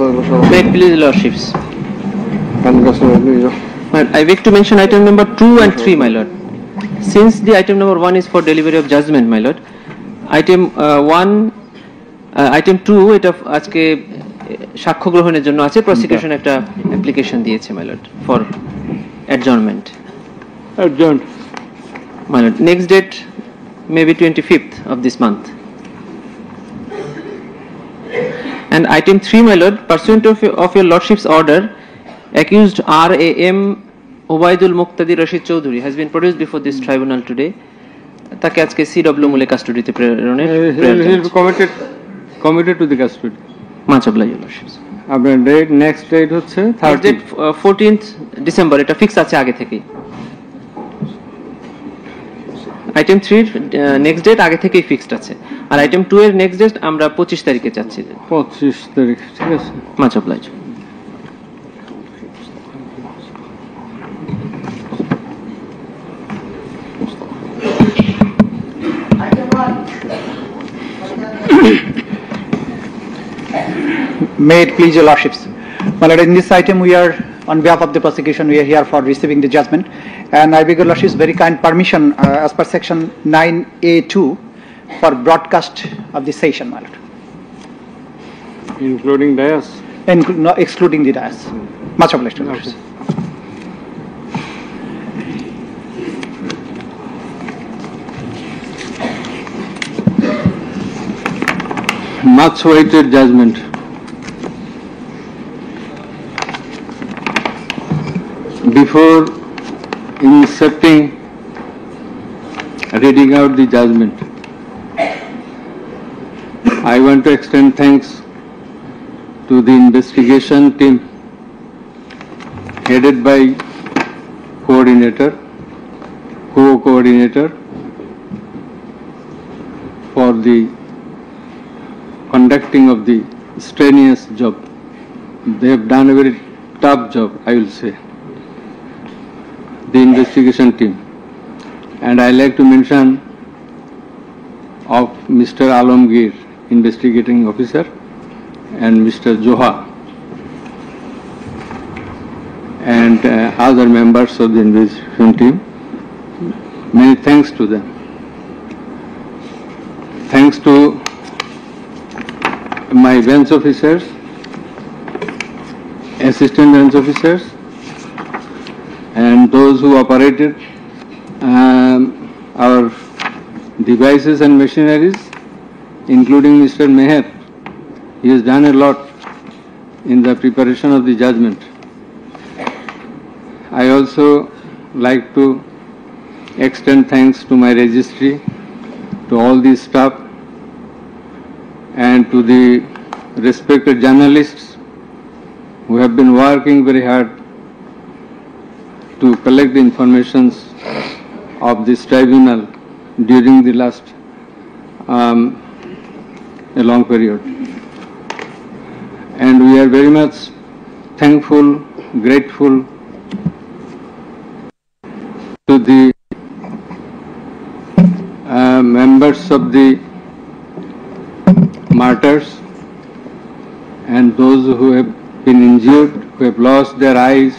May it please Lordships. I wish to mention item number 2 and 3, my lord. Since the item number 1 is for delivery of judgment, my lord, item 2 এটা আজকে সাক্ষ্য গ্রহণের জন্য আছে, prosecution একটা application দিয়েছে my lord for adjournment. Adjourned. My lord, next date may be 25th of this month. And item 3, my lord, pursuant of your lordship's order, accused R.A.M. Obaidul Muqtadi Rashid Chowdhury has been produced before this tribunal today. তাকে আজকে CW মূলে কাস্টডিতে প্রেরণের committed to the custody. Much obliged, your lordships. আপনার date next date হচ্ছে 14th December, এটা fix আছে আগে থেকেই। আইটেম 3 নেক্সট ডেট আগে থেকেই ফিক্সড আছে, আর আইটেম 2 এর নেক্সট ডেট আমরা 25 তারিখে চাচ্ছি। 25 তারিখ, ঠিক আছে। Much oblige. May it please your lordships. My lord, in this item we are, on behalf of the prosecution, we are here for receiving the judgment, and I beg your lordships very kind permission as per section 9A2 for broadcast of the session, my lord. Including dais? No, excluding the dais. Much obliged, your lordships. Much awaited judgment. Before inserting, reading out the judgment, I want to extend thanks to the investigation team headed by co-coordinator for the conducting of the strenuous job. They have done a very tough job, I will say, the investigation team. And I like to mention of Mr. Alamgir, investigating officer, and Mr. Joha, and other members of the investigation team. Many thanks to them. Thanks to my bench officers, assistant bench officers, and those who operated our devices and machineries, including Mr. Meher. He has done a lot in the preparation of the judgment. I also like to extend thanks to my registry, to all the staff, and to the respected journalists who have been working very hard to collect the informations of this tribunal during the last a long period. And we are very much thankful, grateful to the members of the martyrs and those who have been injured, who have lost their eyes,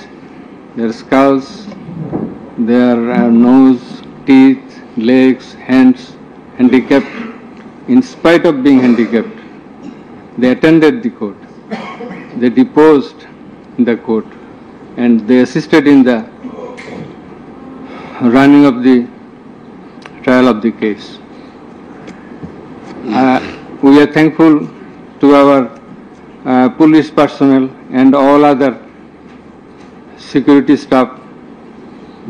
their skulls, their nose, teeth, legs, hands, handicapped. In spite of being handicapped, they attended the court, they deposed in the court, and they assisted in the running of the trial of the case. We are thankful to our police personnel and all other security staff,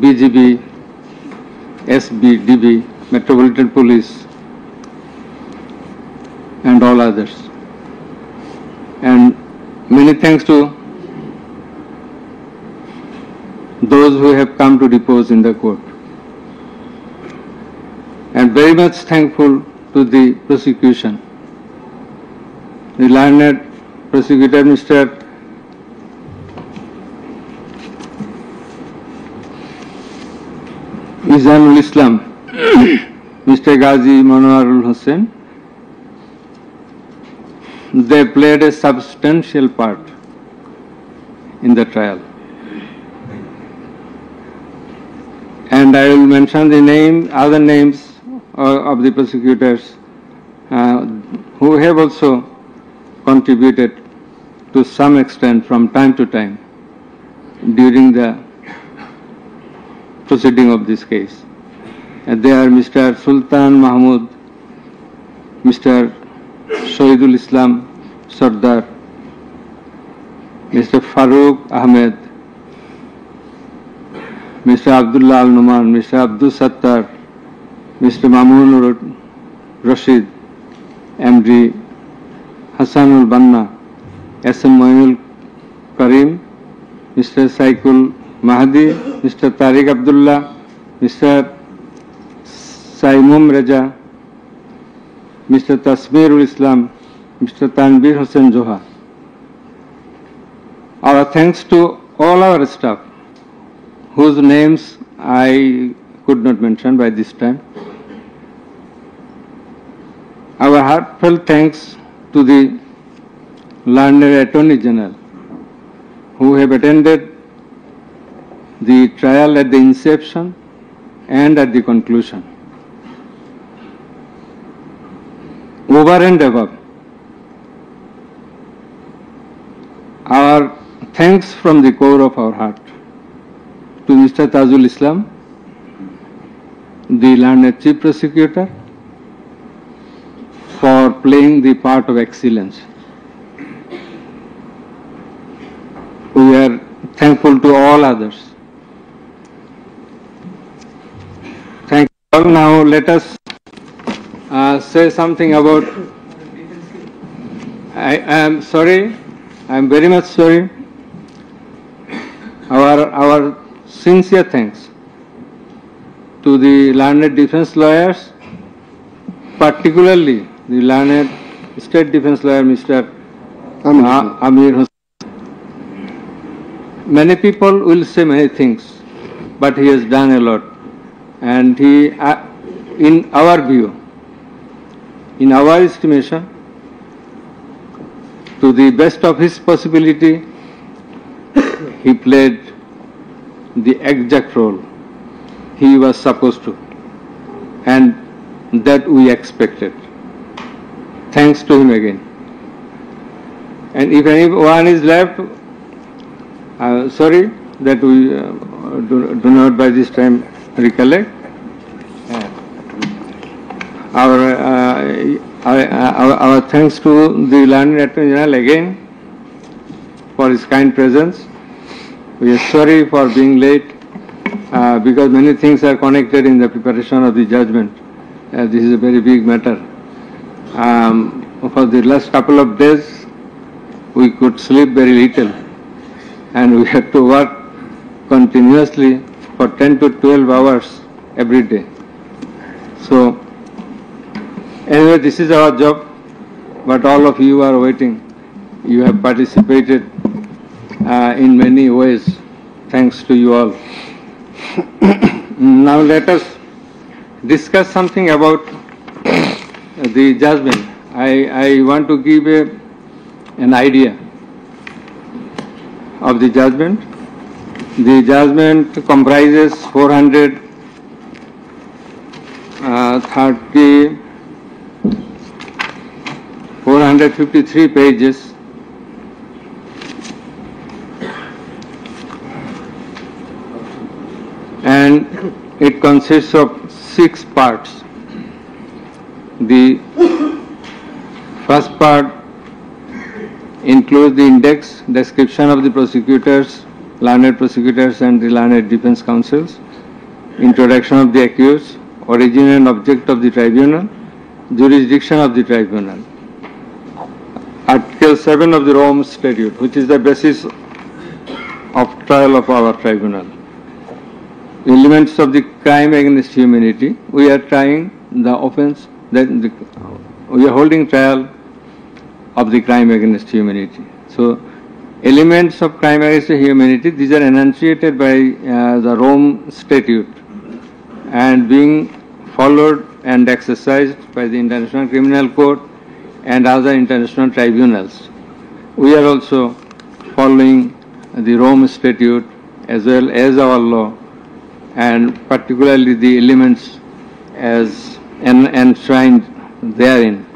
BGB, SB, DB, Metropolitan Police, and all others. And many thanks to those who have come to depose in the court. And very much thankful to the prosecution. The learned prosecutor, Mr. Izanul Islam, Mr. Ghazi Manoharul Hussain, they played a substantial part in the trial. And I will mention the other names of the prosecutors who have also contributed to some extent from time to time during the proceeding of this case. And they are Mr. Sultan Mahmud, Mr. Shahidul Islam Sardar, Mr. Farooq Ahmed, Mr. Abdullah Al-Numan, Mr. Abdul Sattar, Mr. Mamun Rashid, MD Hassanul Banna, S.M. Moinul Karim, Mr. Saikul Mahdi, Mr. Tariq Abdullah, Mr. Saimum Raja, Mr. Tasmirul Islam, Mr. Tanbir Hussain Joha. Our thanks to all our staff, whose names I could not mention by this time. Our heartfelt thanks to the learned Attorney General, who have attended the trial at the inception and at the conclusion. Over and above, our thanks from the core of our heart to Mr. Tajul Islam, the learned Chief Prosecutor, for playing the part of excellence. We are thankful to all others. Thank you all. Now let us say something about, I am sorry, I am very much sorry. Our sincere thanks to the learned defense lawyers, particularly the learned State Defense Lawyer Mr. Amir Hussain. Many people will say many things, but he has done a lot, and he, in our view, in our estimation, to the best of his possibility, he played the exact role he was supposed to, and that we expected. Thanks to him again. And if anyone is left, sorry that we do not by this time recollect. Our thanks to the learned Attorney General again for his kind presence. We are sorry for being late because many things are connected in the preparation of the judgment. This is a very big matter. For the last couple of days, we could sleep very little, and we had to work continuously for 10 to 12 hours every day. So, anyway, this is our job, but all of you are waiting. You have participated in many ways. Thanks to you all. Now let us discuss something about the judgment. I want to give an idea of the judgment. The judgment comprises 453 pages, and it consists of 6 parts. The first part includes the index, description of the prosecutors, learned prosecutors and the learned defense counsels, introduction of the accused, origin and object of the tribunal, jurisdiction of the tribunal. Article 7 of the Rome Statute, which is the basis of trial of our tribunal. Elements of the crime against humanity. We are trying the offense, we are holding trial of the crime against humanity. So, elements of crime against humanity, these are enunciated by the Rome Statute and being followed and exercised by the International Criminal Court and other international tribunals. We are also following the Rome Statute as well as our law, and particularly the elements as enshrined therein.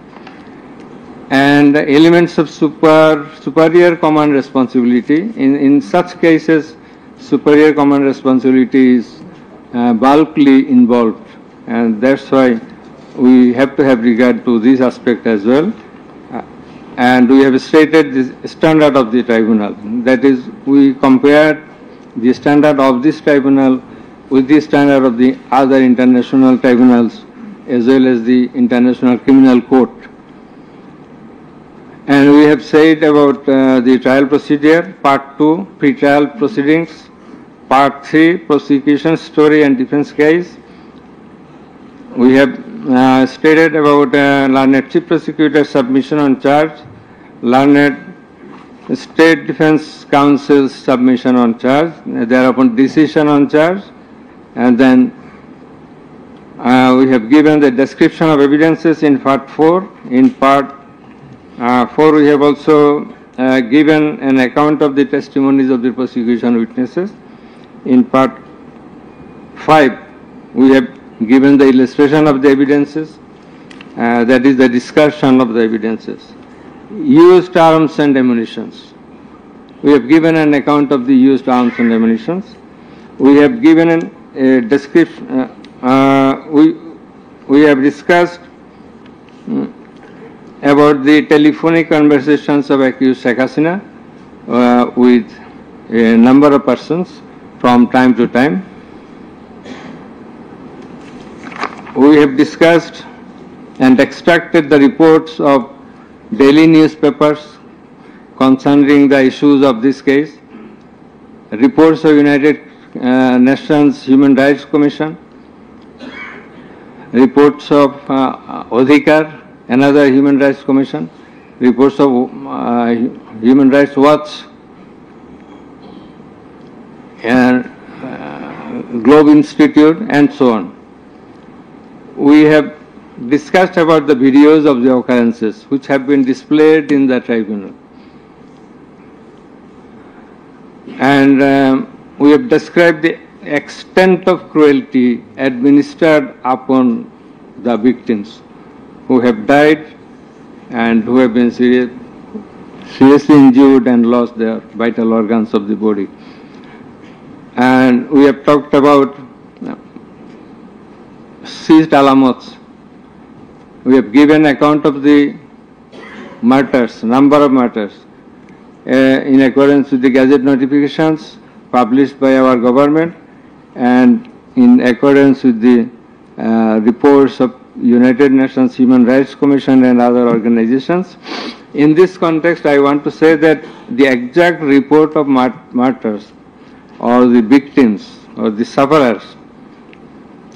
And elements of superior command responsibility. In such cases, superior command responsibility is bulkily involved, and that's why we have to have regard to this aspect as well. And we have stated the standard of the tribunal. That is, we compared the standard of this tribunal with the standard of the other international tribunals as well as the International Criminal Court. And we have said about the trial procedure, Part 2, pre-trial proceedings, Part 3, prosecution story and defense case. We have stated about learned chief prosecutor's submission on charge, learned state defense counsel's submission on charge, thereupon decision on charge, and then we have given the description of evidences in Part 4. In Part 4, we have also given an account of the testimonies of the prosecution witnesses. In Part 5, we have given the illustration of the evidences, that is the discussion of the evidences. Used arms and ammunitions. We have given an account of the used arms and ammunitions. We have given a description, we have discussed about the telephonic conversations of accused Sheikh Hasina with a number of persons from time to time. We have discussed and extracted the reports of daily newspapers concerning the issues of this case, reports of United Nations Human Rights Commission, reports of Odhikar, another Human Rights Commission, reports of Human Rights Watch, and Globe Institute, and so on. We have discussed about the videos of the occurrences which have been displayed in the tribunal. And we have described the extent of cruelty administered upon the victims who have died and who have been seriously injured and lost their vital organs of the body. And we have talked about seized alamots. We have given account of the matters, number of matters, in accordance with the Gazette notifications published by our government and in accordance with the reports of United Nations Human Rights Commission and other organizations. In this context, I want to say that the exact report of martyrs or the victims or the sufferers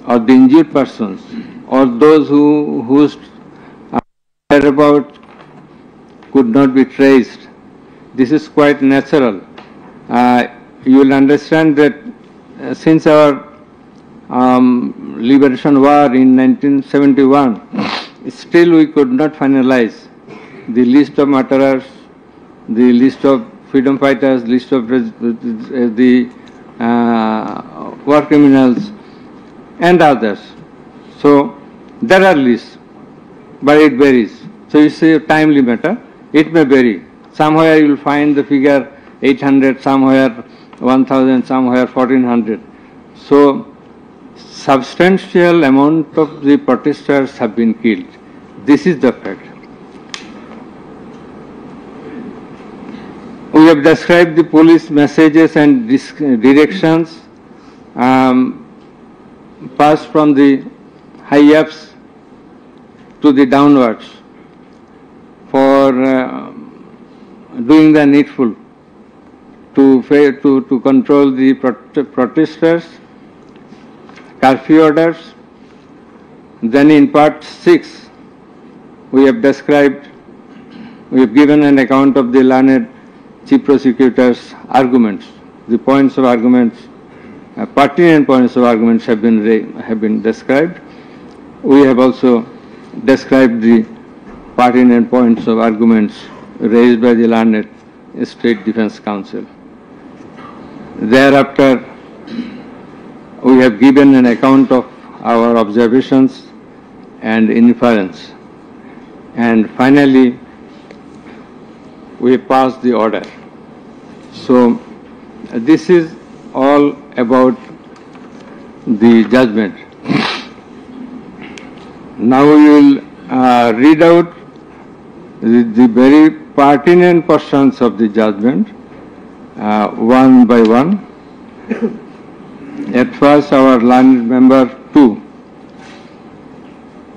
or the injured persons or those whose whereabouts could not be traced, this is quite natural. You will understand that since our liberation war in 1971, still we could not finalize the list of martyrs, the list of freedom fighters, list of the war criminals and others. So there are lists, but it varies. So it's a timely matter. It may vary. Somewhere you will find the figure 800, somewhere 1000, somewhere 1400. So substantial amount of the protesters have been killed. This is the fact. We have described the police messages and directions passed from the high-ups to the downwards for doing the needful to control the protesters, curfew orders. Then in Part 6, we have described, we have given an account of the learned chief prosecutor's arguments. The points of arguments, pertinent points of arguments have been described. We have also described the pertinent points of arguments raised by the learned State Defence Council. Thereafter, we have given an account of our observations and inference, and finally we passed the order. So this is all about the judgment. Now we will read out the very pertinent portions of the judgment one by one. At first, our learned member 2,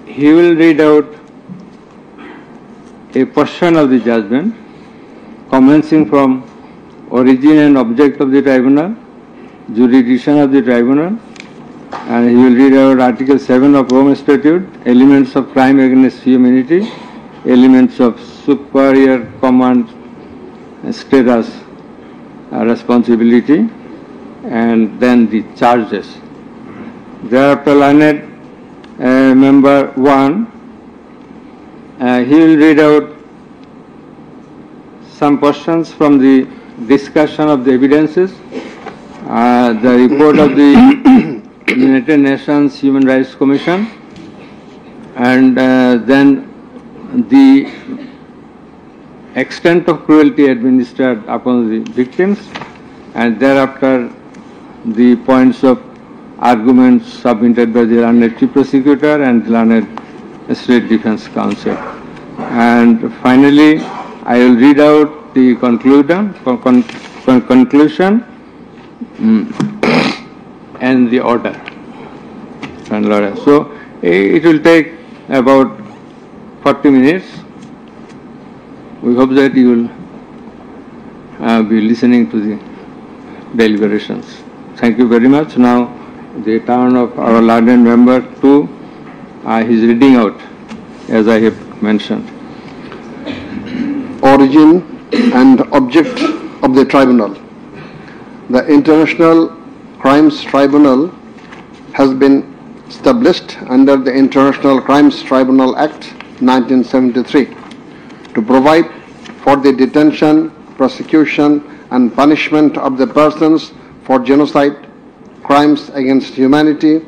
he will read out a portion of the judgment commencing from origin and object of the tribunal, jurisdiction of the tribunal, and he will read out Article 7 of Rome Statute, elements of crime against humanity, elements of superior command status, responsibility, and then the charges. Thereafter, learned member 1, he will read out some portions from the discussion of the evidences, the report of the United Nations Human Rights Commission, and then the extent of cruelty administered upon the victims, and thereafter the points of arguments submitted by the learned Chief Prosecutor and the learned State Defence Council. And finally, I will read out the conclusion and the order. So it will take about 40 minutes. We hope that you will be listening to the deliberations. Thank you very much. Now the turn of our learned member 2, he is reading out as I have mentioned. Origin and object of the tribunal. The International Crimes Tribunal has been established under the International Crimes Tribunal Act 1973 to provide for the detention, prosecution and punishment of the persons for genocide, crimes against humanity,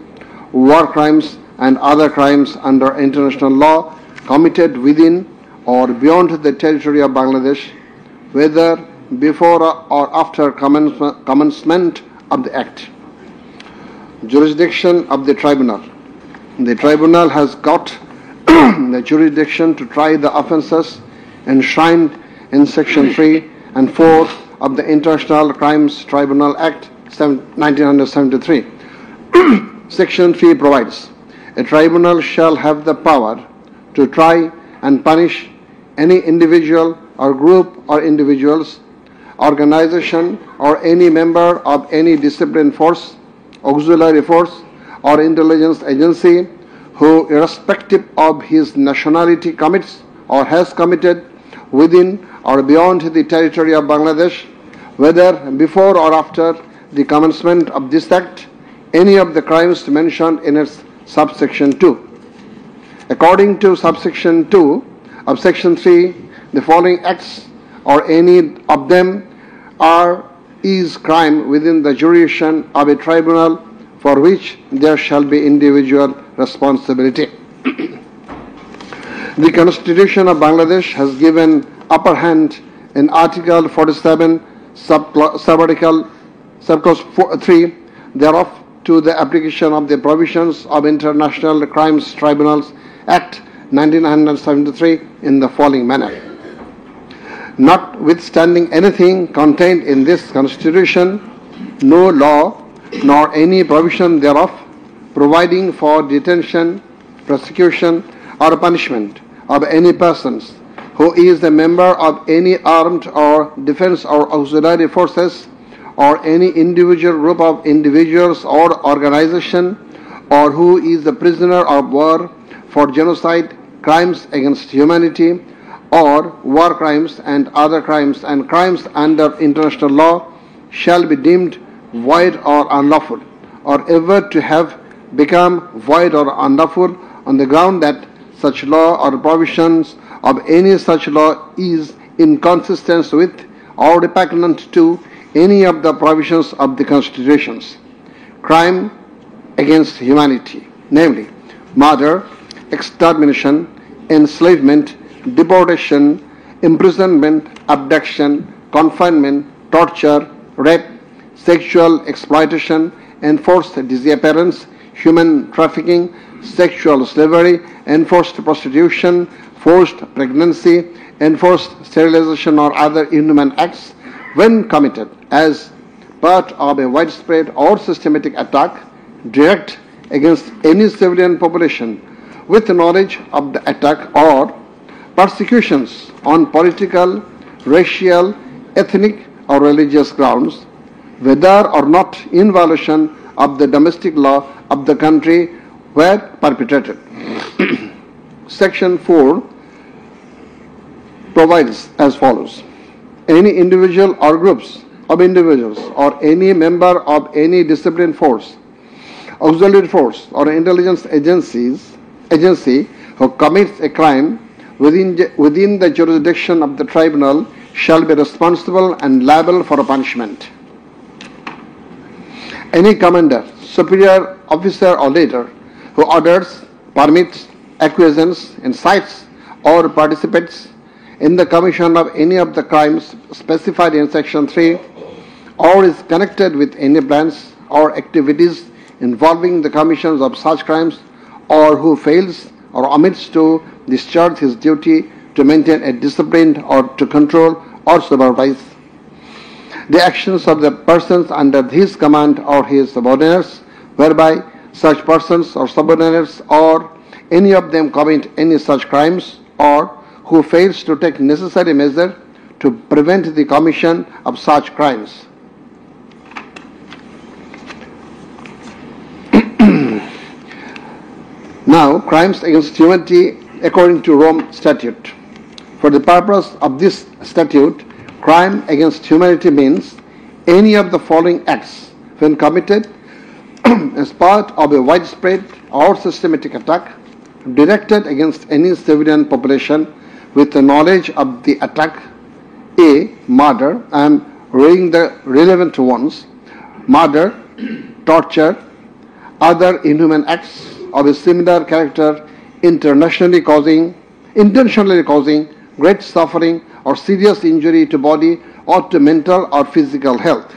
war crimes and other crimes under international law committed within or beyond the territory of Bangladesh, whether before or after commencement of the Act. Jurisdiction of the Tribunal. The Tribunal has got the jurisdiction to try the offences enshrined in Section 3 and 4 of the International Crimes Tribunal Act 1973. Section 3 provides, a tribunal shall have the power to try and punish any individual or group or individuals, organization or any member of any discipline force, auxiliary force or intelligence agency who, irrespective of his nationality, commits or has committed within or beyond the territory of Bangladesh, whether before or after the commencement of this Act, any of the crimes mentioned in its subsection 2. According to subsection 2 of Section 3, the following acts or any of them is crime within the jurisdiction of a tribunal for which there shall be individual responsibility. The Constitution of Bangladesh has given upper hand in Article 47, Subarticle 3 thereof to the application of the provisions of International Crimes Tribunals Act 1973 in the following manner. Notwithstanding anything contained in this Constitution, no law nor any provision thereof providing for detention, prosecution or punishment of any persons who is a member of any armed or defense or auxiliary forces or any individual group of individuals or organization, or who is a prisoner of war for genocide, crimes against humanity, or war crimes and other crimes and crimes under international law shall be deemed void or unlawful, or ever to have become void or unlawful on the ground that such law or provisions of any such law is inconsistent with or repugnant to any of the provisions of the constitutions. Crime against humanity, namely murder, extermination, enslavement, deportation, imprisonment, abduction, confinement, torture, rape, sexual exploitation, enforced disappearance, human trafficking, sexual slavery, enforced prostitution, forced pregnancy, enforced sterilization or other inhuman acts when committed as part of a widespread or systematic attack direct against any civilian population with knowledge of the attack, or persecutions on political, racial, ethnic or religious grounds, whether or not in violation of the domestic law of the country were perpetrated. Section 4 provides as follows: any individual or groups of individuals or any member of any disciplined force, auxiliary force or intelligence agency who commits a crime within the jurisdiction of the tribunal shall be responsible and liable for a punishment. Any commander, superior officer or leader who orders, permits, acquiesces, incites or participates in the commission of any of the crimes specified in Section 3 or is connected with any plans or activities involving the commissions of such crimes, or who fails or omits to discharge his duty to maintain a discipline or to control or supervise the actions of the persons under his command or his subordinates, whereby such persons or subordinates or any of them commit any such crimes, or who fails to take necessary measure to prevent the commission of such crimes. Now, crimes against humanity according to Rome Statute. For the purpose of this statute, crime against humanity means any of the following acts when committed as part of a widespread or systematic attack directed against any civilian population with the knowledge of the attack. A. Murder. I am reading the relevant ones. Murder, torture, other inhuman acts of a similar character intentionally causing great suffering or serious injury to body or to mental or physical health.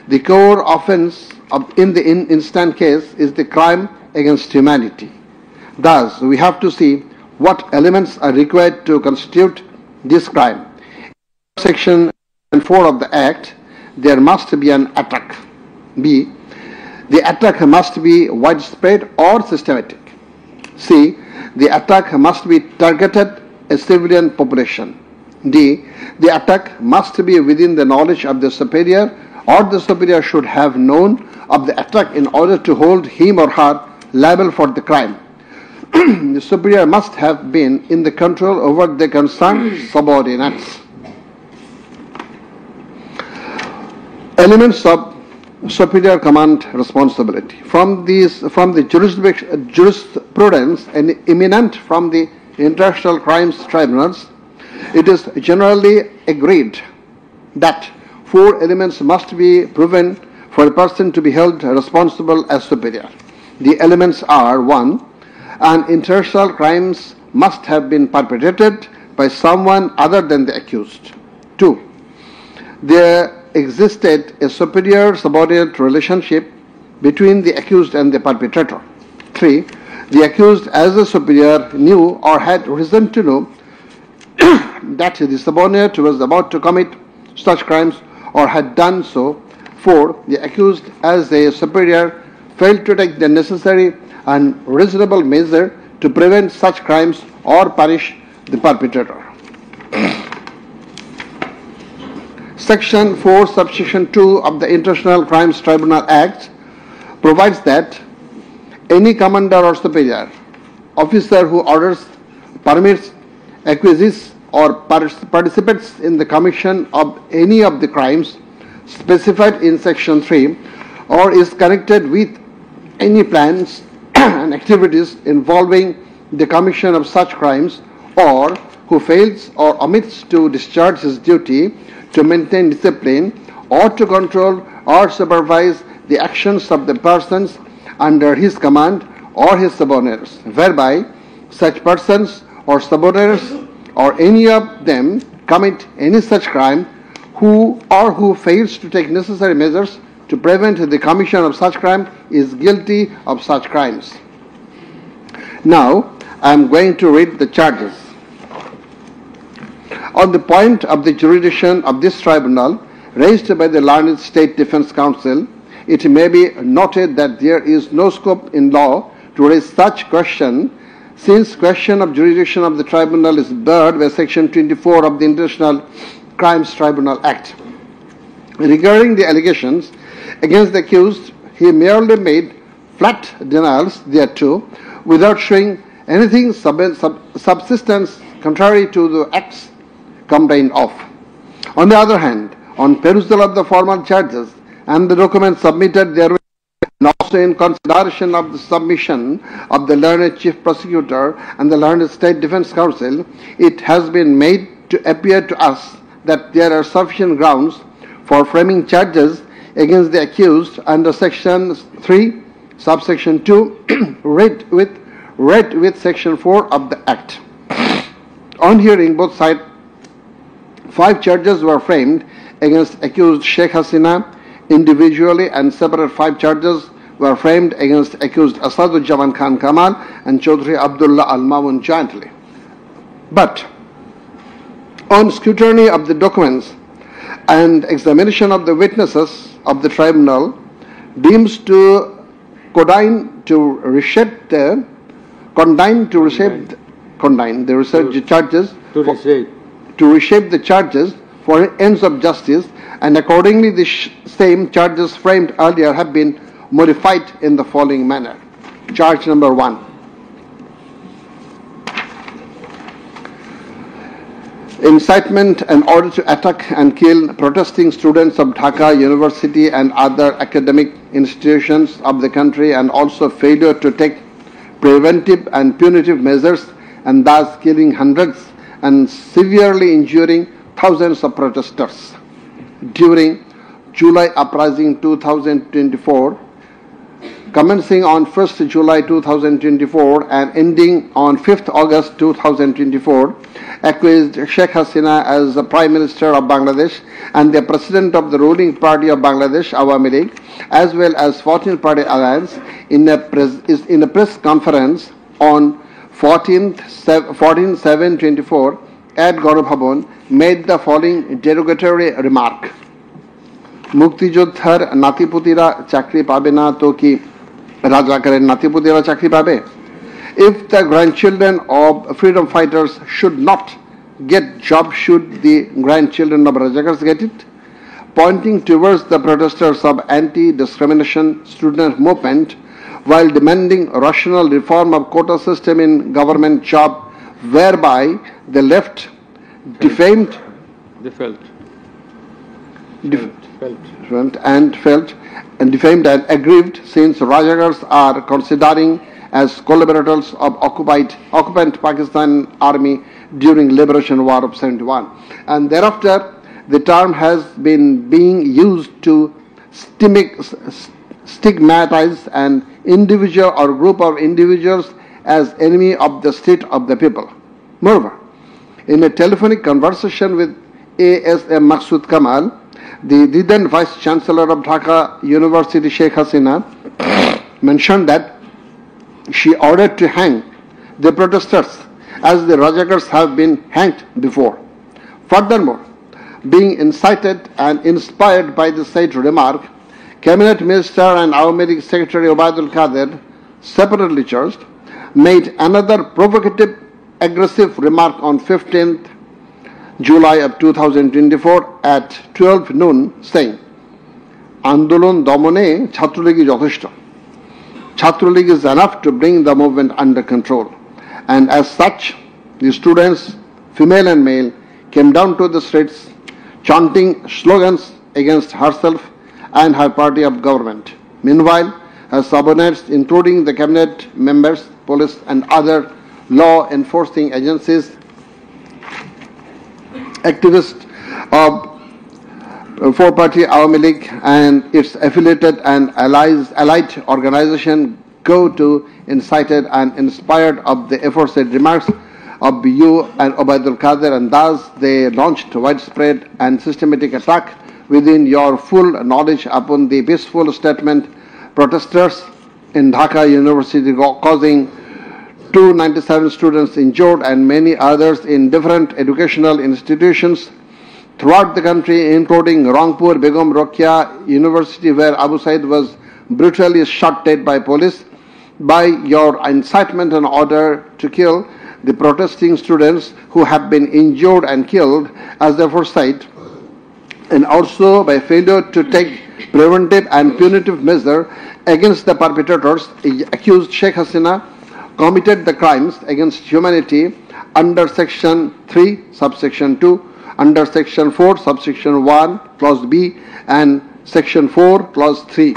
The core offense in the instant case is the crime against humanity. Thus, we have to see what elements are required to constitute this crime. In Section 4 of the Act, there must be an attack. B. The attack must be widespread or systematic. C. The attack must be targeted a civilian population. D. The attack must be within the knowledge of the superior, or the superior should have known of the attack in order to hold him or her liable for the crime. The superior must have been in the control over the concerned subordinates. Elements of superior command responsibility. From the jurisprudence and eminent from the international crimes tribunals, it is generally agreed that 4 elements must be proven for a person to be held responsible as superior. The elements are: 1. An international crimes must have been perpetrated by someone other than the accused. 2. There existed a superior-subordinate relationship between the accused and the perpetrator. 3. The accused as a superior knew or had reason to know that the subordinate was about to commit such crimes or had done so. 4. The accused as a superior failed to take the necessary and reasonable measure to prevent such crimes or punish the perpetrator. Section 4, subsection 2 of the International Crimes Tribunal Act provides that any commander or superior officer who orders, permits, acquiesces or participates in the commission of any of the crimes specified in Section 3 or is connected with any plans and activities involving the commission of such crimes, or who fails or omits to discharge his duty to maintain discipline or to control or supervise the actions of the persons under his command or his subordinates, whereby such persons or subordinates or any of them commit any such crime, who fails to take necessary measures to prevent the commission of such crime is guilty of such crimes. Now, I am going to read the charges. On the point of the jurisdiction of this tribunal raised by the learned State Defence Council, it may be noted that there is no scope in law to raise such question, since question of jurisdiction of the tribunal is barred by Section 24 of the International Crimes Tribunal Act. Regarding the allegations against the accused, he merely made flat denials thereto, without showing anything subsistence contrary to the acts complained of. On the other hand, on perusal of the formal charges and the documents submitted therewith, and also in consideration of the submission of the learned Chief Prosecutor and the learned State Defence Council, it has been made to appear to us that there are sufficient grounds for framing charges against the accused under Section 3, subsection 2, read with Section 4 of the Act. On hearing both sides, 5 charges were framed against accused Sheikh Hasina individually, and separate 5 charges were framed against accused Asaduzzaman Khan Kamal and Chaudhry Abdullah Al Mamun jointly. But on scrutiny of the documents and examination of the witnesses of the tribunal, deems to condign to reshape the charges to reshape the charges for ends of justice, and accordingly the same charges framed earlier have been modified in the following manner. Charge number 1. Incitement in order to attack and kill protesting students of Dhaka University and other academic institutions of the country, and also failure to take preventive and punitive measures, and thus killing hundreds and severely injuring thousands of protesters during July Uprising 2024, commencing on 1st July 2024 and ending on 5th August 2024, accused Sheikh Hasina as the Prime Minister of Bangladesh and the President of the ruling party of Bangladesh, Awami League, as well as 14th Party Alliance, in a press conference on 14/7/24 at Gaurav Bhavan, made the following derogatory remark. মুক্তিযোদ্ধার নাতিপুতিরা চাকরি পাবে না তো কি রাজাকারের নাতিপুতিরা চাকরি পাবে? If the grandchildren of freedom fighters should not get jobs, should the grandchildren of Rajakars get it? Pointing towards the protesters of anti-discrimination student movement while demanding rational reform of quota system in government job, whereby the left defamed and aggrieved, since Rajakars are considering as collaborators of occupant Pakistan army during liberation war of 71, and thereafter the term has been being used to stigmatize an individual or group of individuals as enemy of the state of the people. Moreover, in a telephonic conversation with ASM Maksud Kamal, the then Vice Chancellor of Dhaka University, Sheikh Hasina, mentioned that she ordered to hang the protesters as the Rajakars have been hanged before. Furthermore, being incited and inspired by the said remark, Cabinet Minister and Awami League Secretary Obaidul Qadir, separately charged, made another provocative, aggressive remark on 15th July of 2024 at 12 noon, saying, Andolon Domone Chhatroligi Jotheshto. Chhatroligi is enough to bring the movement under control. And as such, the students, female and male, came down to the streets chanting slogans against herself and her party of government. Meanwhile, her subordinates, including the cabinet members, police and other law enforcing agencies, activists of four-party Awami League and its affiliated and allied organization go to incited and inspired of the aforesaid remarks of you and Ubaidul Qadir, and thus they launched widespread and systematic attack within your full knowledge upon the peaceful statement protesters in Dhaka University, causing 297 students injured and many others in different educational institutions throughout the country, including Rangpur Begum Rokeya University, where Abu Said was brutally shot dead by police. By your incitement and order to kill the protesting students who have been injured and killed as the aforesaid, and also by failure to take preventive and punitive measure against the perpetrators, accused Sheikh Hasina committed the crimes against humanity under Section 3, subsection 2, under Section 4, subsection 1, clause B, and Section 4, clause 3,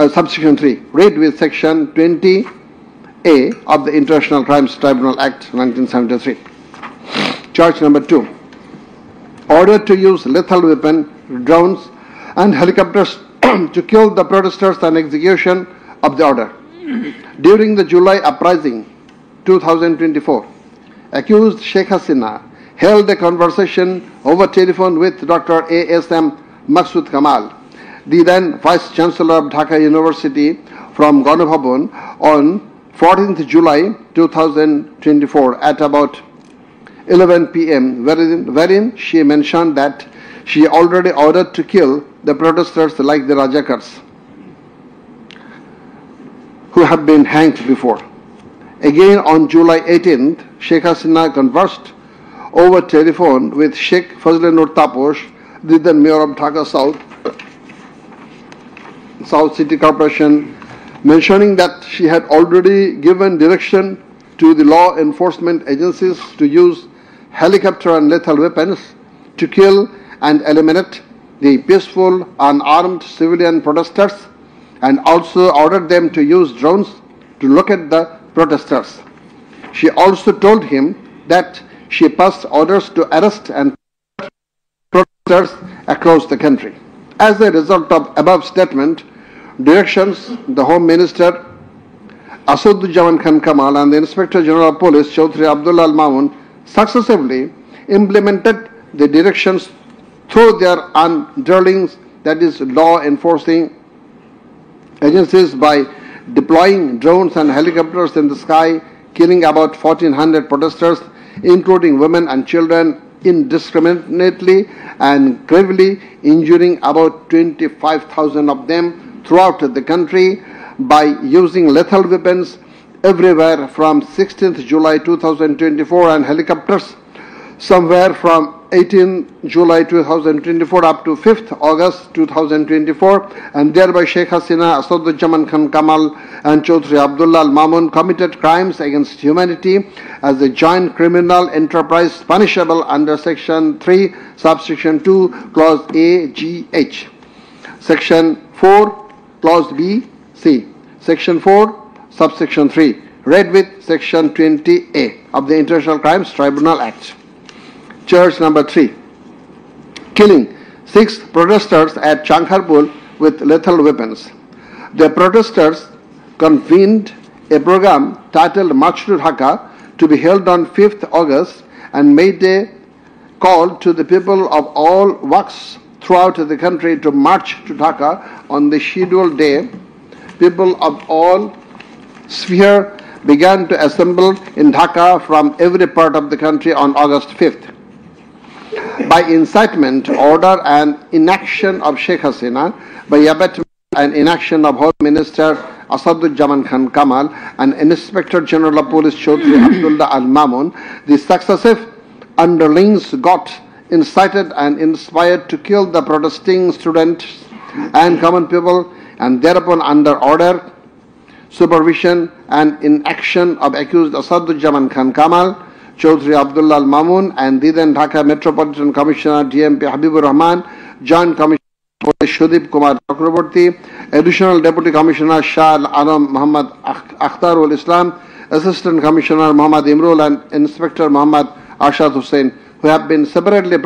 subsection 3, read with Section 20A of the International Crimes Tribunal Act 1973. Charge number 2. Order to use lethal weapon, drones, and helicopters to kill the protesters and execution of the order. During the July uprising 2024, accused Sheikh Hasina held a conversation over telephone with Dr. A.S.M. Maksud Kamal, the then Vice Chancellor of Dhaka University, from Ganabhavan on 14th July 2024 at about 11 p.m., wherein she mentioned that she already ordered to kill the protesters like the Rajakars who have been hanged before. Again on July 18th, Sheikh Hasina conversed over telephone with Sheikh Fazlanur Taposh, the then Mayor of Dhaka South City Corporation, mentioning that she had already given direction to the law enforcement agencies to use helicopter and lethal weapons to kill and eliminate the peaceful, unarmed civilian protesters, and also ordered them to use drones to locate the protesters. She also told him that she passed orders to arrest and protesters across the country. As a result of above statement, directions, the Home Minister Asaduzzaman Khan Kamal and the Inspector General of Police Chaudhry Abdullah Al Mamun successively implemented the directions through their underlings, that is, law enforcing agencies, by deploying drones and helicopters in the sky, killing about 1,400 protesters, including women and children, indiscriminately and gravely injuring about 25,000 of them throughout the country by using lethal weapons everywhere from 16th July 2024 and helicopters somewhere from 18 July 2024 up to 5th August 2024, and thereby Sheikh Hasina, Asaduzzaman Khan Kamal and Chaudhry Abdullah Al Mamun committed crimes against humanity as a joint criminal enterprise punishable under Section 3, subsection 2, clause A, G, H, Section 4, clause B, C, Section 4, subsection 3, read with Section 20A of the International Crimes Tribunal Act. Charge number 3. Killing 6 protesters at Chankharpur with lethal weapons. The protesters convened a program titled March to Dhaka to be held on 5th August and made a call to the people of all walks throughout the country to march to Dhaka on the scheduled day. People of all sphere began to assemble in Dhaka from every part of the country on August 5th. By incitement, order and inaction of Sheikh Hasina, by abatement and inaction of Home Minister Asaduzzaman Khan Kamal and Inspector General of Police Chaudhry Abdullah Al Mamun, the successive underlings got incited and inspired to kill the protesting students and common people, and thereupon under order, supervision and inaction of accused Asaduzzaman Khan Kamal, Chaudhry Abdullah Al Mamun and the then Dhaka Metropolitan Commissioner DMP Habibur Rahman, Joint Commissioner Police Shudip Kumar Chakraborty, Additional Deputy Commissioner Shah Al Alam Muhammad Akhtarul Islam, Assistant Commissioner Muhammad Imrul and Inspector Muhammad Arshad Hussain, who have been separately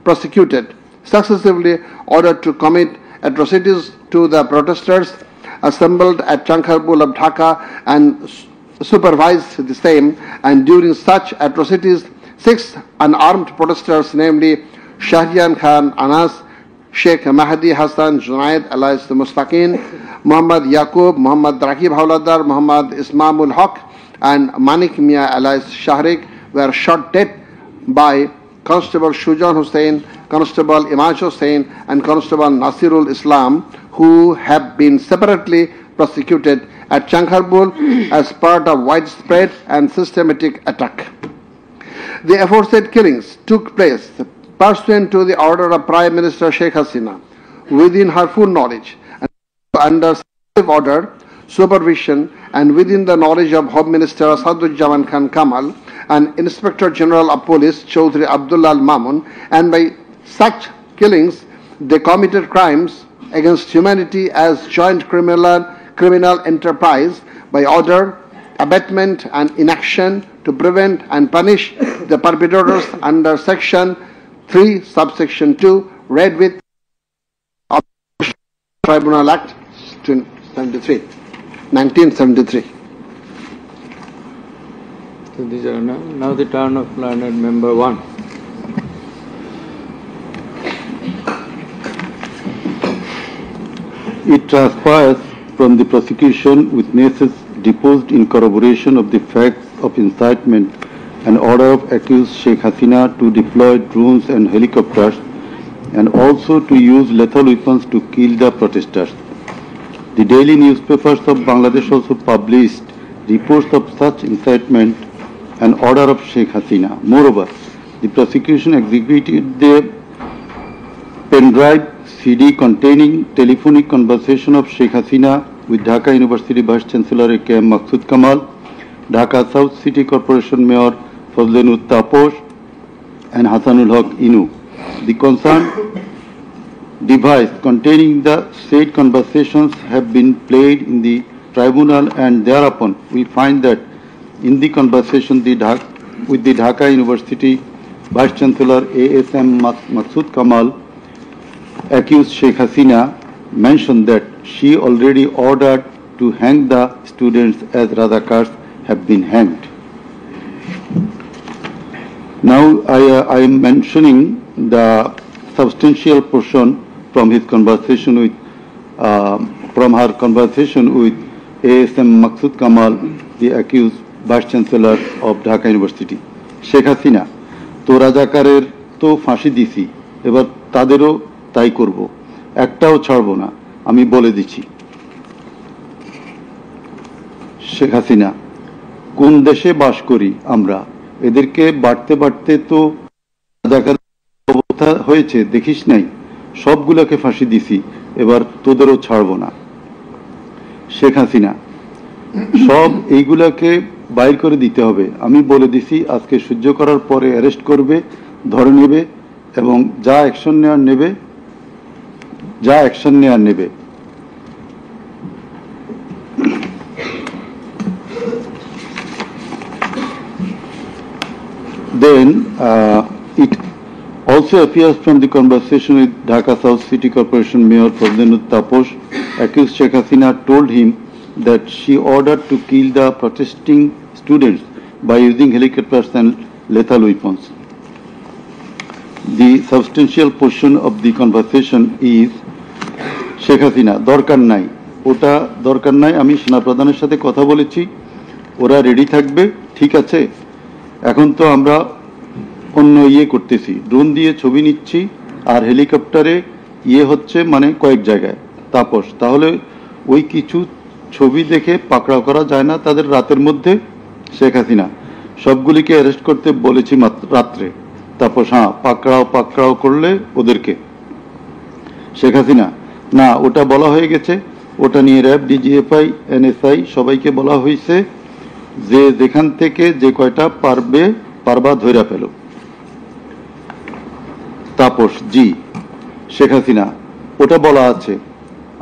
prosecuted, successively ordered to commit atrocities to the protesters assembled at Chankharpur of Dhaka and supervised the same, and during such atrocities 6 unarmed protesters, namely Shahriyan Khan Anas, Sheikh Mahdi Hassan Junaid alias Mustaqin, Muhammad Yaqub, Muhammad Rakib Hawladar, Muhammad Ismamul Haq and Manik Mia alias Shahrik were shot dead by Constable Shujan Hussain, Constable Imaj Hussain and Constable Nasirul Islam, who have been separately prosecuted at Chankharpur as part of widespread and systematic attack. The aforesaid killings took place pursuant to the order of Prime Minister Sheikh Hasina, within her full knowledge and under order, supervision and within the knowledge of Home Minister Asaduzzaman Khan Kamal and Inspector General of Police Chaudhry Abdullah Al Mamun, and by such killings they committed crimes against humanity as joint criminal enterprise by order, abatement and inaction to prevent and punish the perpetrators under Section 3, Subsection 2, read with Tribunal Act 1973. So these are now the turn of learned member 1. It transpires from the prosecution witnesses deposed in corroboration of the facts of incitement and order of accused Sheikh Hasina to deploy drones and helicopters and also to use lethal weapons to kill the protesters. The daily newspapers of Bangladesh also published reports of such incitement and order of Sheikh Hasina. Moreover, the prosecution exhibited the pen-drive CD containing telephonic conversation of Sheikh Hasina with Dhaka University Vice Chancellor A.K.M. Maqsood Kamal, Dhaka South City Corporation Mayor Fazlenut Taposh and Hasanul Haq Inu. The concerned device containing the said conversations have been played in the tribunal, and thereupon we find that in the conversation with the Dhaka University Vice Chancellor A.S.M. Maqsood Kamal, accused Sheikh Hasina mentioned that she already ordered to hang the students as Radhakars have been hanged. Now I am mentioning the substantial portion from his conversation with, from her conversation with A.S.M. Maqsood Kamal, the accused Vice Chancellor of Dhaka University. Sheikh Hasina, to রাজাকারের তো ফাঁসি দিছি, এবার তাদেরও তাই করব, একটাও ছাড়বো না, আমি বলে দিচ্ছি। শেখ হাসিনা, কোন দেশে বাস করি আমরা? এদেরকে বাড়তে বাড়তে তো রাজাকার অবস্থা হয়েছে, দেখিস নাই? সবগুলোকে ফাঁসি দিছি, এবার তোদেরও ছাড়বো না। শেখ হাসিনা, সব এইগুলাকে বাইর করে দিতে হবে, আমি বলে দিছি, আজকে সহ্য করার পরে অ্যারেস্ট করবে, ধরে নেবে এবং যা অ্যাকশন নেওয়ার নেবে। Then it also appears from the conversation with Dhaka South City Corporation Mayor Fazlenut Taposh, accused Sheikh Hasina told him that she ordered to kill the protesting students by using helicopters and lethal weapons. The substantial portion of the conversation is Sheikh Hasina, দরকার নাই, ওটা দরকার নাই, আমি সেনাপ্রধানের সাথে কথা বলেছি, ওরা রেডি থাকবে, ঠিক আছে। এখন তো আমরা অন্য করতেছি, ড্রোন দিয়ে ছবি নিচ্ছি আর হেলিকপ্টারে হচ্ছে মানে কয়েক জায়গায়। তাপস, তাহলে ওই কিছু ছবি দেখে পাকড়াও করা যায় না তাদের রাতের মধ্যে? শেখ হাসিনা, সবগুলিকে অ্যারেস্ট করতে বলেছি রাত্রে। তাপস, হ্যাঁ, পাকড়াও করলে ওদেরকে। শেখ হাসিনা, না, ওটা বলা হয়ে গেছে, ওটা নিয়ে র্যাব, ডিজিএফআই, এনএসআই সবাইকে বলা হয়েছে যে যেখান থেকে যে কয়টা পারবা ধইরা ফেলো। তাপস, জি। শেখ হাসিনা, ওটা বলা আছে,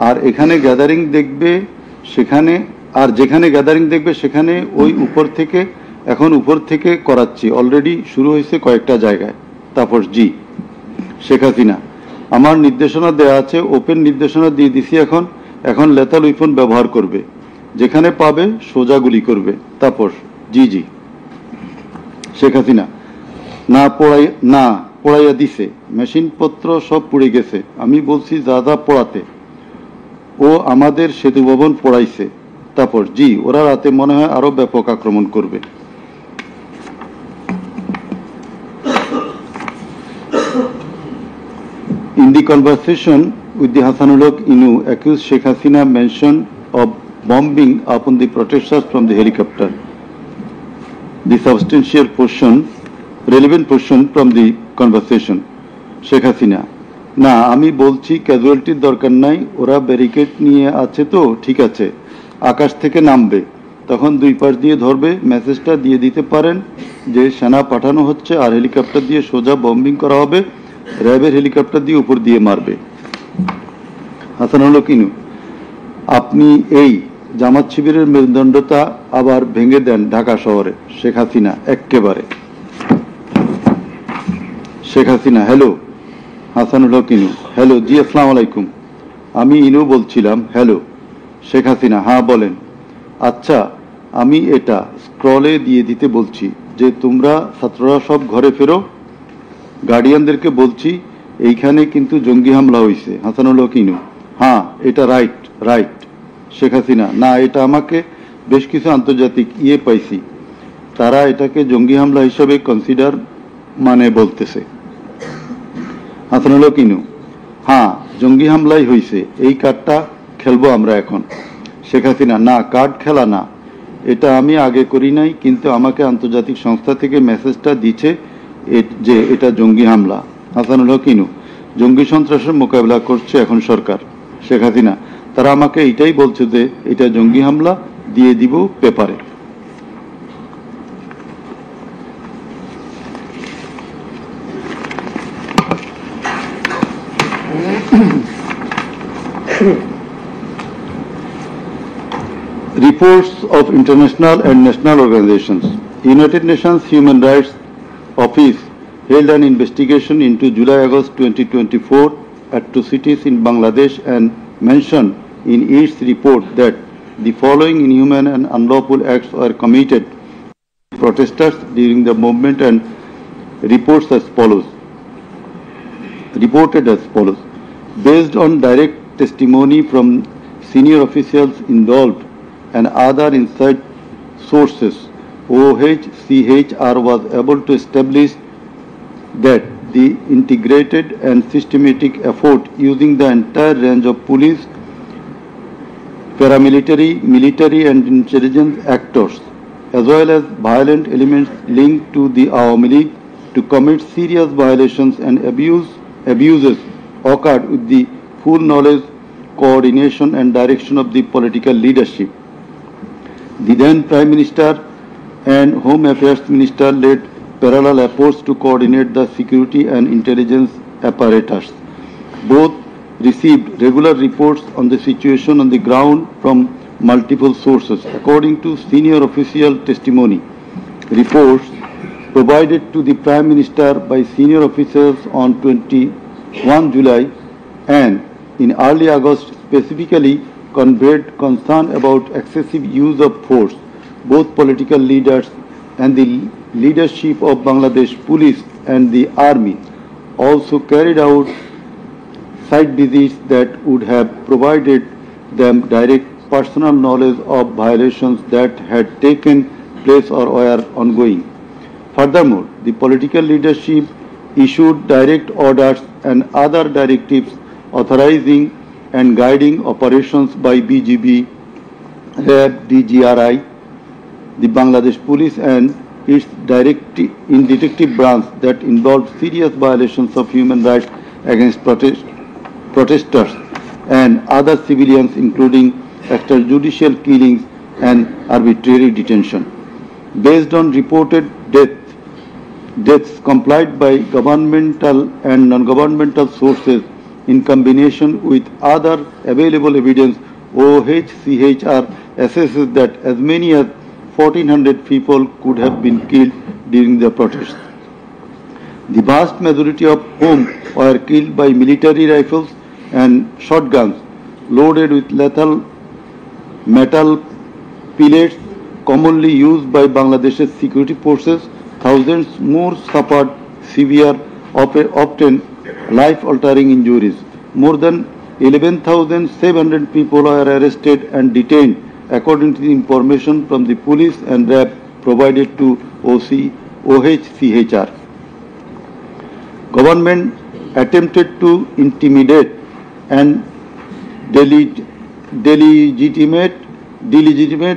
আর এখানে গ্যাদারিং দেখবে, সেখানে আর যেখানে গ্যাদারিং দেখবে সেখানে ওই উপর থেকে এখন উপর থেকে করাচ্ছি অলরেডি শুরু হয়েছে কয়েকটা জায়গায়। তারপর জি শেখ হাসিনা আমার নির্দেশনা দেয়া আছে, ওপেন নির্দেশনা দিয়ে দিছি, এখন লেথাল উইপন ব্যবহার করবে, যেখানে পাবে সোজা গুলি করবে। তারপর জি জি শেখ হাসিনা না পড়াইয়া দিছে, মেশিনপত্র সব পুড়ে গেছে, আমি বলছি যা যা পড়াতে, ও আমাদের সেতু ভবন পড়াইছে। তারপর জি ওরা রাতে মনে হয় আরো ব্যাপক আক্রমণ করবে। In the conversation with the Hasanullah Inu, accused Sheikh Hasina mentioned of bombing upon the protesters from the helicopter. The substantial portion, relevant portion from the conversation. Sheikh Hasina, না আমি বলছি ক্যাজুয়ালিটির দরকার নাই, ওরা ব্যারিকেড নিয়ে আছে তো ঠিক আছে, আকাশ থেকে নামবে, তখন দুই পাশ দিয়ে ধরবে, মেসেজটা দিয়ে দিতে পারেন যে সেনা পাঠানো হচ্ছে আর হেলিকপ্টার দিয়ে সোজা বম্বিং করা হবে, র্যাবের হেলিকপ্টার দিয়ে উপর দিয়ে মারবে। হাসানুল্লাহ কিনু, আপনি এই জামাত শিবিরের মেরুদণ্ডতা আবার ভেঙে দেন ঢাকা শহরে। শেখ হাসিনা এক্কেবারে। শেখ হাসিনা হ্যালো। হাসানুল্লাহ কিনু হ্যালো, জি আসসালামু আলাইকুম, আমি ইনু বলছিলাম। হ্যালো। শেখ হাসিনা হ্যাঁ বলেন। আচ্ছা আমি এটা স্ক্রলে দিয়ে দিতে বলছি যে তোমরা ছাত্ররা সব ঘরে ফেরো, গার্ডিয়ানদেরকে বলছি এইখানে কিন্তু জঙ্গি হামলা হয়েছে। হাসানুল্লাহ কিনু হ্যাঁ এটা রাইট। শেখ হাসিনা না এটা আমাকে বেশ কিছু আন্তর্জাতিক পাইছি, তারা এটাকে জঙ্গি হামলা হিসেবে কনসিডার বলতেছে। হাসানুল্লাহ কিনু হ্যাঁ জঙ্গি হামলাই হয়েছে, এই কার্ডটা খেলবো আমরা এখন। শেখ হাসিনা না কার্ড খেলা না, এটা আমি আগে করি নাই, কিন্তু আমাকে আন্তর্জাতিক সংস্থা থেকে মেসেজটা দিচ্ছে যে এটা জঙ্গি হামলা। হাসানুল্লাহ কিনু জঙ্গি সন্ত্রাসের মোকাবেলা করছে এখন সরকার। শেখ হাসিনা তারা আমাকে এটাই বলছে যে এটা জঙ্গি হামলা, দিয়ে দিব পেপারে। Reports of international and national organizations. United Nations Human Rights Office held an investigation into July-August 2024 atrocities in Bangladesh and mentioned in its report that the following inhuman and unlawful acts were committed by protesters during the movement and reported as follows. Based on direct testimony from senior officials involved and other inside sources, OHCHR was able to establish that the integrated and systematic effort using the entire range of police, paramilitary, military and intelligence actors, as well as violent elements linked to the Awami League to commit serious violations and abuses occurred with the full knowledge, coordination and direction of the political leadership. The then Prime Minister and Home Affairs Minister led parallel efforts to coordinate the security and intelligence apparatus. Both received regular reports on the situation on the ground from multiple sources. According to senior official testimony, reports provided to the Prime Minister by senior officers on 21 July and in early August specifically conveyed concern about excessive use of force. Both political leaders and the leadership of Bangladesh Police and the Army also carried out site visits that would have provided them direct personal knowledge of violations that had taken place or were ongoing. Furthermore, the political leadership issued direct orders and other directives authorizing and guiding operations by BGB, RAB, DGRI, the Bangladesh Police and its detective branch that involved serious violations of human rights against protesters and other civilians, including extrajudicial killings and arbitrary detention. Based on reported deaths complied by governmental and non-governmental sources in combination with other available evidence, OHCHR assesses that as many as 1,400 people could have been killed during the protests. The vast majority of whom were killed by military rifles and shotguns loaded with lethal metal pellets commonly used by Bangladesh's security forces. Thousands more suffered severe, often life-altering injuries. More than 11,700 people were arrested and detained, according to the information from the police and RAB provided to OHCHR. Government attempted to intimidate and delegitimate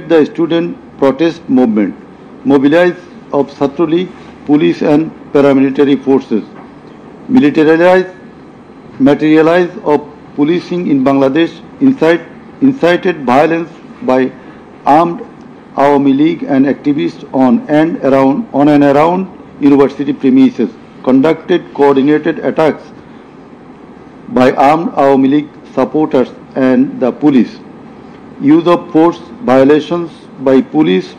the student protest movement, mobilized of Chhatra League, police and paramilitary forces, materialized of policing in Bangladesh, incited violence by armed Awami League and activists on and around university premises, conducted coordinated attacks by armed Awami League supporters and the police, use of force violations by police,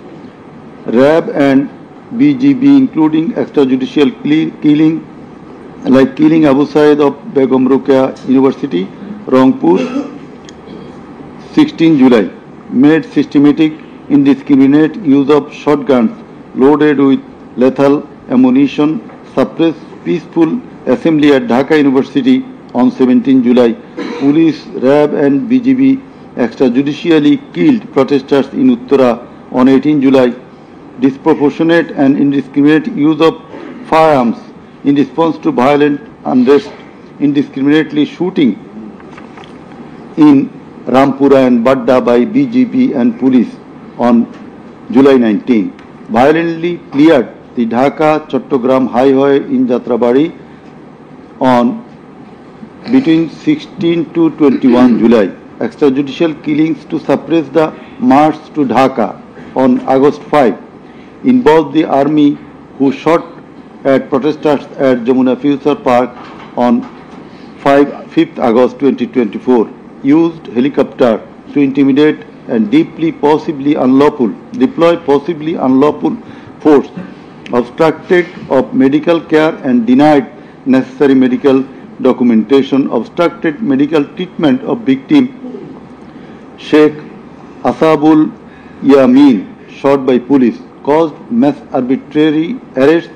RAB and BGB, including extrajudicial killing, like killing Abu Said of Begum Ruqya University, Rangpur, 16 July, made systematic, indiscriminate use of shotguns loaded with lethal ammunition, suppressed peaceful assembly at Dhaka University on 17 July. Police, RAB and BGB extrajudicially killed protesters in Uttara on 18 July. Disproportionate and indiscriminate use of firearms in response to violent unrest, indiscriminately shooting in Rampura and Badda by BGP and police on July 19, violently cleared the Dhaka-Chattogram highway in Jatrabari on between 16 to 21 July. Extrajudicial killings to suppress the march to Dhaka on August 5 involved the army, who shot at protesters at Jamuna Future Park on 5th August 2024, used helicopter to intimidate and deploy possibly unlawful force, obstructed of medical care and denied necessary medical documentation, obstructed medical treatment of victim Sheikh Asabul Yamin, shot by police, caused mass arbitrary arrests,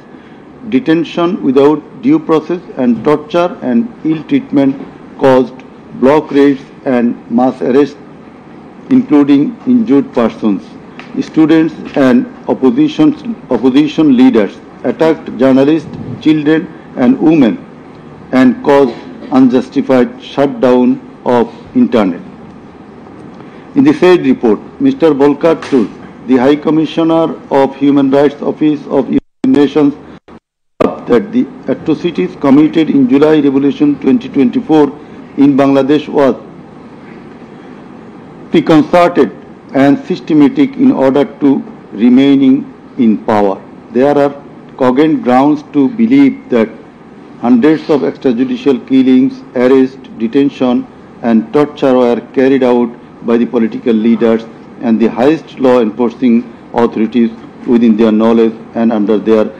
detention without due process and torture and ill treatment, caused block raids and mass arrests, including injured persons. Students and opposition leaders attacked journalists, children and women, and caused unjustified shutdown of internet. In the said report, Mr. Volker Turk, the High Commissioner of Human Rights Office of United Nations, that the atrocities committed in July Revolution 2024 in Bangladesh was preconcerted and systematic in order to remaining in power. There are cogent grounds to believe that hundreds of extrajudicial killings, arrests, detention and torture were carried out by the political leaders and the highest law enforcing authorities within their knowledge and under their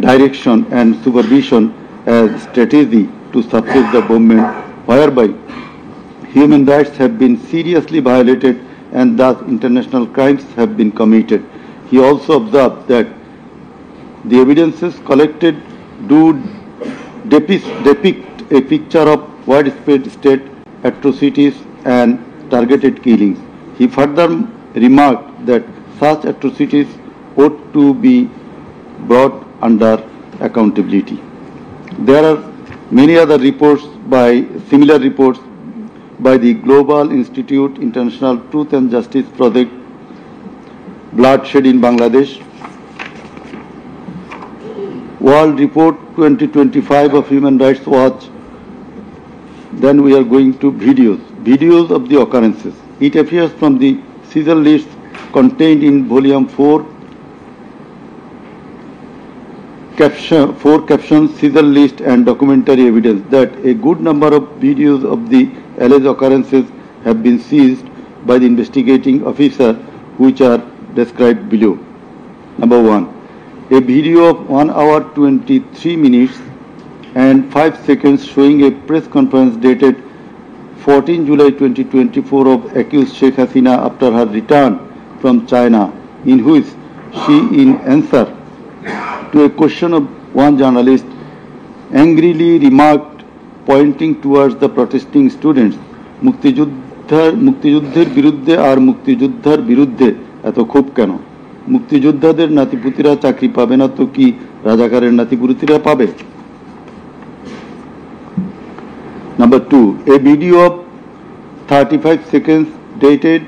direction and supervision as strategy to suppress the movement, whereby human rights have been seriously violated and thus international crimes have been committed. He also observed that the evidences collected do depict a picture of widespread state atrocities and targeted killings. He further remarked that such atrocities ought to be brought under accountability. There are many other similar reports by the Global Institute International Truth and Justice Project, Bloodshed in Bangladesh, World Report 2025 of Human Rights Watch. Then we are going to videos of the occurrences. It appears from the Caesar list contained in Volume 4, captions, Caesar list and documentary evidence that a good number of videos of the alleged occurrences have been seized by the investigating officer, which are described below. Number 1. A video of 1 hour 23 minutes and 5 seconds showing a press conference dated 14 July 2024 of accused Sheikh Hasina after her return from China, in which she, in answer to a question of one journalist, angrily remarked, pointing towards the protesting students, মুক্তিযুদ্ধের বিরুদ্ধে আর মুক্তিযোদ্ধার বিরুদ্ধে এত ক্ষোভ কেন? মুক্তিযোদ্ধাদের নাতিপুতিরা চাকরি পাবে না তো কি রাজাকারের নাতিপুতিরা পাবে? Number 2, a video of 35 seconds dated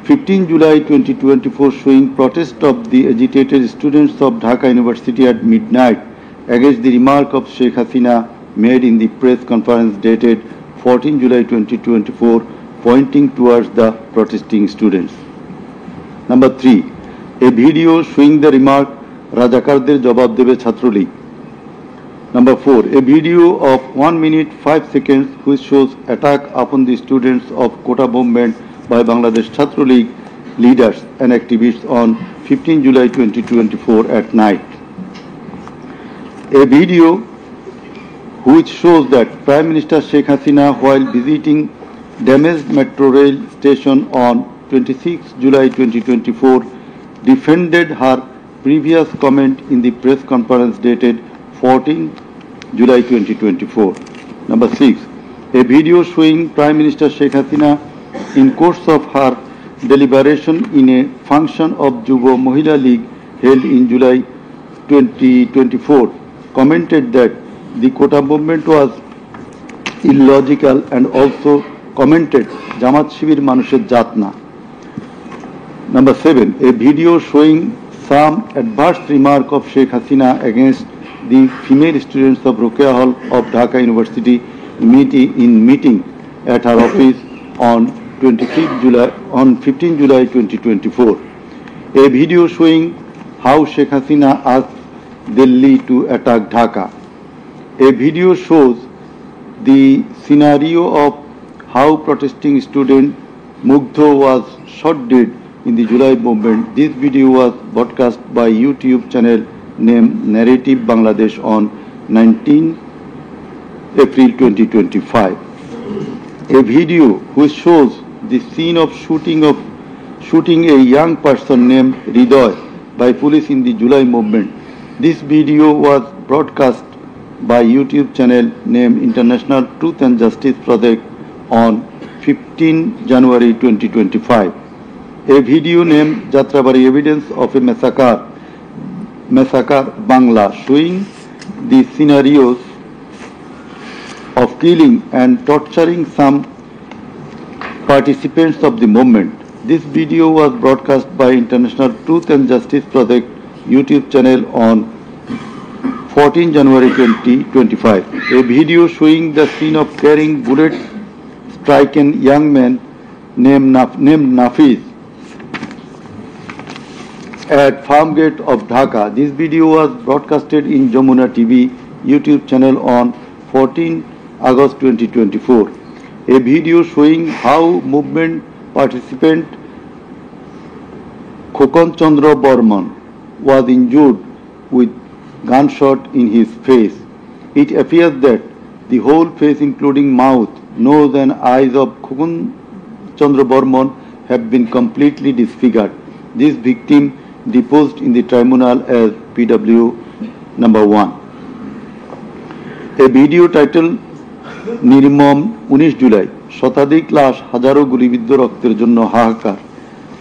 15 July 2024 showing protest of the agitated students of Dhaka University at midnight against the remark of Sheikh Hasina made in the press conference dated 14 July 2024 pointing towards the protesting students. Number 3, a video showing the remark Rajakarder jawab debe Chhatrolig. Number 4, a video of 1 minute 5 seconds which shows attack upon the students of Kota movement by Bangladesh Chhatrolig leaders and activists on 15 July 2024 at night. A video which shows that Prime Minister Sheikh Hasina, while visiting damaged metro rail station on 26 July 2024, defended her previous comment in the press conference dated 14 July 2024. Number 6, a video showing Prime Minister Sheikh Hasina in course of her deliberation in a function of Jubo Mahila League held in July 2024 commented that the Kota movement was illogical and also commented Jamaat Shibir Manusher Jatna. Number 7, a video showing some adverse remark of Sheikh Hasina against the female students of Ruqya Hall of Dhaka University meeting at her office on 15 July 2024. A video showing how Sheikh Hasina asked Delhi to attack Dhaka. A video shows the scenario of how protesting student Mugdho was shot dead in the July movement. This video was broadcast by YouTube channel named Narrative Bangladesh on 19 April 2025. A video which shows the scene of shooting a young person named Ridoy by police in the July movement. This video was broadcast by YouTube channel named International Truth and Justice Project on 15 January 2025. A video named Jatrabari Evidence of a Massacre Bangla showing the scenarios of killing and torturing some participants of the movement. This video was broadcast by International Truth and Justice Project YouTube channel on 14 January 2025. A video showing the scene of carrying bullets stricken young man named Nafiz at farm gate of Dhaka. This video was broadcasted in Jamuna TV YouTube channel on 14 August 2024. A video showing how movement participant Khokon Chandra Burman was injured with gunshot in his face. It appears that the whole face including mouth, nose and eyes of Khokon Chandra Burman have been completely disfigured. This victim deposed in the tribunal as PW number 1. A video titled নির্মম 19 জুলাই শতাধিক লাশ হাজারো গুলিবিদ্ধ রক্তের জন্য হাহাকার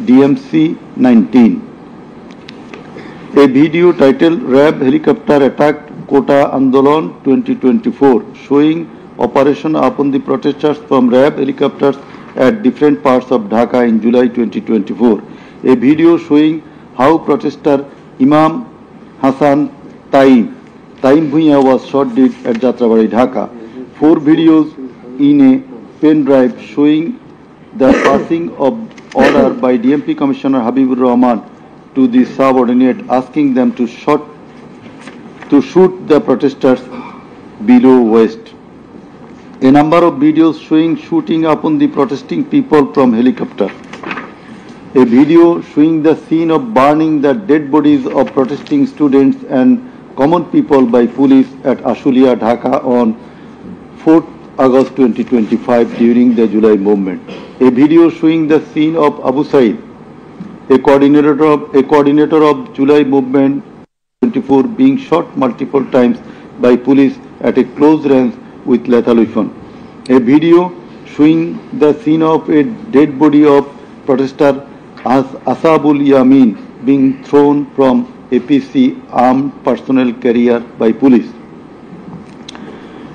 DMC 19. A video titled RAB helicopter attacked Kota Andolon 2024 showing operation upon the protesters from RAB helicopters at different parts of Dhaka in July 2024. A video showing how protester Imam Hassan Taim Bhuiya was shot dead at Jatrabari, Dhaka. 4 videos in a pen drive showing the passing of order by DMP Commissioner Habibur Rahman to the subordinate asking them to shoot the protesters below waist. A a number of videos showing shooting upon the protesting people from helicopter. A video showing the scene of burning the dead bodies of protesting students and common people by police at Ashulia, Dhaka on 4th August 2025 during the July movement. A video showing the scene of Abu Said, a coordinator of July movement 24, being shot multiple times by police at a close range with lethal weapon. A video showing the scene of a dead body of protester Asabul Yamin being thrown from APC armed personnel carrier by police.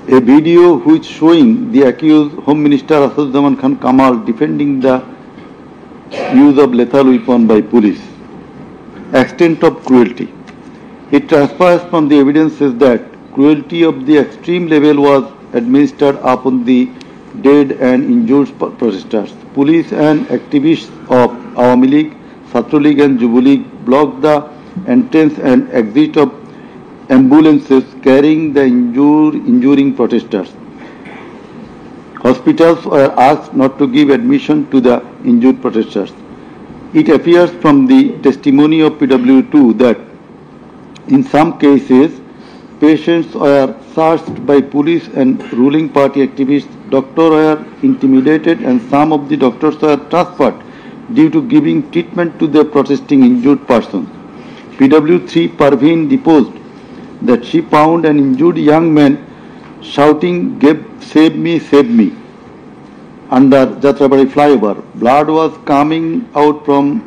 A video which showing the accused Home Minister Asaduzzaman Khan Kamal defending the use of lethal weapon by police. Extent of cruelty. It transpires from the evidences that cruelty of the extreme level was administered upon the dead and injured protesters. Police and activists of Awami League, Chhatra League and Jubo League blocked the entrance and exit of ambulances carrying the injuring protesters. Hospitals were asked not to give admission to the injured protesters. It appears from the testimony of PW2 that in some cases patients were searched by police and ruling party activists. Doctors were intimidated and some of the doctors were transferred due to giving treatment to the protesting injured persons. PW3 Parveen deposed that she found an injured young man shouting, save me, under Jatrabari flyover. Blood was coming out from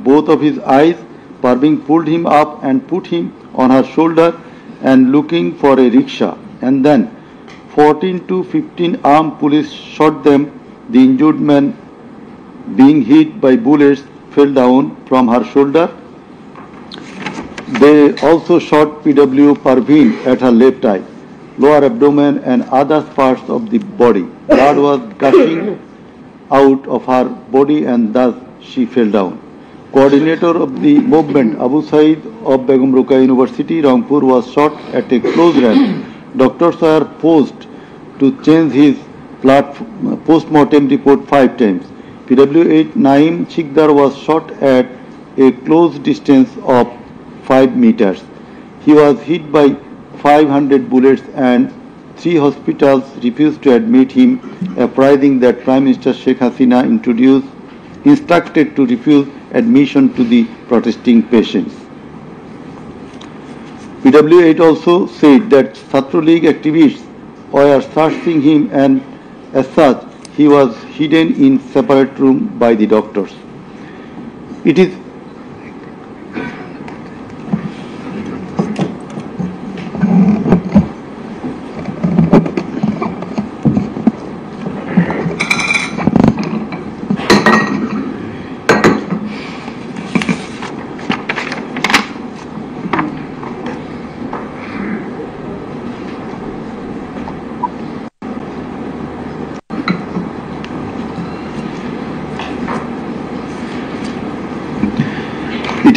both of his eyes. Parveen pulled him up and put him on her shoulder and looking for a rickshaw. And then 14 to 15 armed police shot them. The injured man, being hit by bullets, fell down from her shoulder. They also shot PW Parveen at her left eye, lower abdomen and other parts of the body. Blood was gushing out of her body and thus she fell down. Coordinator of the movement, Abu Said of Begum Ruqayya University, Rangpur, was shot at a close range. Doctors were forced to change his post-mortem report 5 times. PW8 Naeem Chikdar was shot at a close distance of 5 meters. He was hit by 500 bullets and 3 hospitals refused to admit him, apprising that Prime Minister Sheikh Hasina instructed to refuse admission to the protesting patients. PW8 also said that Chhatra League activists were searching him and as such he was hidden in separate room by the doctors. It is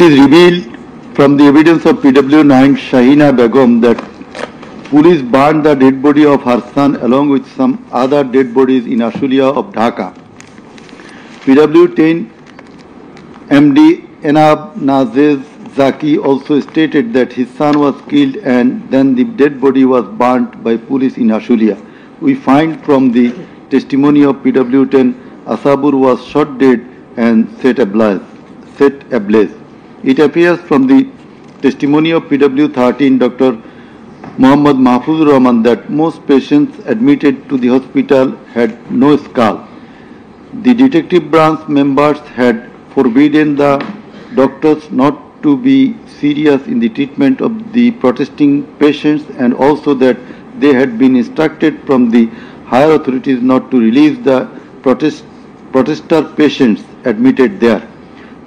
revealed from the evidence of PW9 Shahina Begum that police burned the dead body of her son along with some other dead bodies in Ashulia of Dhaka. PW10 MD Enab Nazez Zaki also stated that his son was killed and then the dead body was burnt by police in Ashulia. We find from the testimony of PW10 Asabur was shot dead and set ablaze. It appears from the testimony of PW13 Dr. Muhammad Mahfuz Rahman that most patients admitted to the hospital had no skull. The detective branch members had forbidden the doctors not to be serious in the treatment of the protesting patients and also that they had been instructed from the higher authorities not to release the protester patients admitted there.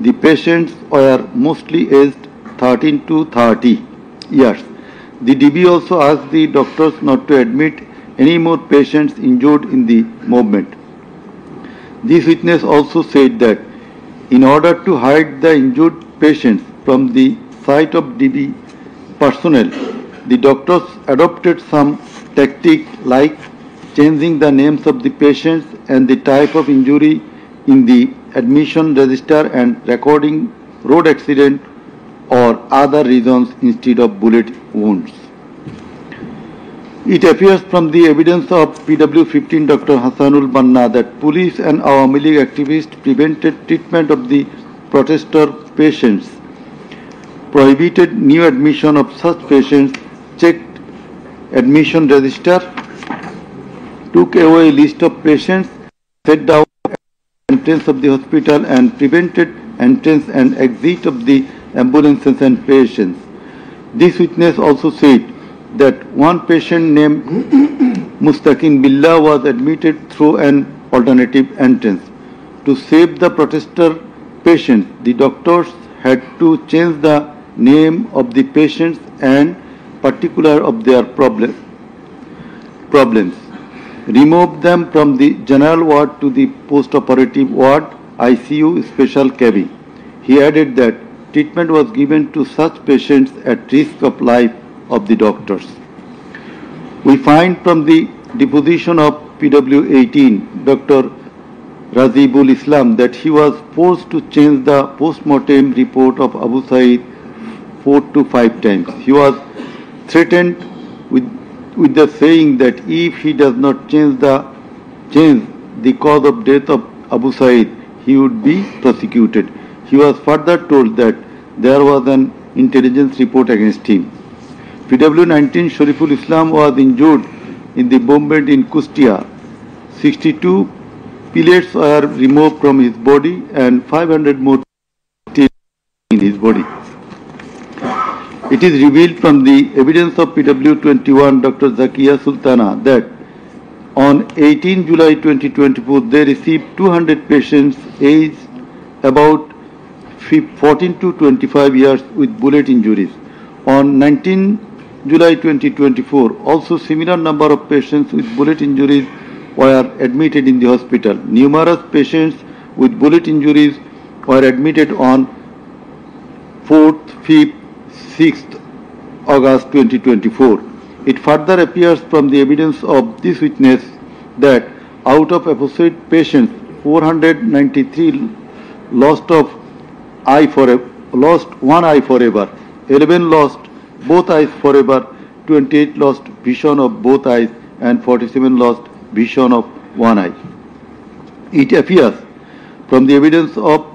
The patients were mostly aged 13 to 30 years. The DB also asked the doctors not to admit any more patients injured in the movement. This witness also said that in order to hide the injured patients from the sight of DB personnel, the doctors adopted some tactic like changing the names of the patients and the type of injury in the admission register and recording road accident or other reasons instead of bullet wounds. It appears from the evidence of PW15 Dr. Hassanul Banna that police and Awami League activists prevented treatment of the protester patients, prohibited new admission of such patients, checked admission register, took away list of patients, set down entrance of the hospital and prevented entrance and exit of the ambulances and patients. This witness also said that one patient named Mustaqin Billah was admitted through an alternative entrance. To save the protester patients, the doctors had to change the name of the patients and particular of their problems, remove them from the general ward to the post-operative ward, ICU special cabin. He added that treatment was given to such patients at risk of life of the doctors. We find from the deposition of PW18 Dr. Razibul Islam that he was forced to change the post-mortem report of Abu Said 4 to 5 times. He was threatened with the saying that if he does not change the cause of death of Abu Said, he would be prosecuted. He was further told that there was an intelligence report against him. PW19 Shariful Islam was injured in the bombardment in Kustia. 62 pellets were removed from his body and 500 more still in his body. It is revealed from the evidence of PW21 Dr. Zakia Sultana that on 18 July 2024 they received 200 patients aged about 14 to 25 years with bullet injuries. On 19 July 2024, also similar number of patients with bullet injuries were admitted in the hospital. Numerous patients with bullet injuries were admitted on 4th, 5th, 6th August 2024. It further appears from the evidence of this witness that out of apposite patients, 493 lost one eye forever, 11 lost both eyes forever, 28 lost vision of both eyes, and 47 lost vision of one eye. It appears from the evidence of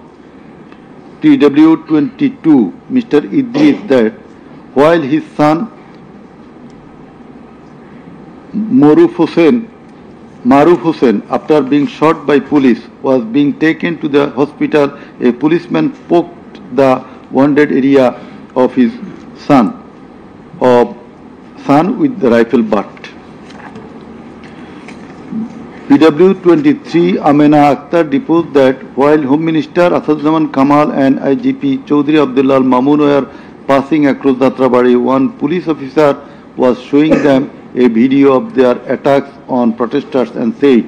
PW22 Mr. Idris that while his son Maruf Hussain, after being shot by police, was being taken to the hospital, a policeman poked the wounded area of his son with the rifle butt. PW23 Amena Akhtar deposed that while Home Minister Asadzaman Kamal and IGP Chaudhry Abdullah Mamun were passing across Datrabari, one police officer was showing them a video of their attacks on protesters and said,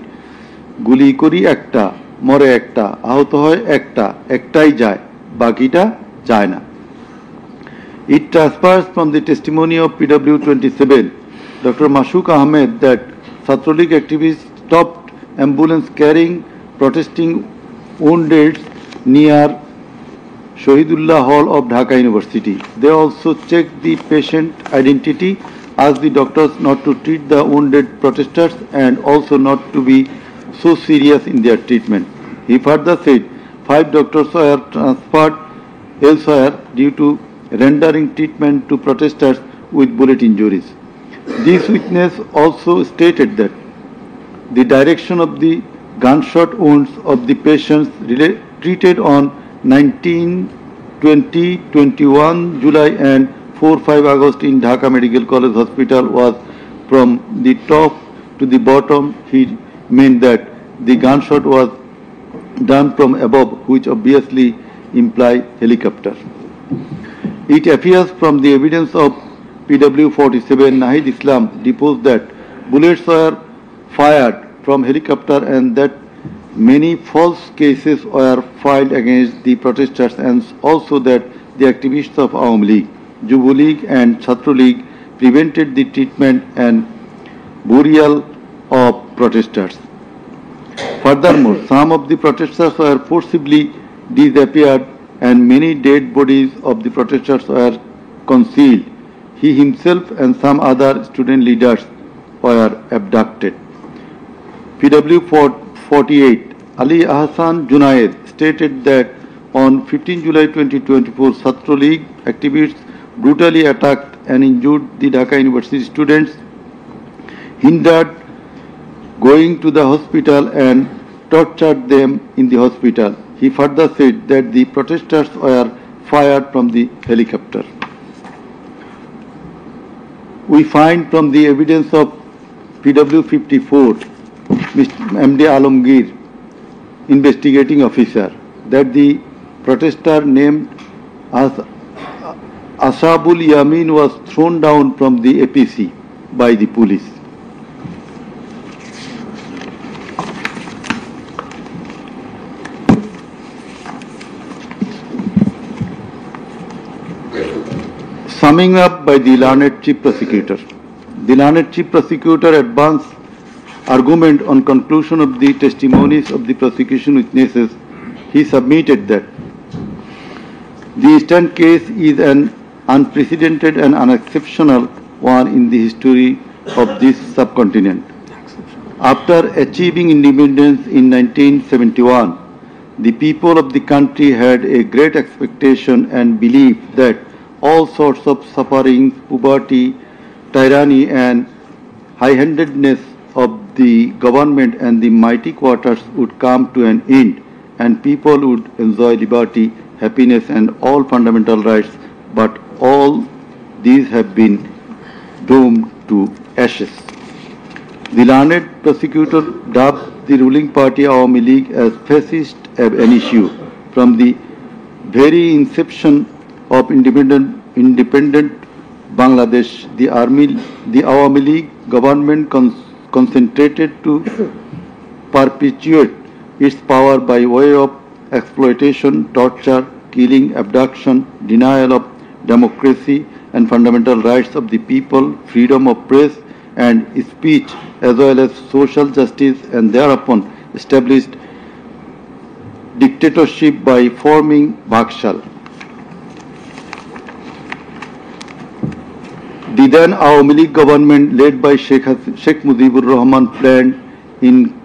"Guli kori ekta, more ekta, ahuto hoy ekta, ektai jay, bakita jay na." It transpires from the testimony of PW27 Dr. Mashuk Ahmed that Satrolik activists stopped ambulance carrying protesting wounded near Shahidullah Hall of Dhaka University. They also checked the patient identity, asked the doctors not to treat the wounded protesters and also not to be so serious in their treatment. He further said 5 doctors were transferred elsewhere due to rendering treatment to protesters with bullet injuries. This witness also stated that the direction of the gunshot wounds of the patients treated on 19, 20, 21 July and 4-5 August in Dhaka Medical College Hospital was from the top to the bottom. He meant that the gunshot was done from above, which obviously implies helicopter. It appears from the evidence of PW47 Nahid Islam deposed that bullets were fired from helicopter and that many false cases were filed against the protesters, and also that the activists of Awami League, Jubu League and Chhatro League prevented the treatment and burial of protesters. Furthermore, some of the protesters were forcibly disappeared and many dead bodies of the protesters were concealed. He himself and some other student leaders were abducted. PW 48 Ali Ahsan Junaid stated that on 15 July 2024, Chhatra League activists brutally attacked and injured the Dhaka University students, hindered going to the hospital and tortured them in the hospital. He further said that the protesters were fired from the helicopter. We find from the evidence of PW 54, MD Alamgir, investigating officer, that the protester named as Ashabul Yamin was thrown down from the APC by the police. Summing up by the learned Chief Prosecutor. The learned Chief Prosecutor advanced argument on conclusion of the testimonies of the prosecution witnesses. He submitted that the instant case is an unprecedented and unexceptional one in the history of this subcontinent. After achieving independence in 1971, the people of the country had a great expectation and belief that all sorts of sufferings, poverty, tyranny and high-handedness of the government and the mighty quarters would come to an end and people would enjoy liberty, happiness and all fundamental rights, but all these have been doomed to ashes. The learned prosecutor dubbed the ruling party Awami League as fascist ab initio. From the very inception of independent Bangladesh, the Awami League government concentrated to perpetuate its power by way of exploitation, torture, killing, abduction, denial of democracy and fundamental rights of the people, freedom of press and speech, as well as social justice, and thereupon established dictatorship by forming Bhakshal. The then Awami League government, led by Sheikh Mujibur Rahman, planned in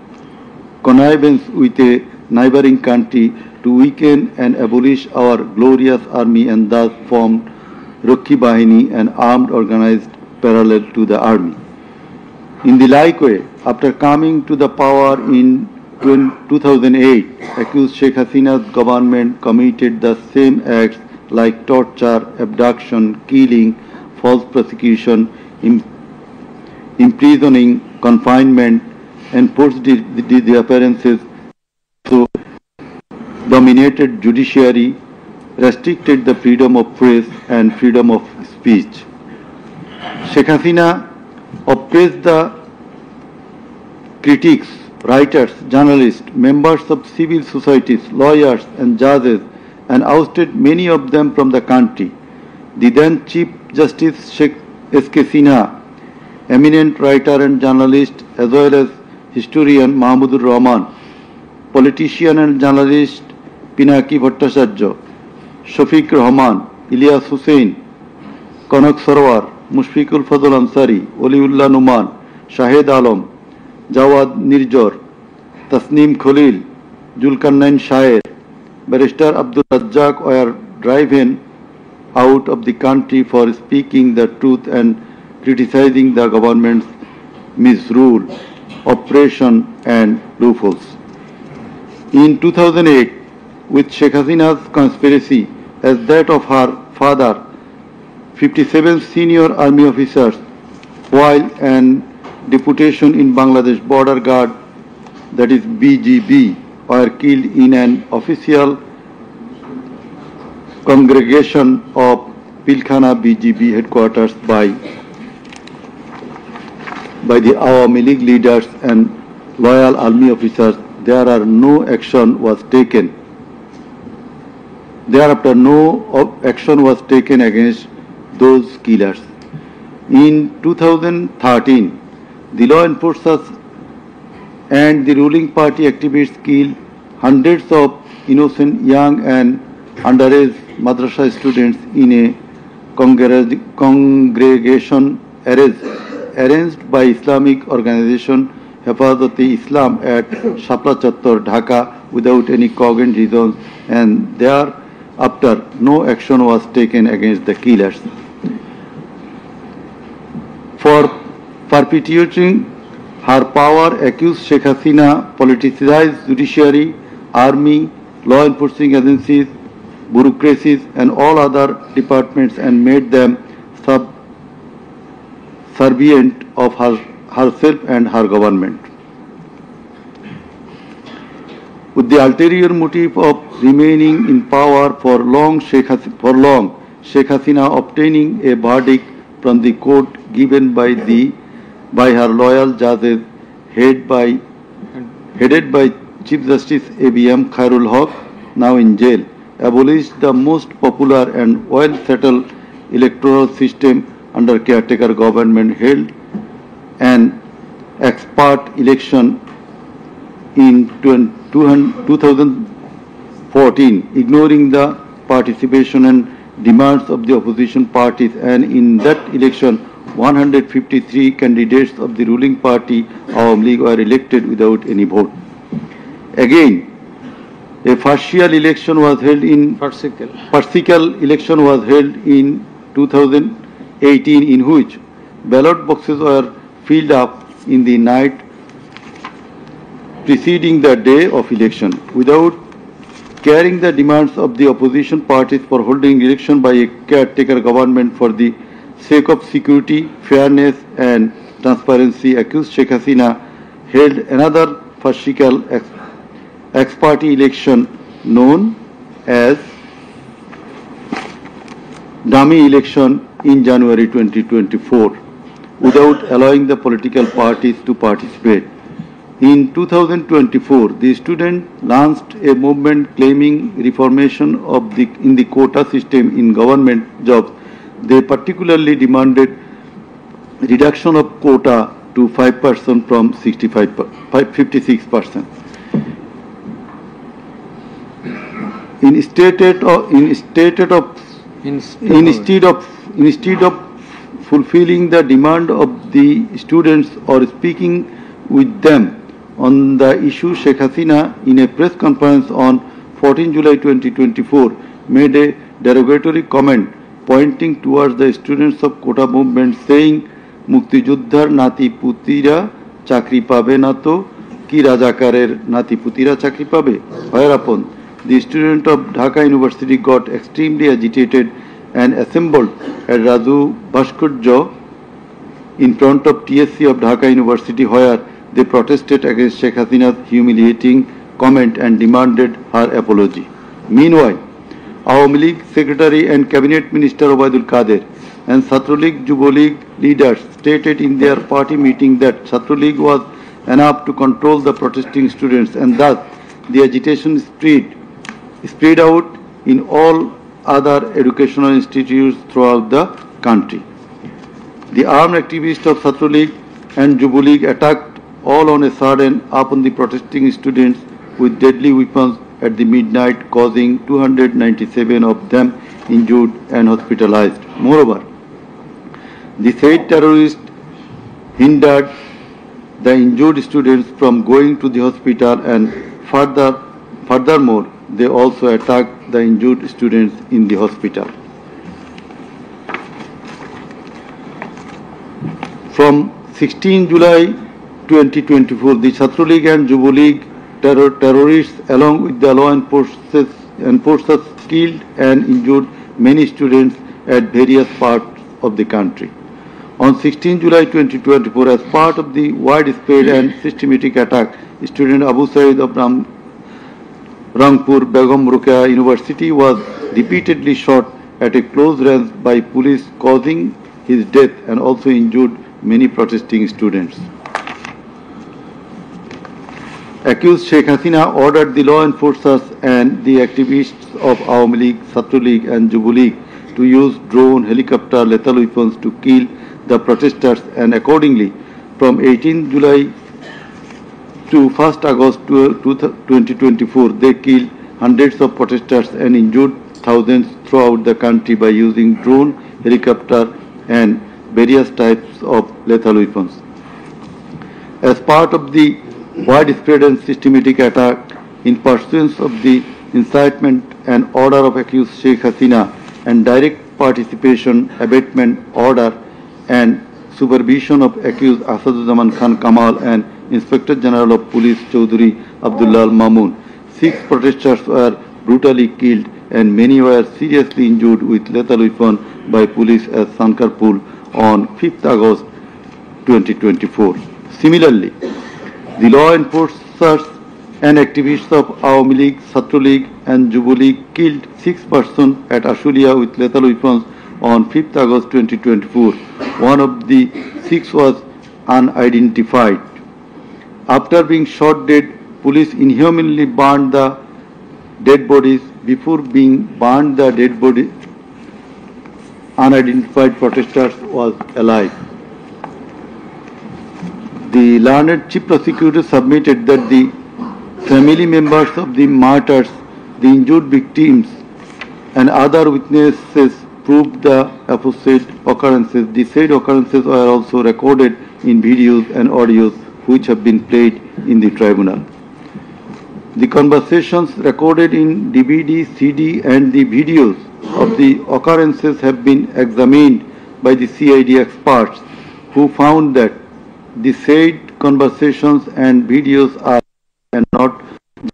connivance with a neighboring country to weaken and abolish our glorious army and thus formed Rakhi Bahini, an armed organized parallel to the army. In the like way, after coming to the power in 2008, accused Sheikh Hasina's government committed the same acts like torture, abduction, killing, false prosecution, imprisoning, confinement, enforced disappearances, so dominated judiciary, restricted the freedom of press and freedom of speech. Sheikh Hasina oppressed the critics, writers, journalists, members of civil societies, lawyers and judges, and ousted many of them from the country. The then Chief Justice Sheikh S.K. Sinha, eminent writer and journalist as well as historian Mahmudur Rahman, politician and journalist Pinaki Bhattacharya, Shafiq Rahman, Ilyas Hussain, Kanak Sarwar, Mushfiqul Fazl Ansari, Oliullah Numan, Shahed Alam, Jawad Nirjor, Tasneem Khalil, Julkarnain Shaer, Barrister Abdul Razzaq were driven out of the country for speaking the truth and criticizing the government's misrule, oppression and loopholes. In 2008, with Sheikh Hasina's conspiracy as that of her father, 57 senior army officers, while an deputation in Bangladesh Border Guard, that is BGB, were killed in an official congregation of Pilkhana BGB headquarters by the Awami League leaders and loyal army officers. Thereafter no action was taken against those killers. In 2013, the law enforcers and the ruling party activists killed hundreds of innocent young and underage madrasa students in a congregation arranged by Islamic organization Hefazat-e-Islam at Shapla Chattor, Dhaka, without any cogent reasons, and thereafter no action was taken against the killers. For perpetuating her power, accused Sheikh Hasina politicized judiciary, army, law enforcing agencies, bureaucracies and all other departments and made them subservient of herself and her government. With the ulterior motive of remaining in power for long, Sheikh Hasina obtaining a verdict from the court given by her loyal judges headed by Chief Justice A.B.M. Khairul Haq, now in jail, abolished the most popular and well-settled electoral system under caretaker government, held an expert election in 2014, ignoring the participation and demands of the opposition parties, and in that election 153 candidates of the ruling party Awami League were elected without any vote. Again, a farcical election was held in 2018, in which ballot boxes were filled up in the night preceding the day of election, without carrying the demands of the opposition parties for holding election by a caretaker government for the sake of security, fairness and transparency. Accused Sheikh Hasina held another farcical ex-party election known as dummy election in January 2024 without allowing the political parties to participate. In 2024, the students launched a movement claiming reformation in the quota system in government jobs. They particularly demanded reduction of quota to 5% from 56%. Instead of fulfilling the demand of the students or speaking with them on the issue, Sheikh Hasina, in a press conference on 14 July 2024, made a derogatory comment pointing towards the students of quota movement, saying, "Mukti Juddhar nati putira chakri pabe na to ki Rajakarer nati putira chakri pabe." Whereupon the student of Dhaka University got extremely agitated and assembled at Raju Bhaskurjo in front of TSC of Dhaka University, where they protested against Sheikh Hasina's humiliating comment and demanded her apology. Meanwhile, Awami League Secretary and Cabinet Minister Obaidul Qadir and Chhatra League Yuva League leaders stated in their party meeting that Chhatra League was enough to control the protesting students, and thus the agitation spread out in all other educational institutes throughout the country. The armed activists of Chhatra League and Yuva League attacked all on a sudden upon the protesting students with deadly weapons at the midnight, causing 297 of them injured and hospitalized. Moreover, the said terrorists hindered the injured students from going to the hospital, and furthermore, they also attacked the injured students in the hospital. From 16 July 2024, the Chhatra League and Yuva League terrorists, along with the law enforcers, killed and injured many students at various parts of the country. On 16 July 2024, as part of the widespread and systematic attack, student Abu Said of Rangpur Begum Ruqayya University was repeatedly shot at a close range by police, causing his death and also injured many protesting students. Accused Sheikh Hasina ordered the law enforcers and the activists of Awami League, Chhatra League and Yuva League to use drone, helicopter, lethal weapons to kill the protesters, and accordingly, from 18 July to 1st August 2024, they killed hundreds of protesters and injured thousands throughout the country by using drone, helicopter and various types of lethal weapons. As part of the widespread and systematic attack in pursuance of the incitement and order of accused Sheikh Hasina and direct participation, abatement order and supervision of accused Asaduzzaman Khan Kamal and Inspector General of Police Chaudhry Abdullah Mamun, 6 protesters were brutally killed and many were seriously injured with lethal weapon by police at Sankarpur on 5th August 2024. Similarly, the law enforcers and activists of Awami League, Chhatra League and Jubo League killed 6 persons at Ashulia with lethal weapons on 5th August 2024. One of the 6 was unidentified. After being shot dead, police inhumanly burned the dead bodies. Before being burned, the dead body, unidentified protesters was alive. The learned chief prosecutor submitted that the family members of the martyrs, the injured victims and other witnesses proved the aforesaid occurrences. The said occurrences were also recorded in videos and audios which have been played in the tribunal. The conversations recorded in DVD, CD and the videos of the occurrences have been examined by the CID experts who found that the said conversations and videos are not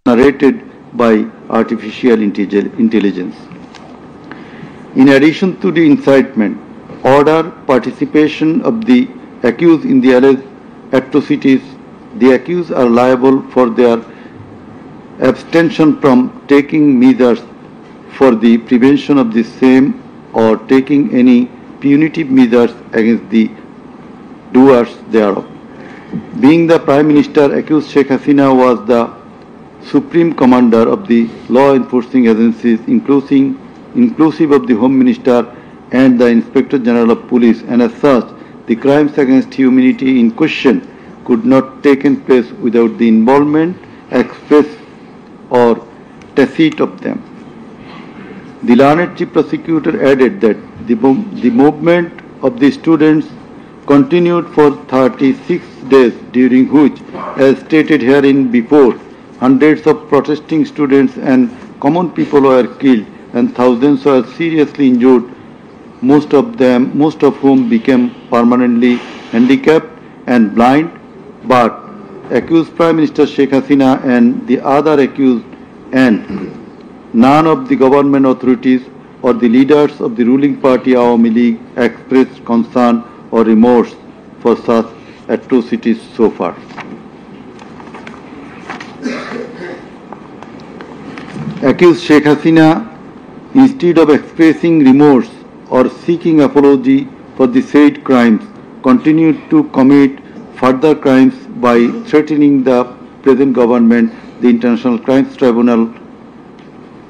generated by artificial intelligence. In addition to the incitement, order, participation of the accused in the alleged atrocities, the accused are liable for their abstention from taking measures for the prevention of the same or taking any punitive measures against the doers thereof. Being the Prime Minister, accused Sheikh Hasina was the Supreme Commander of the law enforcing agencies, inclusive of the Home Minister and the Inspector General of Police, and as such, the crimes against humanity in question could not take place without the involvement, express or tacit of them. The learned chief prosecutor added that the movement of the students continued for 36 days, during which, as stated herein before, hundreds of protesting students and common people were killed and thousands were seriously injured, most of whom became permanently handicapped and blind. But accused Prime Minister Sheikh Hasina and the other accused and none of the government authorities or the leaders of the ruling party Awami League expressed concern or remorse for such atrocities so far. Accused Sheikh Hasina, instead of expressing remorse or seeking apology for the said crimes, continued to commit further crimes by threatening the present government, the International Crimes Tribunal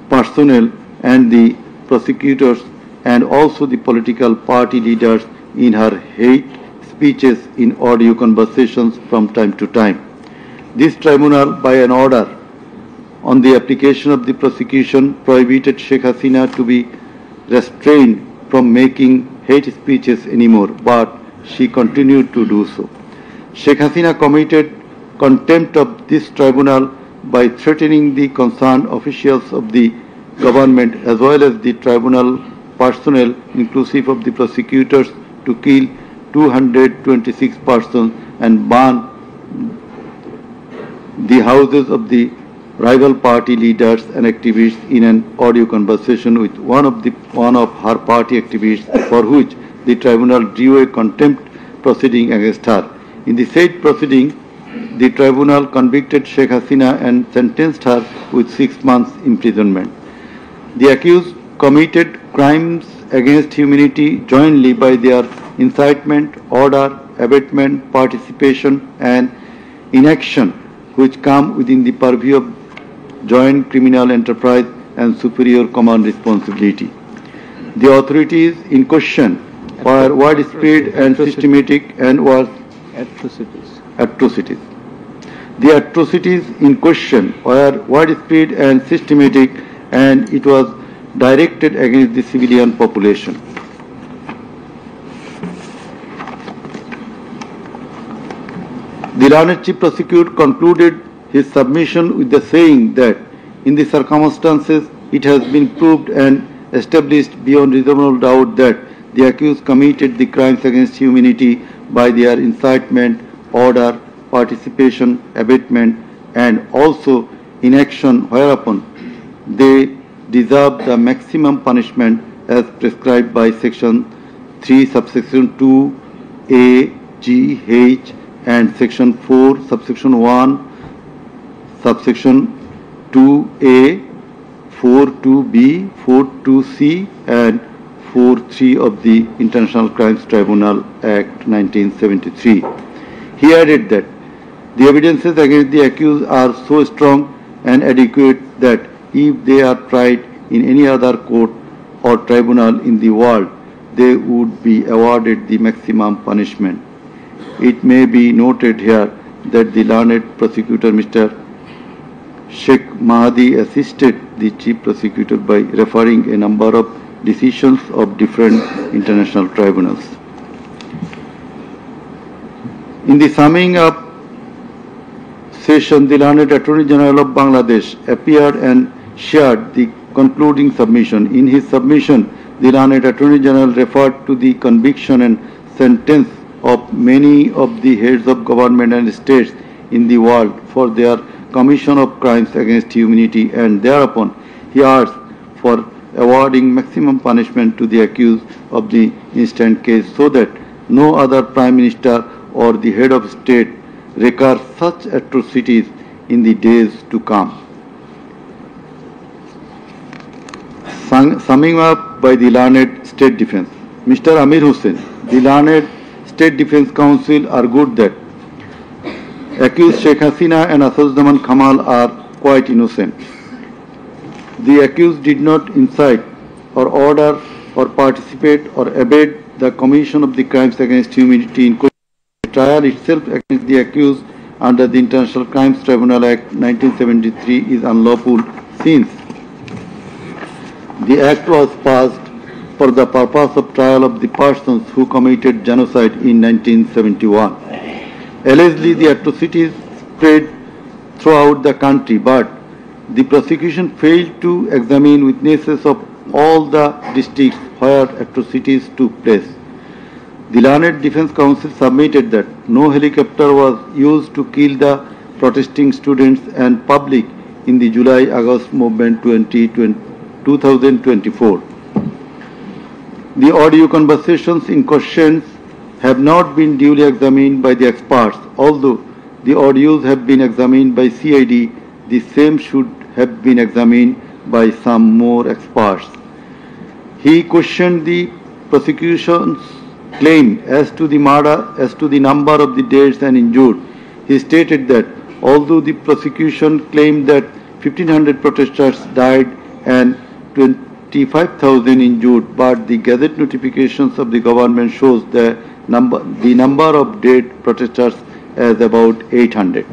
personnel and the prosecutors and also the political party leaders in her hate speeches in audio conversations from time to time. This tribunal, by an order on the application of the prosecution, prohibited Sheikh Hasina to be restrained from making hate speeches anymore, but she continued to do so. Sheikh Hasina committed contempt of this tribunal by threatening the concerned officials of the government as well as the tribunal personnel, inclusive of the prosecutors, to kill 226 persons and burn the houses of the rival party leaders and activists in an audio conversation with one of her party activists, for which the tribunal drew a contempt proceeding against her. In the said proceeding, the tribunal convicted Sheikh Hasina and sentenced her with 6 months imprisonment. The accused committed crimes against humanity jointly by their incitement, order, abatement, participation and inaction, which come within the purview of joint criminal enterprise and superior command responsibility. The authorities in question were widespread and systematic and was atrocities. The atrocities in question were widespread and systematic, and it was directed against the civilian population. The learned Chief Prosecutor concluded his submission with the saying that in the circumstances it has been proved and established beyond reasonable doubt that the accused committed the crimes against humanity by their incitement, order, participation, abatement, and also inaction, whereupon they deserve the maximum punishment as prescribed by Section 3, subsection 2, A, G, H, and Section 4, subsection 1, subsection 2A, 4.2b, 4.2c, and 4.3 of the International Crimes Tribunal Act 1973. He added that the evidences against the accused are so strong and adequate that if they are tried in any other court or tribunal in the world, they would be awarded the maximum punishment. It may be noted here that the learned prosecutor, Mr. Sheikh Mahdi, assisted the Chief Prosecutor by referring a number of decisions of different international tribunals. In the summing up session, the learned Attorney General of Bangladesh appeared and shared the concluding submission. In his submission, the learned Attorney General referred to the conviction and sentence of many of the heads of government and states in the world for their commission of crimes against humanity, and thereupon he asked for awarding maximum punishment to the accused of the instant case so that no other Prime Minister or the head of state recur such atrocities in the days to come. Summing up by the learned State Defense, Mr. Amir Hussain, the learned State Defense Counsel, argued that accused Sheikh Hasina and Asaduzzaman Kamal are quite innocent. The accused did not incite or order or participate or abet the commission of the crimes against humanity in question. The trial itself against the accused under the International Crimes Tribunal Act 1973 is unlawful since the act was passed for the purpose of trial of the persons who committed genocide in 1971. Allegedly, the atrocities spread throughout the country, but the prosecution failed to examine witnesses of all the districts where atrocities took place. The learned Defense Counsel submitted that no helicopter was used to kill the protesting students and public in the July-August movement 2024. The audio conversations in question have not been duly examined by the experts. Although the audios have been examined by CID, the same should have been examined by some more experts. He questioned the prosecution's claim as to the number of the deaths and injured. He stated that although the prosecution claimed that 1,500 protesters died and 25,000 injured, but the Gazette notifications of the government shows the number of dead protesters as about 800.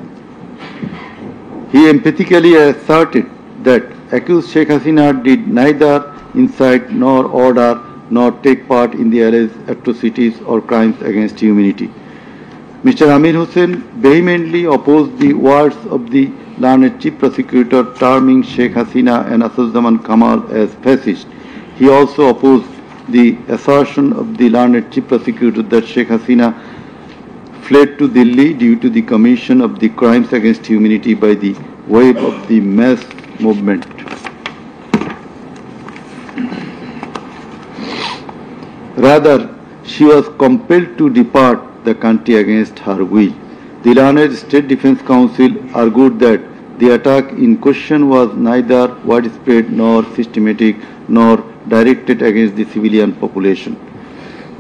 He emphatically asserted that accused Sheikh Hasina did neither incite nor order nor take part in the alleged atrocities or crimes against humanity. Mr. Amir Hussain vehemently opposed the words of the learned Chief Prosecutor terming Sheikh Hasina and Asaduzzaman Kamal as fascist. He also opposed the assertion of the learned Chief Prosecutor that Sheikh Hasina fled to Delhi due to the commission of the crimes against humanity by the wave of the mass movement. Rather, she was compelled to depart the country against her will. The learned State Defense Counsel argued that the attack in question was neither widespread nor systematic nor directed against the civilian population.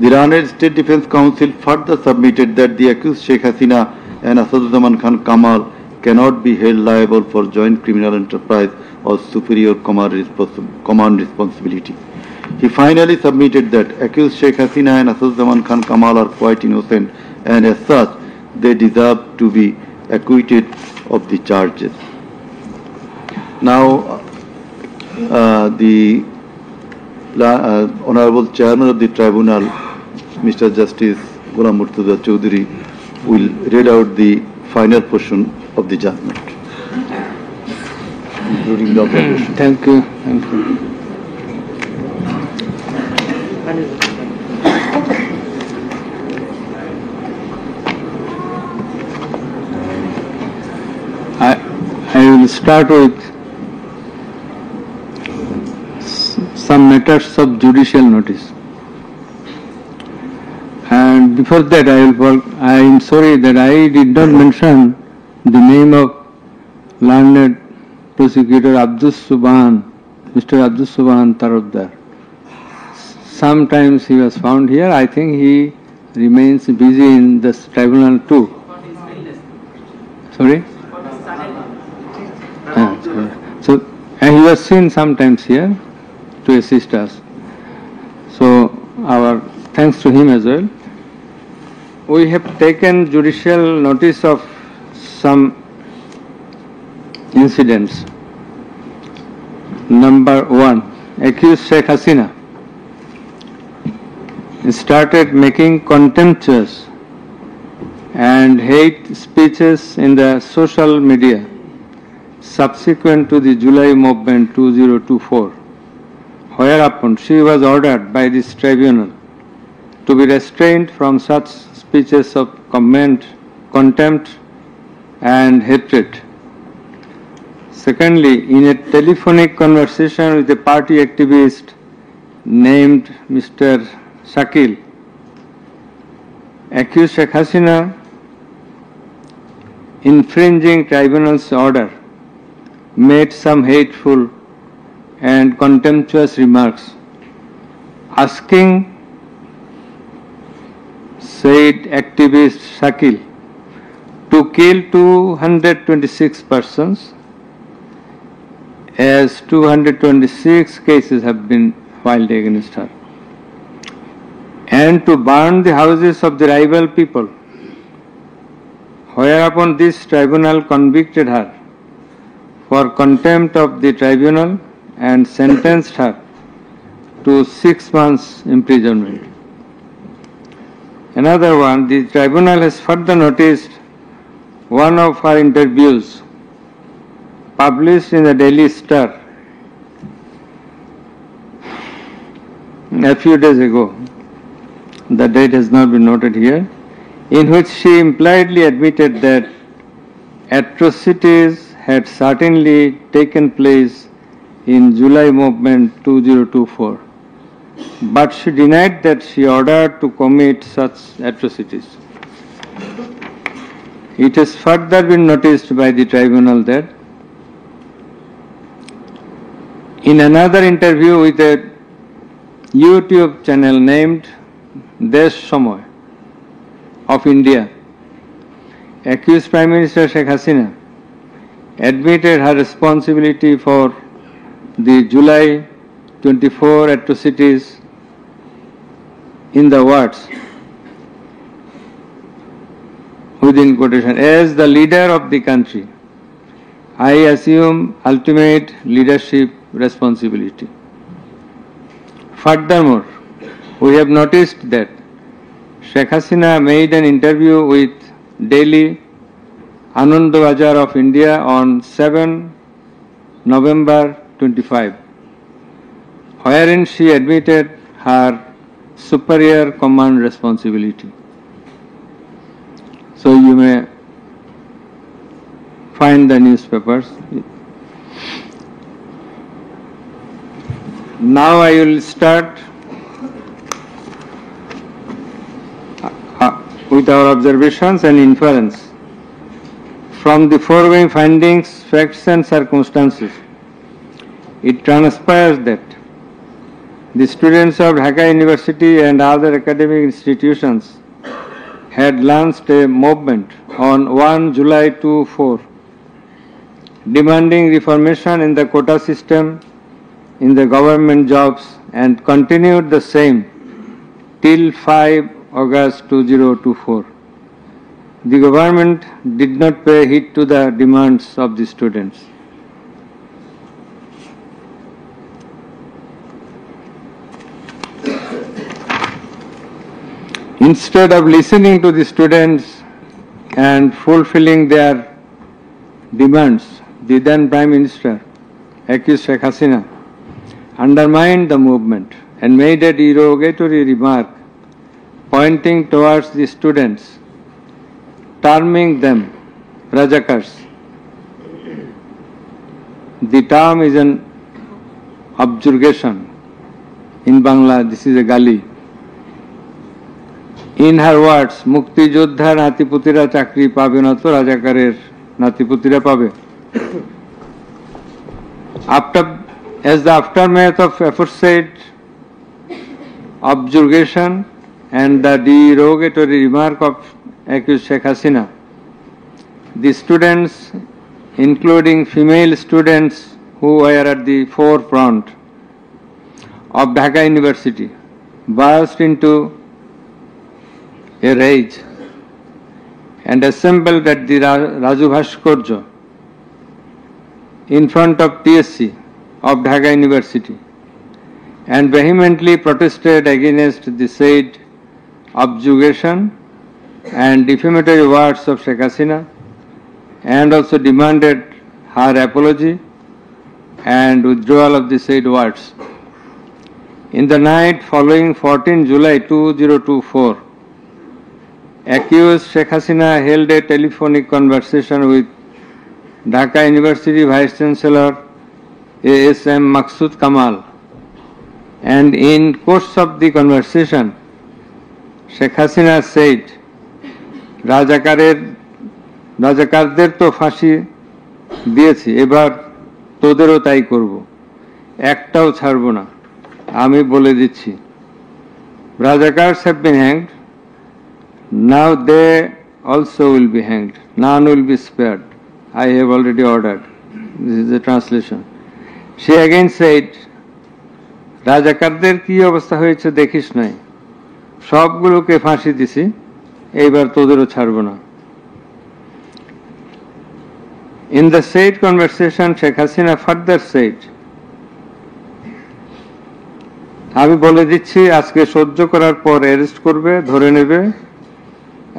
The learned State Defense Counsel further submitted that the accused Sheikh Hasina and Asaduzzaman Kamal cannot be held liable for joint criminal enterprise or superior command responsibility. He finally submitted that accused Sheikh Hasina and Asaduzzaman Kamal are quite innocent and as such they deserve to be acquitted of the charges. Now, the Honorable Chairman of the Tribunal, Mr. Justice Ghulam Murtaza Chaudhary, will read out the final portion of the judgment, including the observation. Thank you. Thank you. I will start with some matters of judicial notice. And before that, I am sorry that I did not mention the name of learned prosecutor Abdus Subhan, Mr. Abdus Subhan Tarabdar. Sometimes he was found here. I think he remains busy in this tribunal too. Sorry? So, and he was seen sometimes here to assist us. So, our thanks to him as well. We have taken judicial notice of some incidents. Number 1, accused Sheikh Hasina started making contemptuous and hate speeches in the social media subsequent to the July movement 2024, whereupon she was ordered by this tribunal to be restrained from such speeches of contempt and hatred. Secondly, in a telephonic conversation with a party activist named Mr. Shakil, accused Sheikh Hasina infringing tribunal's order made some hateful and contemptuous remarks, asking said activist Shakil to kill 226 persons, as 226 cases have been filed against her, and to burn the houses of the rival people, whereupon this tribunal convicted her for contempt of the tribunal and sentenced her to 6 months imprisonment. Another one, the tribunal has further noticed one of her interviews published in the Daily Star a few days ago. The date has not been noted here, in which she impliedly admitted that atrocities had certainly taken place in July movement 2024, but she denied that she ordered to commit such atrocities. It has further been noticed by the tribunal that in another interview with a YouTube channel named Desh Samoy of India, accused Prime Minister Sheikh Hasina admitted her responsibility for the July 24 atrocities in the words, within quotation, as the leader of the country, I assume ultimate leadership responsibility. Furthermore, we have noticed that Sheikh Hasina made an interview with Delhi Anandabazar of India on 7 November 25, wherein she admitted her superior command responsibility. So you may find the newspapers. Now I will start with our observations and inference. From the foregoing findings, facts and circumstances, it transpires that the students of Dhaka University and other academic institutions had launched a movement on 1 July 2024 demanding reformation in the quota system in the government jobs and continued the same till 5 August 2024. the government did not pay heed to the demands of the students. Instead of listening to the students and fulfilling their demands, the then Prime Minister, accused Sheikh Hasina, undermined the movement and made a derogatory remark pointing towards the students, terming them Rajakars. The term is an objurgation. In Bangla, this is a gali. In her words, Mukti Joddhar Natiputira Chakri pabe na to Rajakarer Natiputira pabe. As the aftermath of aforesaid objurgation and the derogatory remark of accused Sheikh Hasina, the students, including female students who were at the forefront of Dhaka University, burst into a rage and assembled at the Raju Bhaskarya in front of TSC of Dhaka University and vehemently protested against the said objurgation and defamatory words of Sheikh Hasina, and also demanded her apology and withdrawal of the said words. In the night following 14 July 2024, accused Sheikh Hasina held a telephonic conversation with Dhaka University Vice Chancellor ASM Maksud Kamal, and in course of the conversation, Sheikh Hasina said, রাজাকারদের তো ফাঁসি দিয়েছি, এবার তোদেরও তাই করব, একটাও ছাড়ব না, আমি বলে দিচ্ছি। Rajakars have been hanged, now they also will be hanged, none will be spared. I have already ordered. This is the translation. She again said, রাজাকারদের কি অবস্থা হয়েছে দেখিস নাই, সবগুলোকে ফাঁসি দিছি, এইবার তোদেরও ছাড়ব না। In the said conversation, Sheikh Hasina further said, আমি বলে দিচ্ছি আজকে সহ্য করার পর অ্যারেস্ট করবে, ধরে নেবে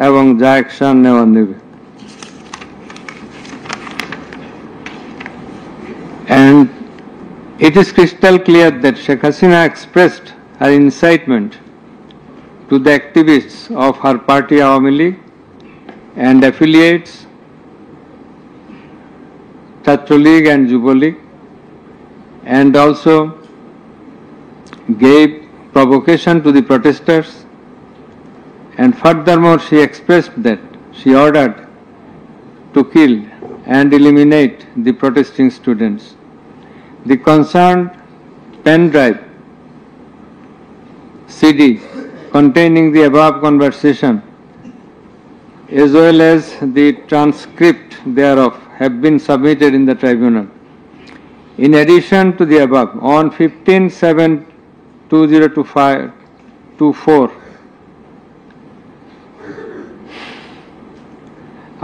এবং যা অ্যাকশন নেওয়ার নেবে। And it is crystal clear that Sheikh Hasina expressed her incitement to the activists of her party Awami League and affiliates, Chhatra League and Yuva League, and also gave provocation to the protesters, and furthermore she expressed that she ordered to kill and eliminate the protesting students. The concerned pen drive CD containing the above conversation as well as the transcript thereof have been submitted in the tribunal. In addition to the above, on 15/7/2024,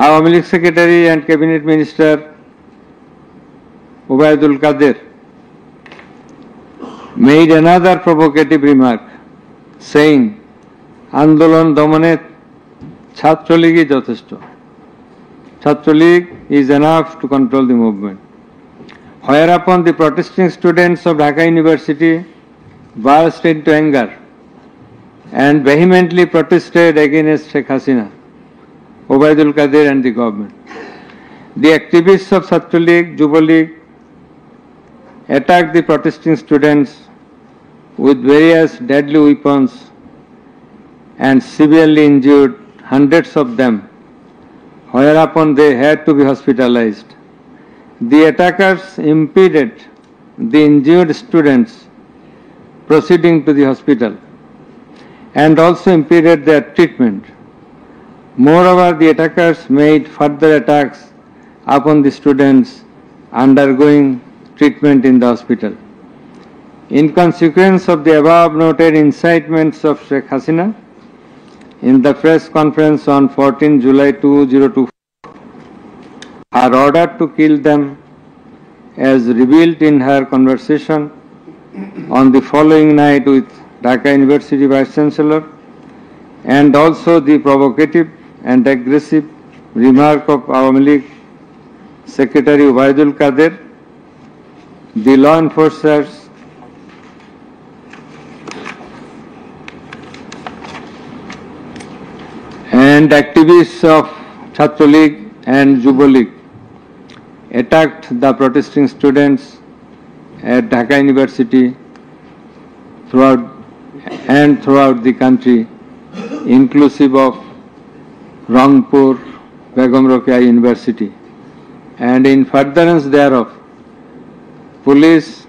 Awami League Secretary and Cabinet Minister Ubaidul Qadir made another provocative remark, saying, Andolon Domane Chhatra League is jotheshto. Chhatra League is enough to control the movement. Whereupon the protesting students of Dhaka University burst into anger and vehemently protested against Sheikh Hasina, Ubaidul Qadir and the government. The activists of Chhatra League, Yuva League attacked the protesting students with various deadly weapons and severely injured hundreds of them, whereupon they had to be hospitalized. The attackers impeded the injured students proceeding to the hospital and also impeded their treatment. Moreover, the attackers made further attacks upon the students undergoing treatment in the hospital. In consequence of the above noted incitements of Sheikh Hasina, in the press conference on 14 July 2024, her order to kill them as revealed in her conversation on the following night with Dhaka University Vice Chancellor, and also the provocative and aggressive remark of Awami League Secretary Ubaidul Qadir, the law enforcers and activists of Chhatra League and Yuva League attacked the protesting students at Dhaka University throughout the country, inclusive of Rangpur, Begum Rokeya University. And in furtherance thereof, police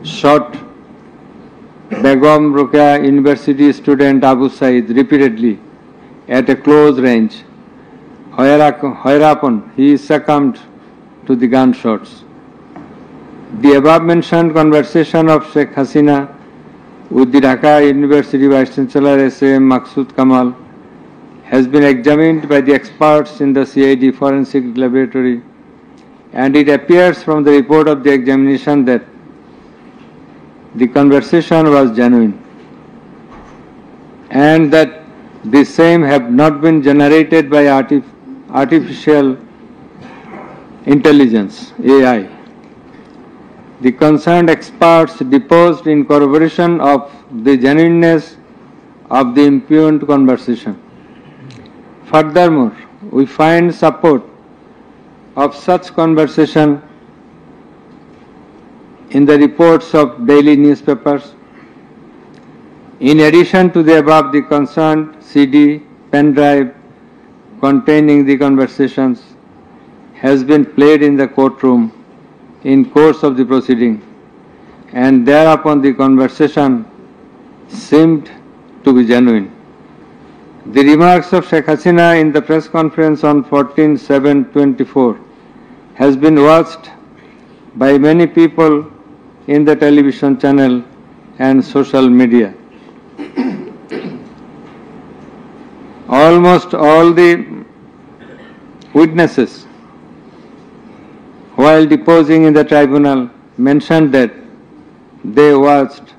shot Begum Rokeya University student Abu Said repeatedly at a close range, whereupon he succumbed to the gunshots. The above-mentioned conversation of Sheikh Hasina with the Dhaka University Vice Chancellor S.M. Maksud Kamal has been examined by the experts in the CID Forensic Laboratory, and it appears from the report of the examination that the conversation was genuine and that the same have not been generated by artificial intelligence, AI. The concerned experts deposed in corroboration of the genuineness of the impugned conversation. Furthermore, we find support of such conversation in the reports of daily newspapers. In addition to the above, the concerned CD, pen drive containing the conversations has been played in the courtroom in course of the proceeding, and thereupon the conversation seemed to be genuine. The remarks of Sheikh Hasina in the press conference on 14/7/24 has been watched by many people in the television channel and social media. Almost all the witnesses, while deposing in the tribunal, mentioned that they watched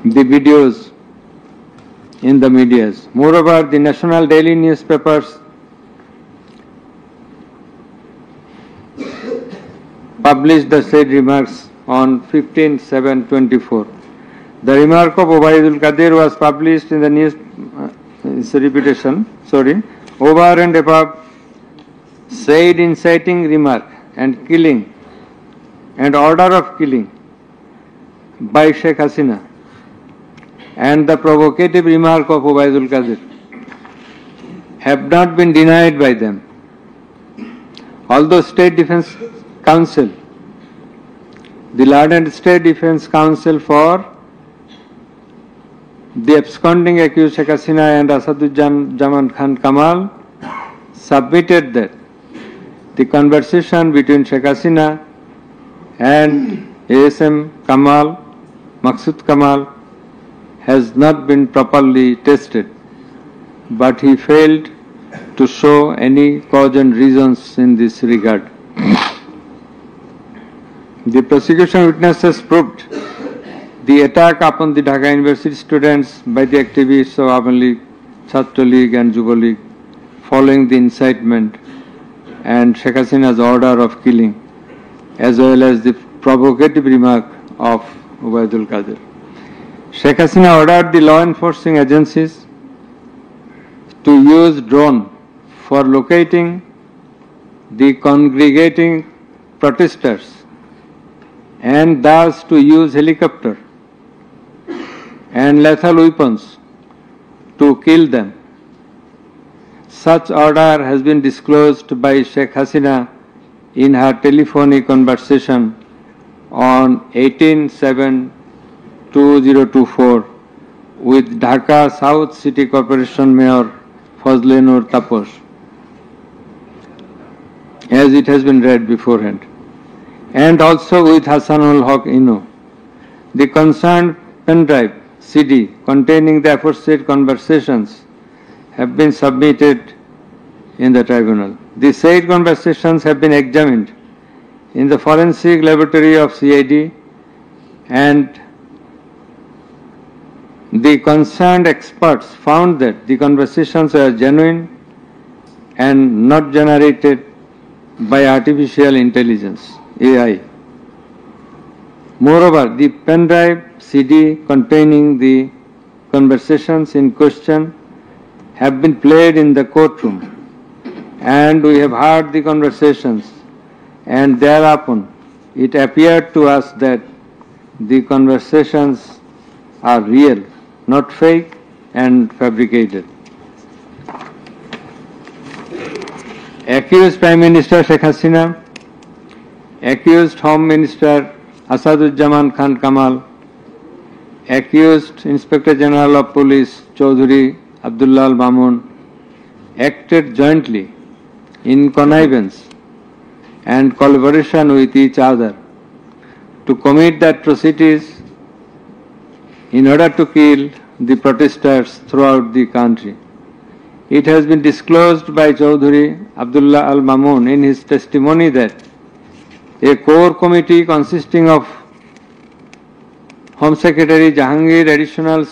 the videos in the medias. Moreover, the national daily newspapers published the said remarks on 15/7/24. The remark of Ubaidul Qadir was published in the news, it's a repetition, over and above said inciting remark and killing and order of killing by Sheikh Hasina and the provocative remark of Ubaidul Qadir have not been denied by them. Although State Defence Council, the learned State Defence Council for the absconding accused Sheikh Hasina and Asaduজ্জামান Khan Kamal submitted that the conversation between Sheikh Hasina and ASM Kamal, Maksud Kamal, has not been properly tested, but he failed to show any cogent reasons in this regard. The prosecution witnesses proved the attack upon the Dhaka University students by the activists of Awami League, Chhatra League and Yuva League following the incitement and Sheikh Hasina's order of killing, as well as the provocative remark of Ubaidul Qadir. Sheikh Hasina ordered the law enforcing agencies to use drone for locating the congregating protesters and thus to use helicopter and lethal weapons to kill them. Such order has been disclosed by Sheikh Hasina in her telephonic conversation on 18/7/2024 with Dhaka South City Corporation Mayor Fazle Nur Taposh, as it has been read beforehand. and also with Hasanul Haq Inu. The concerned pen drive CD containing the aforesaid conversations have been submitted in the tribunal. The said conversations have been examined in the forensic laboratory of CID, and the concerned experts found that the conversations were genuine and not generated by artificial intelligence, AI. Moreover, the pen drive CD containing the conversations in question have been played in the courtroom, and we have heard the conversations, and thereupon it appeared to us that the conversations are real, not fake and fabricated. Accused Prime Minister Sheikh Hasina, accused Home Minister Asaduzzaman Khan Kamal, accused Inspector General of Police Chaudhry Abdullah Al Mamun acted jointly in connivance and collaboration with each other to commit the atrocities in order to kill the protesters throughout the country. It has been disclosed by Chaudhry Abdullah Al Mamun in his testimony that a core committee consisting of Home Secretary Jahangir, Additional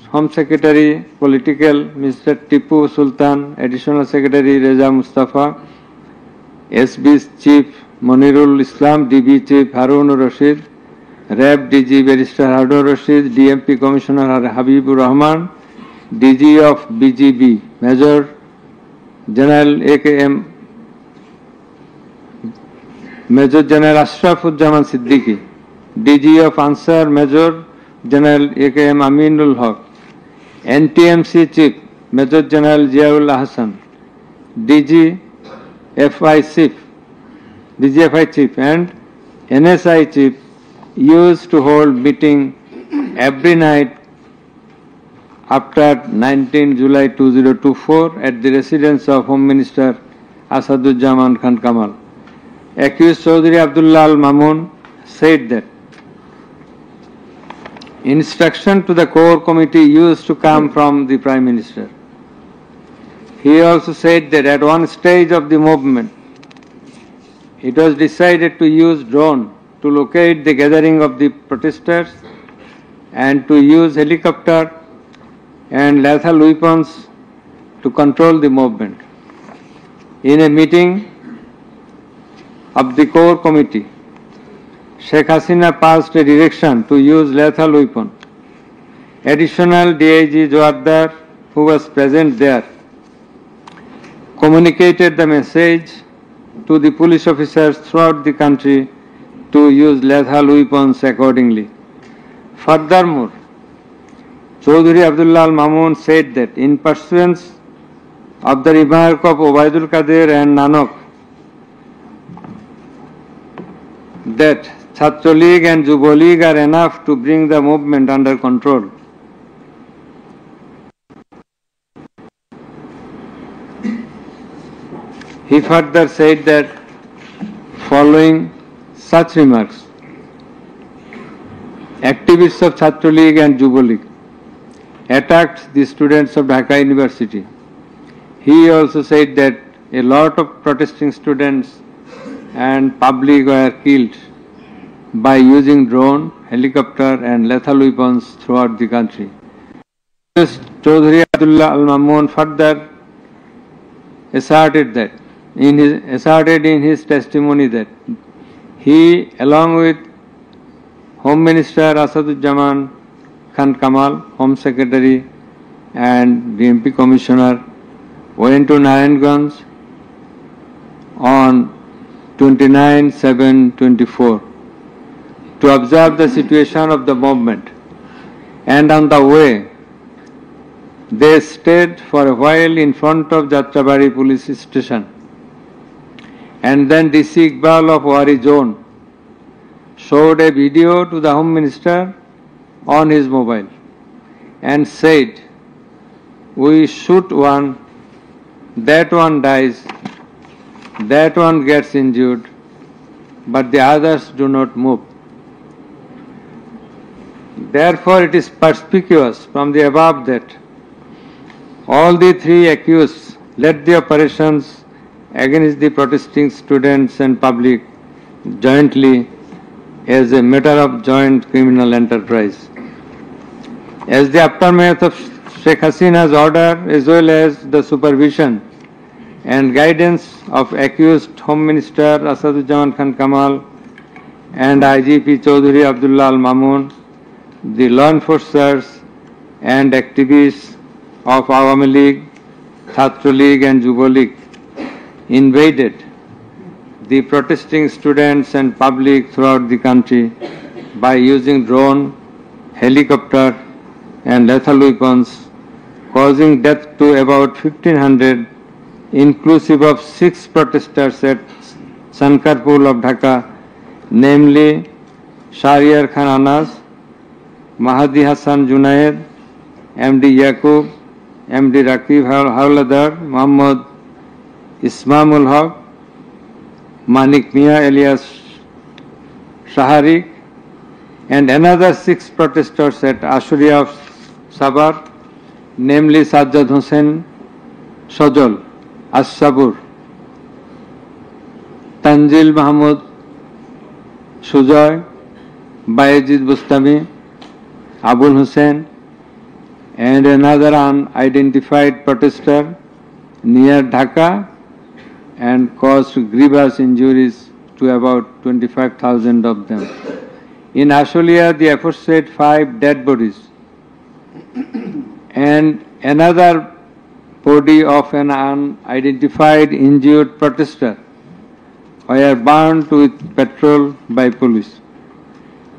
Home Secretary Political Mr. Tipu Sultan, Additional Secretary Reza Mustafa, SB Chief Monirul Islam, DB Chief Harun Rashid, RAB DG Barrister Harun Rashid, DMP Commissioner Habibur Rahman, DG of BGB Major General AKM Major General Ashrafuzzaman Siddiqui, DG of Ansar Major General AKM Aminul Haq, NTMC Chief Major General Ziaul Ahsan, DGFI Chief and NSI Chief used to hold meeting every night after 19 July 2024 at the residence of Home Minister Asaduzzaman Khan Kamal. Accused Chaudhry Abdullah Al Mamun said that instruction to the core committee used to come from the Prime Minister. He also said that at one stage of the movement, it was decided to use drone to locate the gathering of the protesters and to use helicopter and lethal weapons to control the movement. In a meeting of the core committee, Sheikh Hasina passed a direction to use lethal weapon. Additional DIG Joardar, who was present there, communicated the message to the police officers throughout the country to use lethal weapons accordingly. Furthermore, Chaudhry Abdullah Al Mamun said that in pursuance of the remark of Obaidul Qadir and Nanak that Chhatra League and Yuva League are enough to bring the movement under control. He further said that following such remarks, activists of Chhatra League and Yuva League attacked the students of Dhaka University. He also said that a lot of protesting students and public were killed by using drone, helicopter and lethal weapons throughout the country. Chaudhry Abdullah Al Mamun further asserted in his testimony that he, along with Home Minister Asaduzzaman Khan Kamal, Home Secretary and DMP Commissioner, went to Narayanganj on 29/7/24 to observe the situation of the movement, and on the way they stayed for a while in front of Jatrabari police station, and then DC Iqbal of Wari zone showed a video to the Home Minister on his mobile and said, "We shoot one, that one dies, that one gets injured, but the others do not move. Therefore, it is perspicuous from the above that all the three accused led the operations against the protesting students and public jointly as a matter of joint criminal enterprise. As the aftermath of Sheikh Hasina's order, as well as the supervision and guidance of accused Home Minister Asadujaman Khan Kamal and IGP Chaudhry Abdullah Al Mamun, the law enforcers and activists of Awami League, Chhatra League and Yuva League invaded the protesting students and public throughout the country by using drone, helicopter and lethal weapons, causing death to about 1,500, inclusive of 6 protesters at Sankarpur of Dhaka, namely Shahryar Khan Anas, Mahdi Hassan Junaid, MD Yaqub, MD Rakib Hawladar, Muhammad Ismamul Haq, Manik Mia alias Shaharik, and another 6 protesters at Ashuria of Sabar, namely Sajjad Hussain Shajol, As-Sabur, Tanzil Mahmud Sujoy, Bayezid Bustami, Abul Hussain, and another unidentified protester near Dhaka, and caused grievous injuries to about 25,000 of them. In Ashulia, the aforesaid 5 dead bodies and another body of an unidentified injured protester were burned with petrol by police.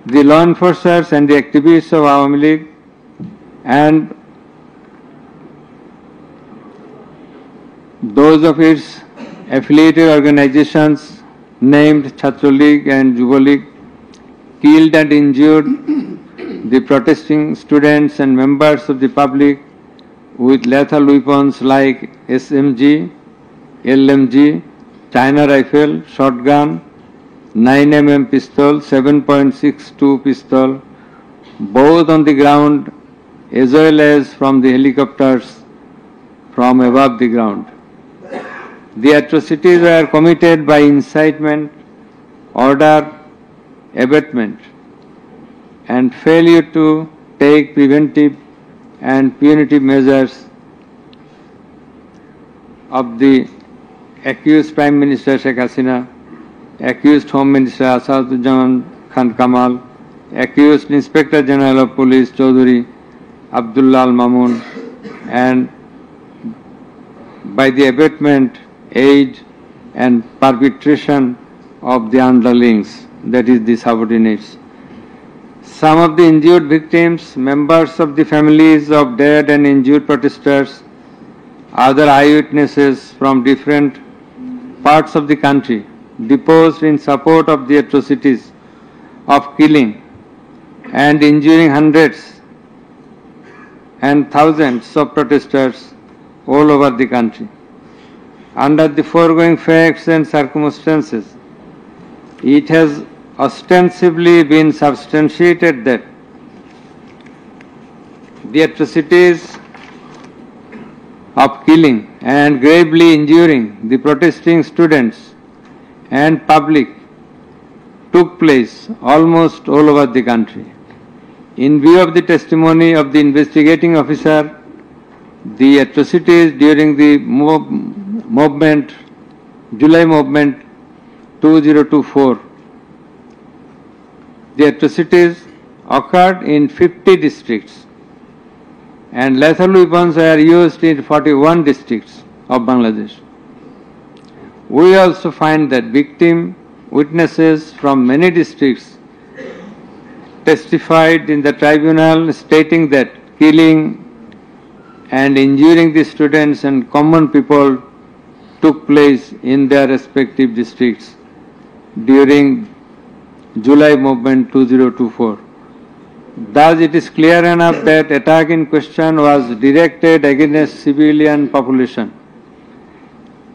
The law enforcers and the activists of Awami League and those of its affiliated organizations named Chhatra League and Yuva League killed and injured the protesting students and members of the public with lethal weapons like SMG, LMG, China rifle, shotgun, 9mm pistol, 7.62 pistol, both on the ground as well as from the helicopters from above the ground. The atrocities were committed by incitement, order, abatement, and failure to take preventive and punitive measures of the accused Prime Minister Sheikh Hasina, accused Home Minister Asadujaman Khan Kamal, accused Inspector General of Police Chaudhry Abdullah Al Mamun, and by the abatement, aid and perpetration of the underlings, that is the subordinates. Some of the injured victims, members of the families of dead and injured protesters, other eyewitnesses from different parts of the country deposed in support of the atrocities of killing and injuring hundreds and thousands of protesters all over the country. Under the foregoing facts and circumstances, it has ostensibly been substantiated that the atrocities of killing and gravely injuring the protesting students and public took place almost all over the country. In view of the testimony of the investigating officer, the atrocities during the movement, July movement 2024, the atrocities occurred in 50 districts and lethal weapons were used in 41 districts of Bangladesh. We also find that victim witnesses from many districts testified in the tribunal stating that killing and injuring the students and common people took place in their respective districts during July movement 2024. Thus, it is clear enough that attack in question was directed against civilian population,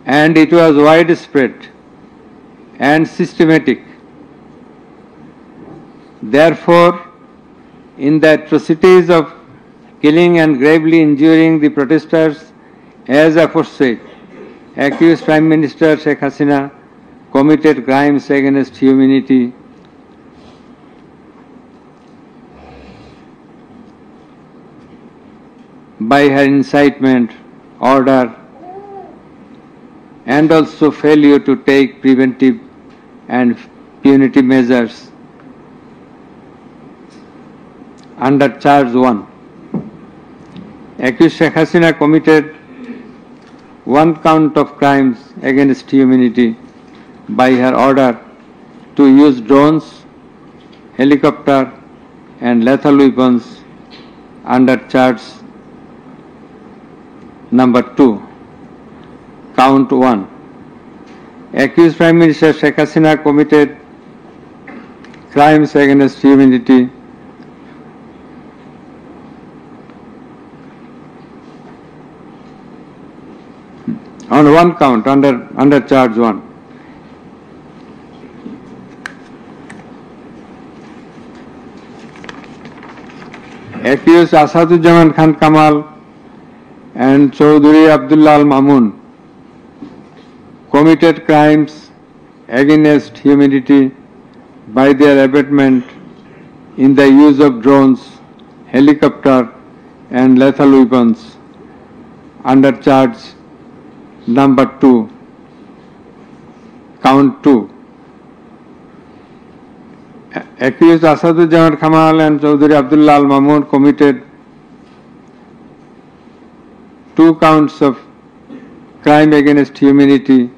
and it was widespread and systematic Therefore, in the atrocities of killing and gravely injuring the protesters as aforesaid, accused Prime Minister Sheikh Hasina committed crimes against humanity by her incitement, order, and also failure to take preventive and punitive measures under charge 1. Accused Sheikh Hasina committed one count of crimes against humanity by her order to use drones, helicopter and lethal weapons under charge number 2, count 1. Accused Prime Minister Sheikh Hasina committed crimes against humanity on one count under charge 1. Accused Asadujaman Khan Kamal and Chaudhuri Abdullah Al Mamun committed crimes against humanity by their abatement in the use of drones, helicopter and lethal weapons under charge number 2, count 2. Accused Asadujaman Kamal and Chaudhuri Abdullah Al Mamun committed 2 counts of crime against humanity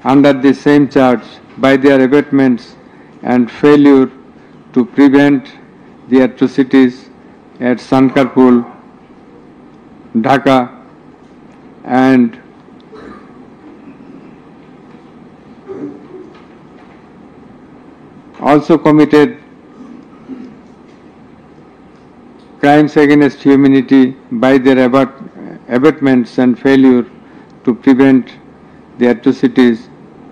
under the same charge by their abatements and failure to prevent the atrocities at Sankarpur, Dhaka, and also committed crimes against humanity by their abatements and failure to prevent the atrocities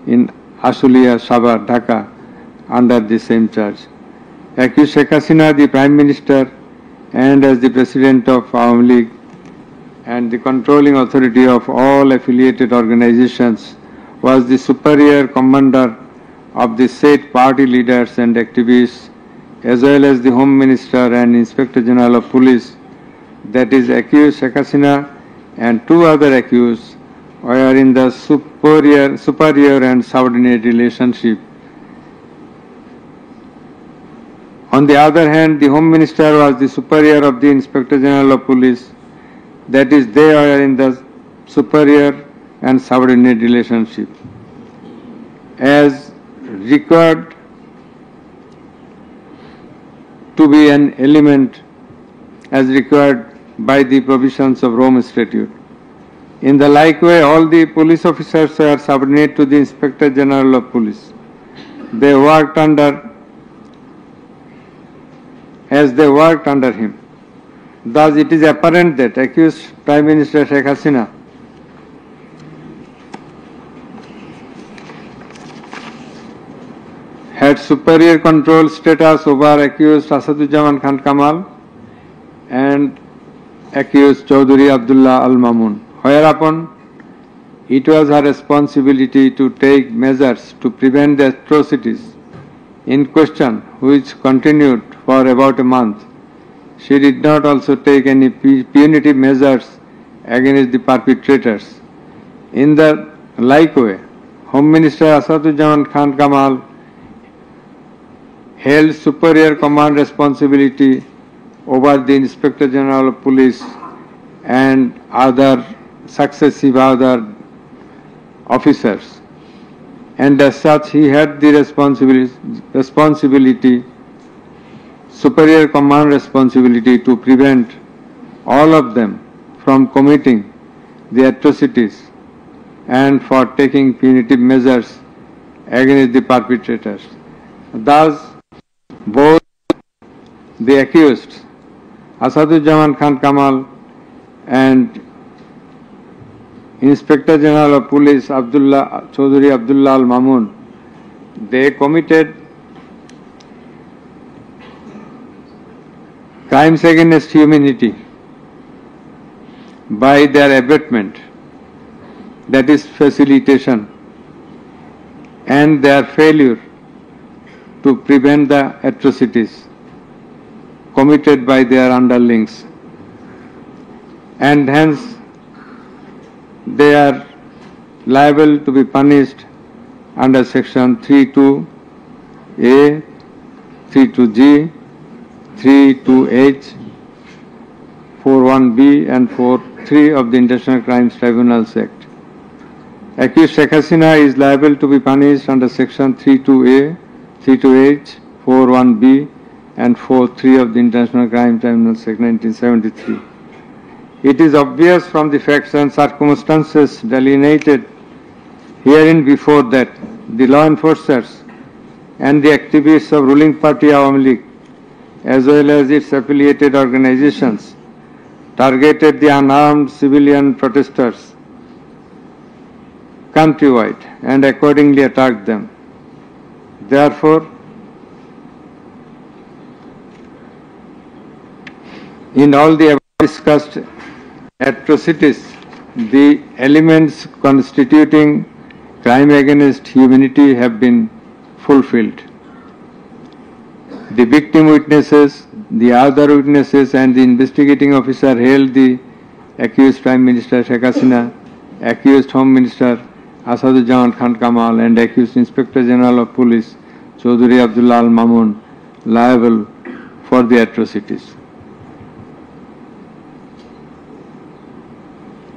in Ashulia, Sabar, Dhaka under the same charge. Accused Sheikh Hasina, the Prime Minister and as the President of Awami League and the controlling authority of all affiliated organizations, was the superior commander of the said party leaders and activists, as well as the Home Minister and Inspector General of Police, that is accused Sheikh Hasina and 2 other accused were in the superior and subordinate relationship. On the other hand, the Home Minister was the superior of the Inspector General of Police, that is they are in the superior and subordinate relationship. As required to be an element as required by the provisions of Rome Statute. In the like way, all the police officers are subordinate to the Inspector General of Police. They worked under him. Thus, it is apparent that accused Prime Minister Sheikh Hasina had superior control status over accused Asadujaman Khan Kamal and accused Chaudhuri Abdullah Al Mamun, whereupon it was her responsibility to take measures to prevent the atrocities in question, which continued for about a month. She did not also take any punitive measures against the perpetrators. In the like way, Home Minister Asadujaman Khan Kamal held superior command responsibility over the Inspector General of Police and other successive other officers, and as such he had the responsibility, superior command responsibility to prevent all of them from committing the atrocities and for taking punitive measures against the perpetrators. Thus, both the accused Asadujaman Khan Kamal and Inspector General of Police Chaudhuri Abdullah Al Mamun, they committed crimes against humanity by their abatement, that is facilitation, and their failure to prevent the atrocities committed by their underlings, and hence they are liable to be punished under section 32A, 32G, 32H, 41B and 43 of the International Crimes Tribunals Act. Accused Sheikh Hasina is liable to be punished under section 32A, 32H, 41B and 43 of the International Crimes Tribunals Act 1973. It is obvious from the facts and circumstances delineated herein before that the law enforcers and the activists of ruling party Awami League as well as its affiliated organizations targeted the unarmed civilian protesters countrywide and accordingly attacked them. Therefore, in all the above discussed atrocities, the elements constituting crime against humanity have been fulfilled. The victim witnesses, the other witnesses and the investigating officer held the accused Prime Minister Sheikh Hasina, accused Home Minister Asaduzzaman Khan Kamal and accused Inspector General of Police Chaudhry Abdullah Al Mamun liable for the atrocities.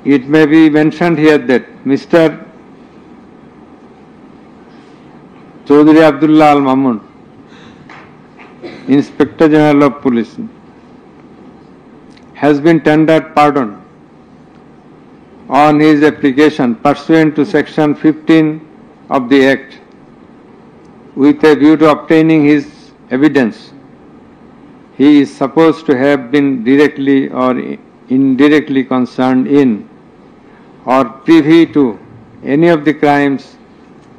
It may be mentioned here that Mr. Chaudhry Abdullah Al Mamun, Inspector General of Police, has been tendered pardon on his application pursuant to section 15 of the Act with a view to obtaining his evidence. He is supposed to have been directly or indirectly concerned in or privy to any of the crimes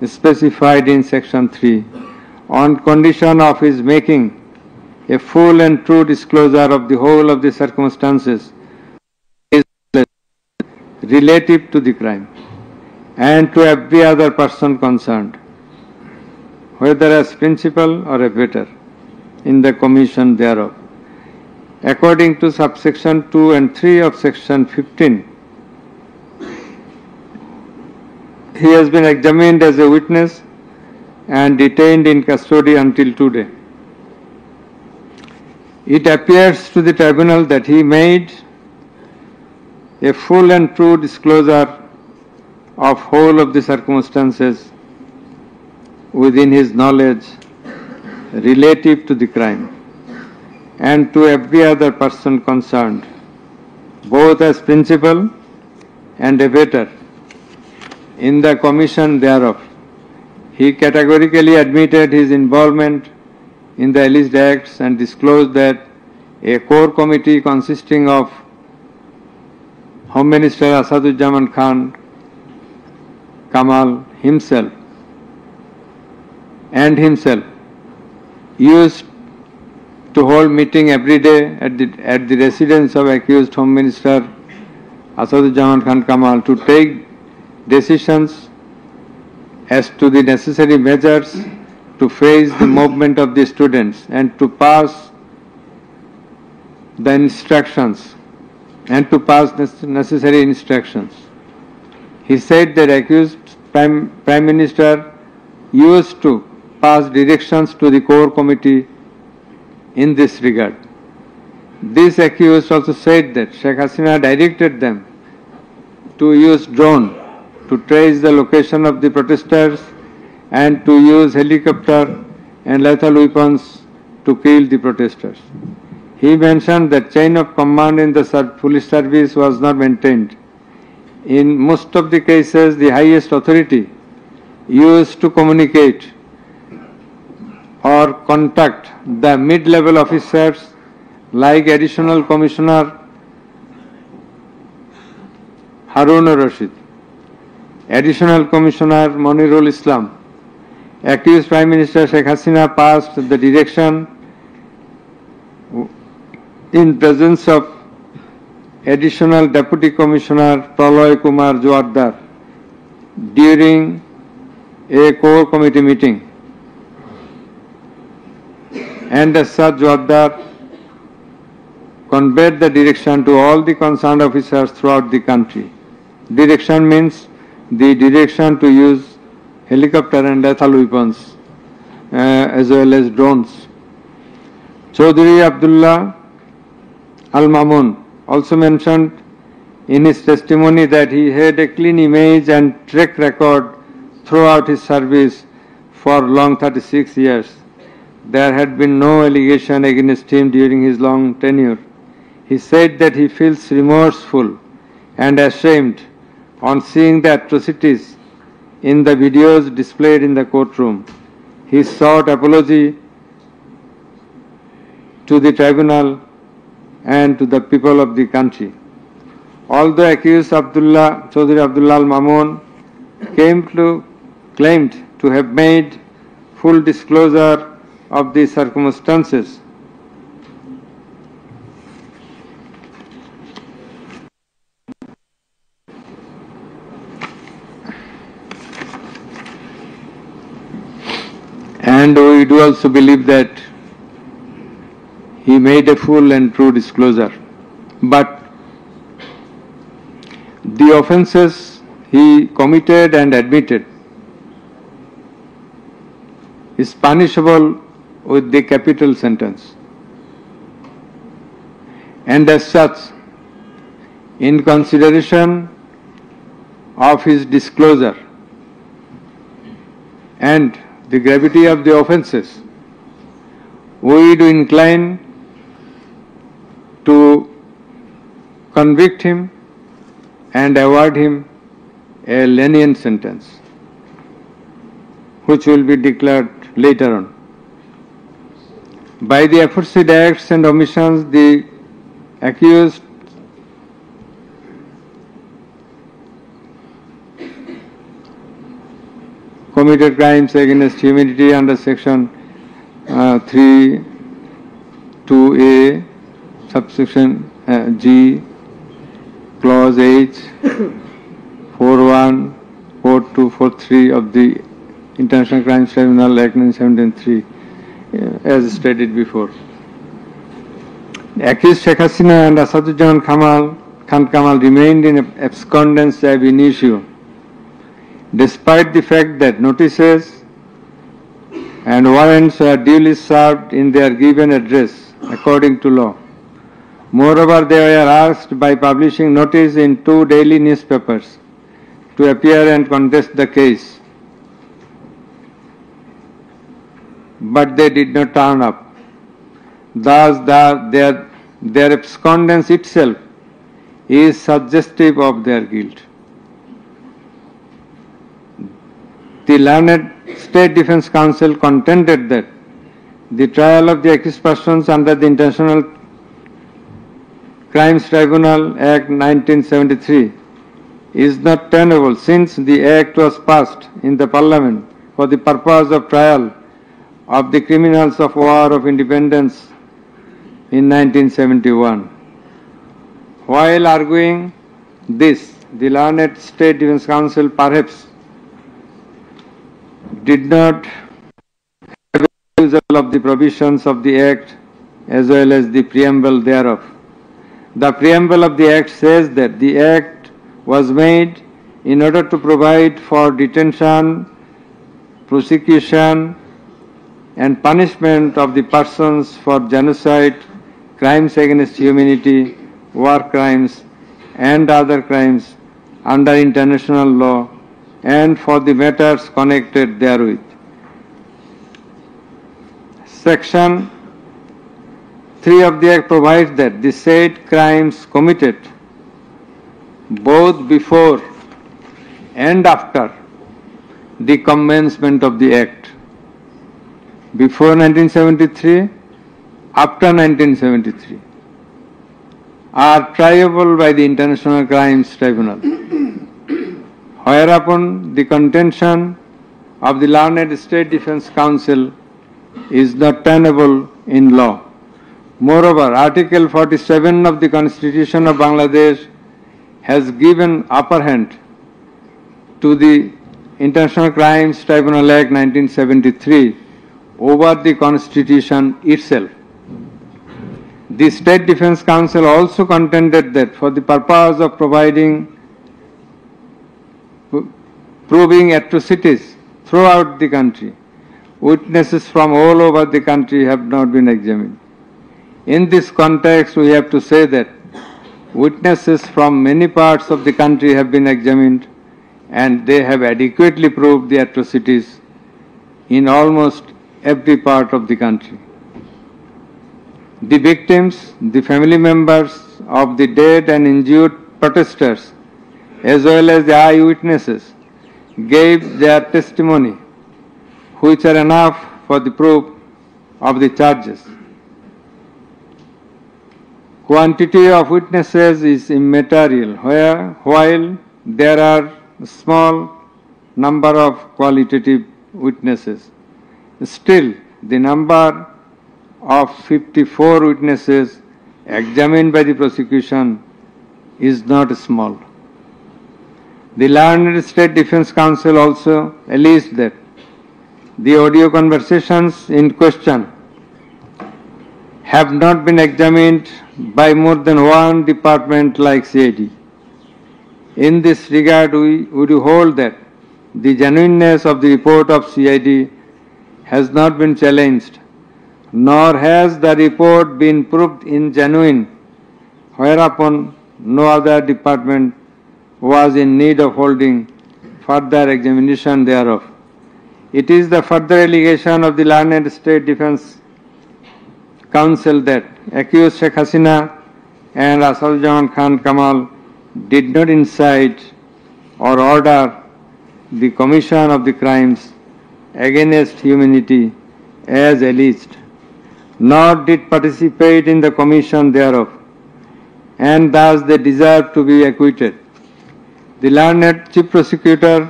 specified in section 3 on condition of his making a full and true disclosure of the whole of the circumstances relative to the crime and to every other person concerned, whether as principal or abettor in the commission thereof. According to subsection 2 and 3 of section 15, he has been examined as a witness and detained in custody until today. It appears to the tribunal that he made a full and true disclosure of whole of the circumstances within his knowledge relative to the crime and to every other person concerned, both as principal and abettor in the commission thereof. He categorically admitted his involvement in the alleged acts and disclosed that a core committee consisting of Home Minister Asaduzzaman Khan Kamal himself used to hold meeting every day at the residence of accused Home Minister Asaduzzaman Khan Kamal to take decisions as to the necessary measures to face the movement of the students and to pass the instructions and to pass necessary instructions. He said that accused Prime Minister used to pass directions to the core committee in this regard. This accused also said that Sheikh Hasina directed them to use drone to trace the location of the protesters and to use helicopter and lethal weapons to kill the protesters. He mentioned that chain of command in the police service was not maintained. In most of the cases, the highest authority used to communicate or contact the mid-level officers like Additional Commissioner Harun Rashid, Additional Commissioner Monirul Islam. Accused Prime Minister Sheikh Hasina passed the direction in presence of Additional Deputy Commissioner Praloy Kumar Joardar during a core committee meeting. And as such, Joardar conveyed the direction to all the concerned officers throughout the country. Direction means the direction to use helicopter and lethal weapons as well as drones. Chaudhry Abdullah Al-Mamun also mentioned in his testimony that he had a clean image and track record throughout his service for long 36 years. There had been no allegation against him during his long tenure. He said that he feels remorseful and ashamed on seeing the atrocities in the videos displayed in the courtroom. He sought apology to the tribunal and to the people of the country. Although accused Chaudhry Abdullah Al-Mamun claimed to have made full disclosure of the circumstances, and we do also believe that he made a full and true disclosure. But the offences he committed and admitted is punishable with the capital sentence. And as such, in consideration of his disclosure and the gravity of the offences, we do incline to convict him and award him a lenient sentence, which will be declared later on. By the aforesaid acts and omissions, the accused committed crimes against humanity under section 3(2)(a), subsection G, clause H, 4(1), 4(2), 4(3) of the International Crimes Tribunal Act 1973, as stated before. The accused Sheikh Hasina and Asaduজ্জামান Khan Kamal remained in abscondence ab initio, despite the fact that notices and warrants were duly served in their given address according to law. Moreover, they were asked by publishing notice in 2 daily newspapers to appear and contest the case, but they did not turn up. Thus, their abscondence itself is suggestive of their guilt. The learned State Defence Counsel contended that the trial of the accused persons under the International Crimes Tribunal Act 1973 is not tenable, since the Act was passed in the Parliament for the purpose of trial of the criminals of War of Independence in 1971. While arguing this, the learned State Defence Counsel perhaps did not have a refusal of the provisions of the Act as well as the preamble thereof. The preamble of the Act says that the Act was made in order to provide for detention, prosecution, and punishment of the persons for genocide, crimes against humanity, war crimes, and other crimes under international law, and for the matters connected therewith. Section 3 of the Act provides that the said crimes committed both before and after the commencement of the Act, before 1973, after 1973, are triable by the International Crimes Tribunal. Whereupon the contention of the learned State Defence Counsel is not tenable in law, Moreover, Article 47 of the Constitution of Bangladesh has given upper hand to the International Crimes Tribunal Act 1973 over the Constitution itself. The State Defence Council also contended that for the purpose of proving atrocities throughout the country, witnesses from all over the country have not been examined. In this context, we have to say that witnesses from many parts of the country have been examined and they have adequately proved the atrocities in almost every part of the country. The victims, the family members of the dead and injured protesters, as well as the eyewitnesses, gave their testimony, which are enough for the proof of the charges. Quantity of witnesses is immaterial, while there are a small number of qualitative witnesses. Still, the number of 54 witnesses examined by the prosecution is not small. The learned State Defence Council also alleged that the audio conversations in question have not been examined by more than one department like CID. In this regard, we would hold that the genuineness of the report of CID has not been challenged, nor has the report been proved ingenuine, whereupon no other department was in need of holding further examination thereof. It is the further allegation of the learned State Defence Council that accused Sheikh Hasina and Asaduzzaman Khan Kamal did not incite or order the commission of the crimes against humanity as alleged, nor did participate in the commission thereof, and thus they deserve to be acquitted. The learned Chief Prosecutor,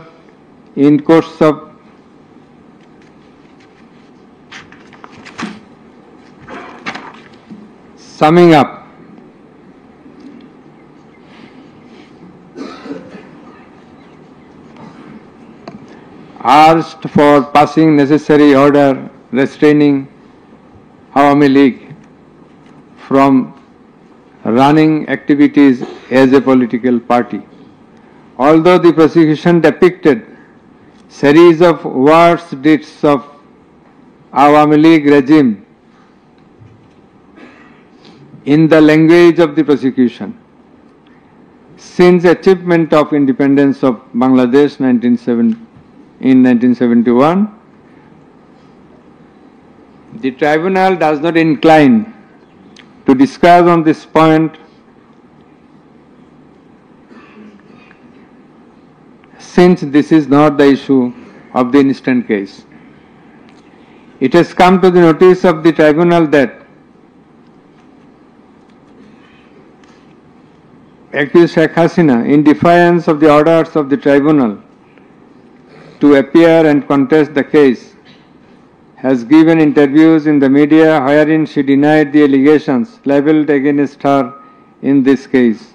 in course of summing up, asked for passing necessary order restraining Awami League from running activities as a political party. Although the prosecution depicted series of worse deeds of Awami League regime in the language of the prosecution, since achievement of independence of Bangladesh in 1971, the tribunal does not incline to discuss on this point, since this is not the issue of the instant case. It has come to the notice of the tribunal that accused Sheikh Hasina, in defiance of the orders of the tribunal to appear and contest the case, has given interviews in the media wherein she denied the allegations leveled against her in this case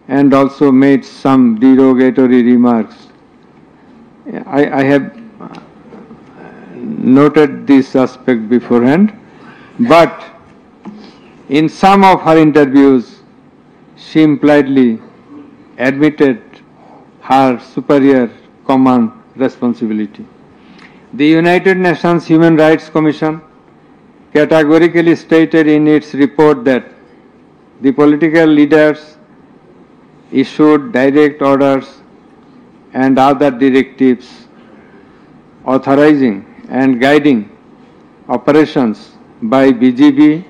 and also made some derogatory remarks. I have noted this aspect beforehand, but in some of her interviews she impliedly admitted her superior command responsibility. The United Nations Human Rights Commission categorically stated in its report that the political leaders issued direct orders and other directives authorizing and guiding operations by BGB,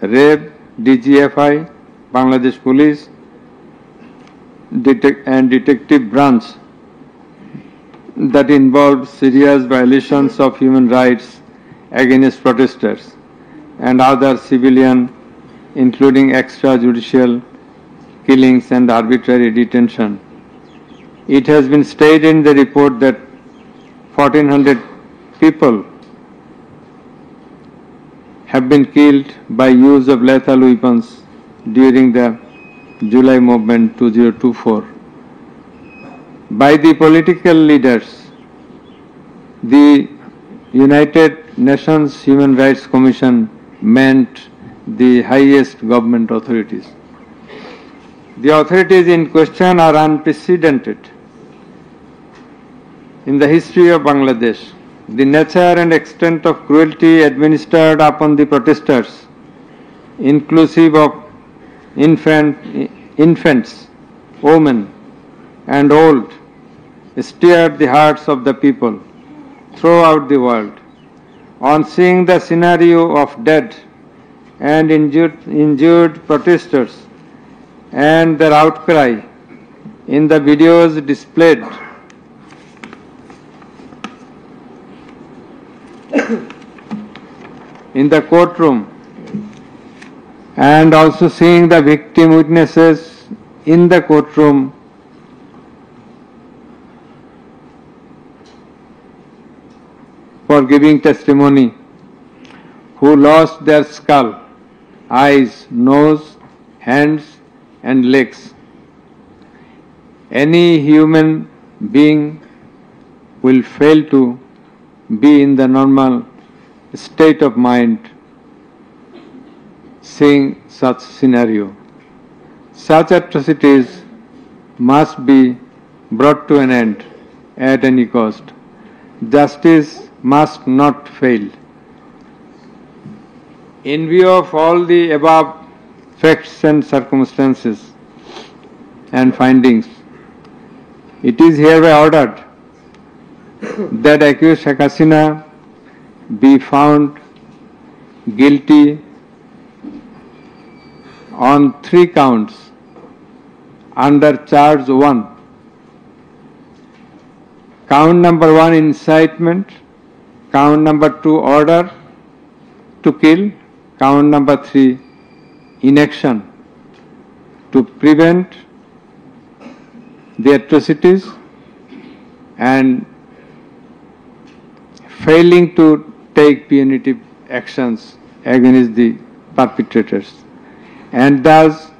RAB, DGFI, Bangladesh Police, and Detective Branch that involved serious violations of human rights against protesters and other civilian, including extrajudicial killings and arbitrary detention. It has been stated in the report that 1,400 people have been killed by use of lethal weapons during the July movement 2024. By the political leaders, the United Nations Human Rights Commission meant the highest government authorities. The authorities in question are unprecedented in the history of Bangladesh. The nature and extent of cruelty administered upon the protesters, inclusive of infants, women, and old, stirred the hearts of the people throughout the world. On seeing the scenario of dead and injured protesters and their outcry in the videos displayed in the courtroom, and also seeing the victim witnesses in the courtroom, for giving testimony, who lost their skull, eyes, nose, hands, and legs. Any human being will fail to be in the normal state of mind seeing such scenario. Such atrocities must be brought to an end at any cost. Justice must not fail. In view of all the above facts and circumstances and findings, it is hereby ordered that accused Sheikh Hasina be found guilty on 3 counts under charge 1. Count number 1, incitement. Count number 2, order to kill. Count number 3, inaction to prevent the atrocities and failing to take punitive actions against the perpetrators, and thus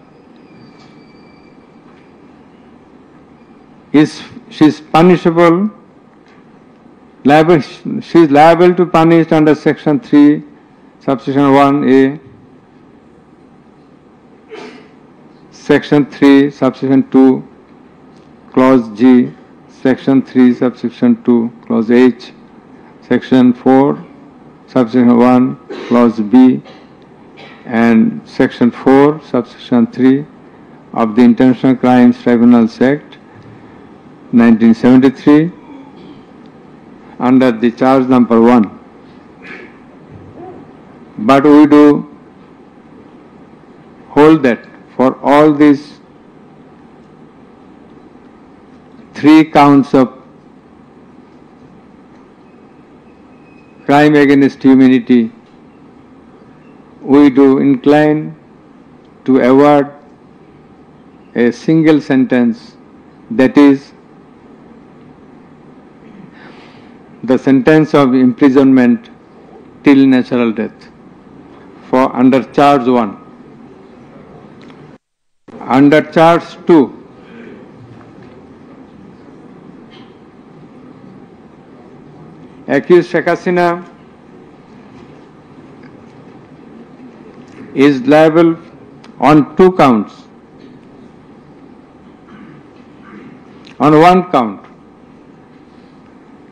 she is punishable, she is liable to punish under section 3, subsection 1A, section 3, subsection 2, clause G, section 3, subsection 2, clause H, section 4, subsection 1, clause B, and section 4, subsection 3 of the International Crimes Tribunals Act 1973 under the charge number 1. But we do hold that for all these 3 counts of crime against humanity, we do incline to award a single sentence, that is the sentence of imprisonment till natural death for under charge 1. Under charge 2, accused Sheikh Hasina is liable on 2 counts. On 1 count,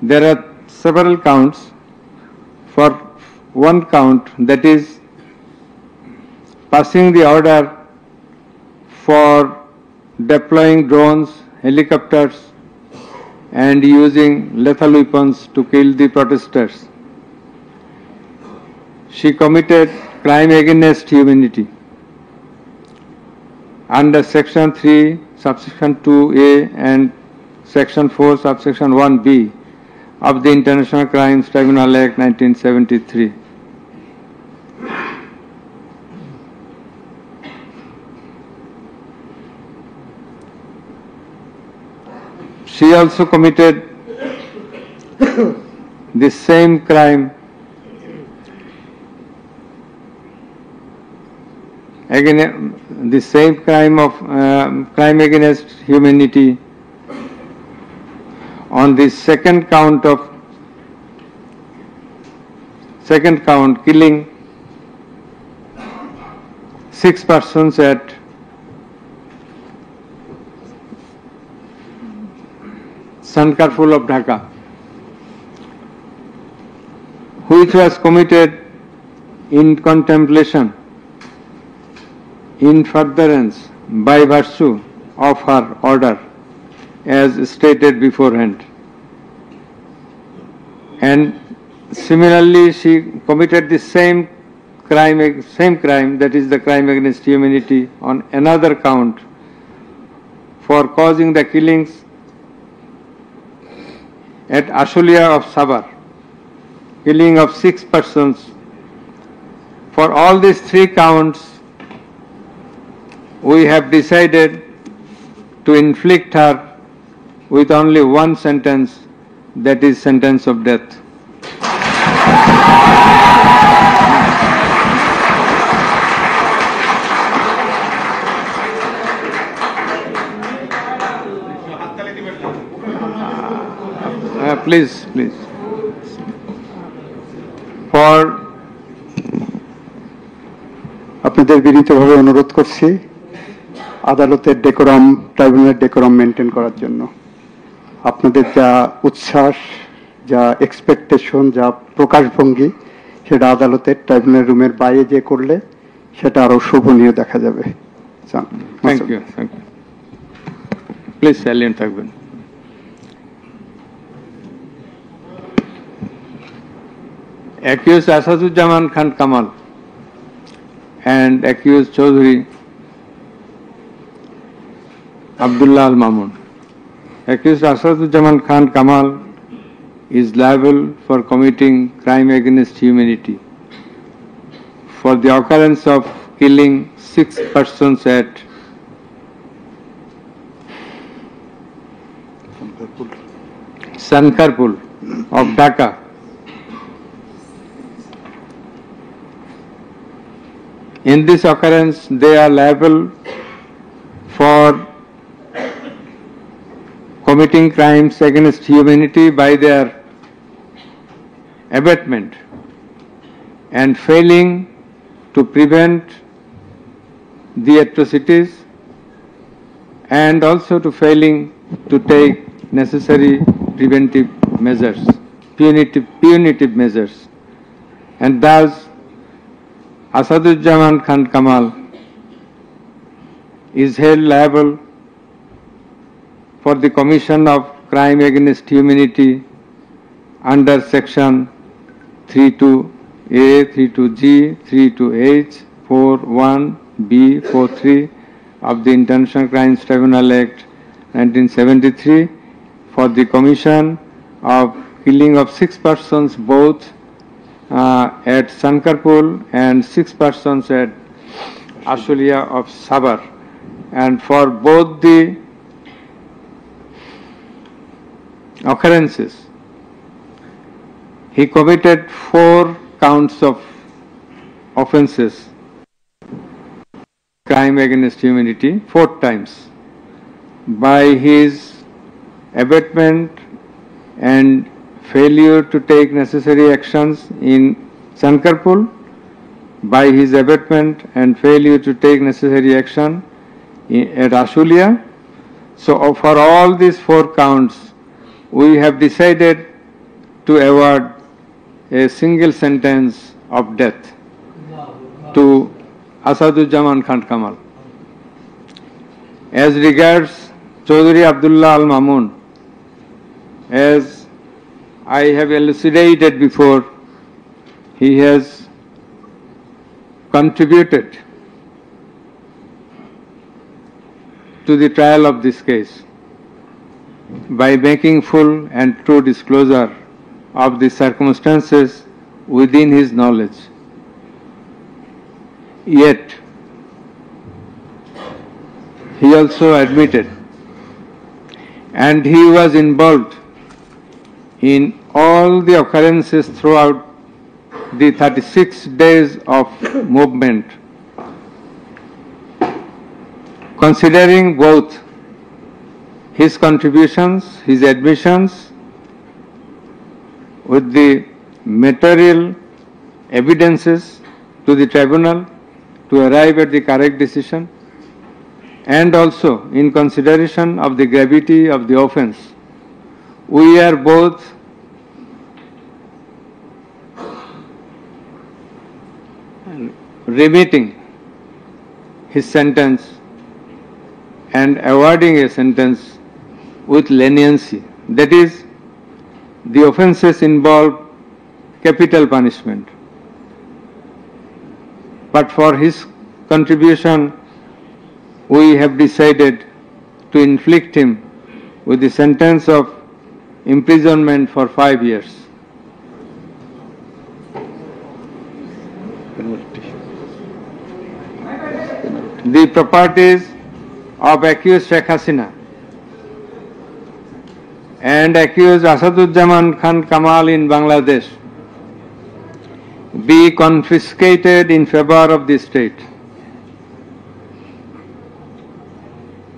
there are several counts. For 1 count, that is passing the order for deploying drones, helicopters, and using lethal weapons to kill the protesters. She committed crime against humanity under section 3, subsection 2A and section 4, subsection 1B of the International Crimes Tribunal Act 1973. She also committed the same crime again, the same crime of crime against humanity. On the second count, killing 6 persons at Sankarpur of Dhaka, which was committed in contemplation, in furtherance, by virtue of her order, as stated beforehand. And similarly, she committed the same crime, that is the crime against humanity, on another count for causing the killings at Ashulia of Sabar, killing of 6 persons. For all these 3 counts, we have decided to inflict her with only one sentence, that is sentence of death. Please. For আপনাদের বিনীতভাবে অনুরোধ করছি আদালতের decorum, ট্রাইব্যুনালের decorum maintain করার জন্য। আপনাদের যা উচ্ছ্বাস, যা এক্সপেকটেশন, যা প্রকাশভঙ্গি, সেটা আদালতের ট্রাইব্যুনাল রুমের বাইরে যে করলে সেটা আরো শোভনীয় দেখা যাবে। Thank you. প্লিজ সাইলেন্ট থাকবেন। Accused Asaduzzaman Khan Kamal and accused Chaudhary Abdullah Al Mamun. Accused Asaduzzaman Khan Kamal is liable for committing crime against humanity for the occurrence of killing 6 persons at Sankarpur of Dhaka. In this occurrence, they are liable for committing crimes against humanity by their abatement and failing to prevent the atrocities, and also to failing to take necessary preventive measures, punitive measures, and thus Asaduzzaman Khan Kamal is held liable for the commission of crime against humanity under section 32A, 32G, 32H, 41B, 43 of the International Crimes Tribunal Act 1973 for the commission of killing of 6 persons both at Sankarpur and 6 persons at Ashulia of Sabar, and for both the occurrences he committed 4 counts of offences, crime against humanity, 4 times, by his abatement and failure to take necessary actions in Sankarpur, by his abatement and failure to take necessary action at Ashulia. So for all these 4 counts, we have decided to award a single sentence of death to Asaduzzaman Khan Kamal. As regards Chaudhary Abdullah Al Mamun, as I have elucidated before, he has contributed to the trial of this case by making full and true disclosure of the circumstances within his knowledge. Yet, he also admitted, and he was involved in all the occurrences throughout the 36 days of movement considering both his contributions, his admissions, with the material evidences to the tribunal to arrive at the correct decision, and also in consideration of the gravity of the offence, we are both remitting his sentence and awarding a sentence with leniency. That is, the offences involve capital punishment. But for his contribution, we have decided to inflict him with the sentence of imprisonment for 5 years. The properties of accused Sheikh Hasina and accused Asaduzzaman Khan Kamal in Bangladesh be confiscated in favor of the state.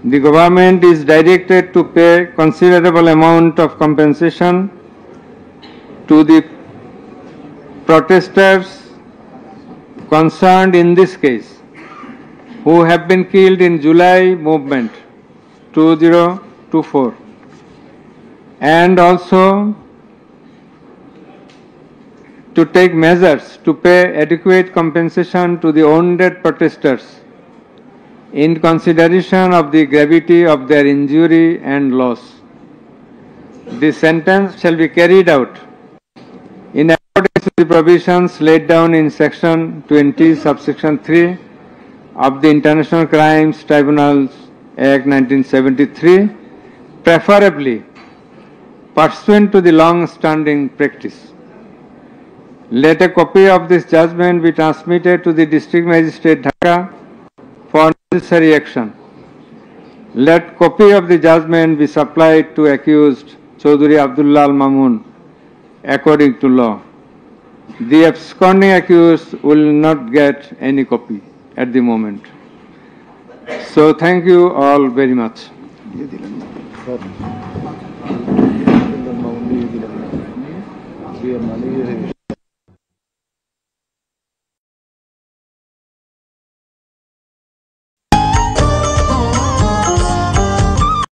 The government is directed to pay considerable amount of compensation to the protesters concerned in this case, who have been killed in July movement 2024, and also to take measures to pay adequate compensation to the wounded protesters in consideration of the gravity of their injury and loss. The sentence shall be carried out in accordance with the provisions laid down in section 20 subsection 3 of the International Crimes Tribunals Act 1973, preferably pursuant to the long-standing practice. Let a copy of this judgment be transmitted to the District Magistrate Dhaka for necessary action. Let copy of the judgment be supplied to accused Chaudhry Abdullah Al Mamun according to law. The absconding accused will not get any copy at the moment. So thank you all very much.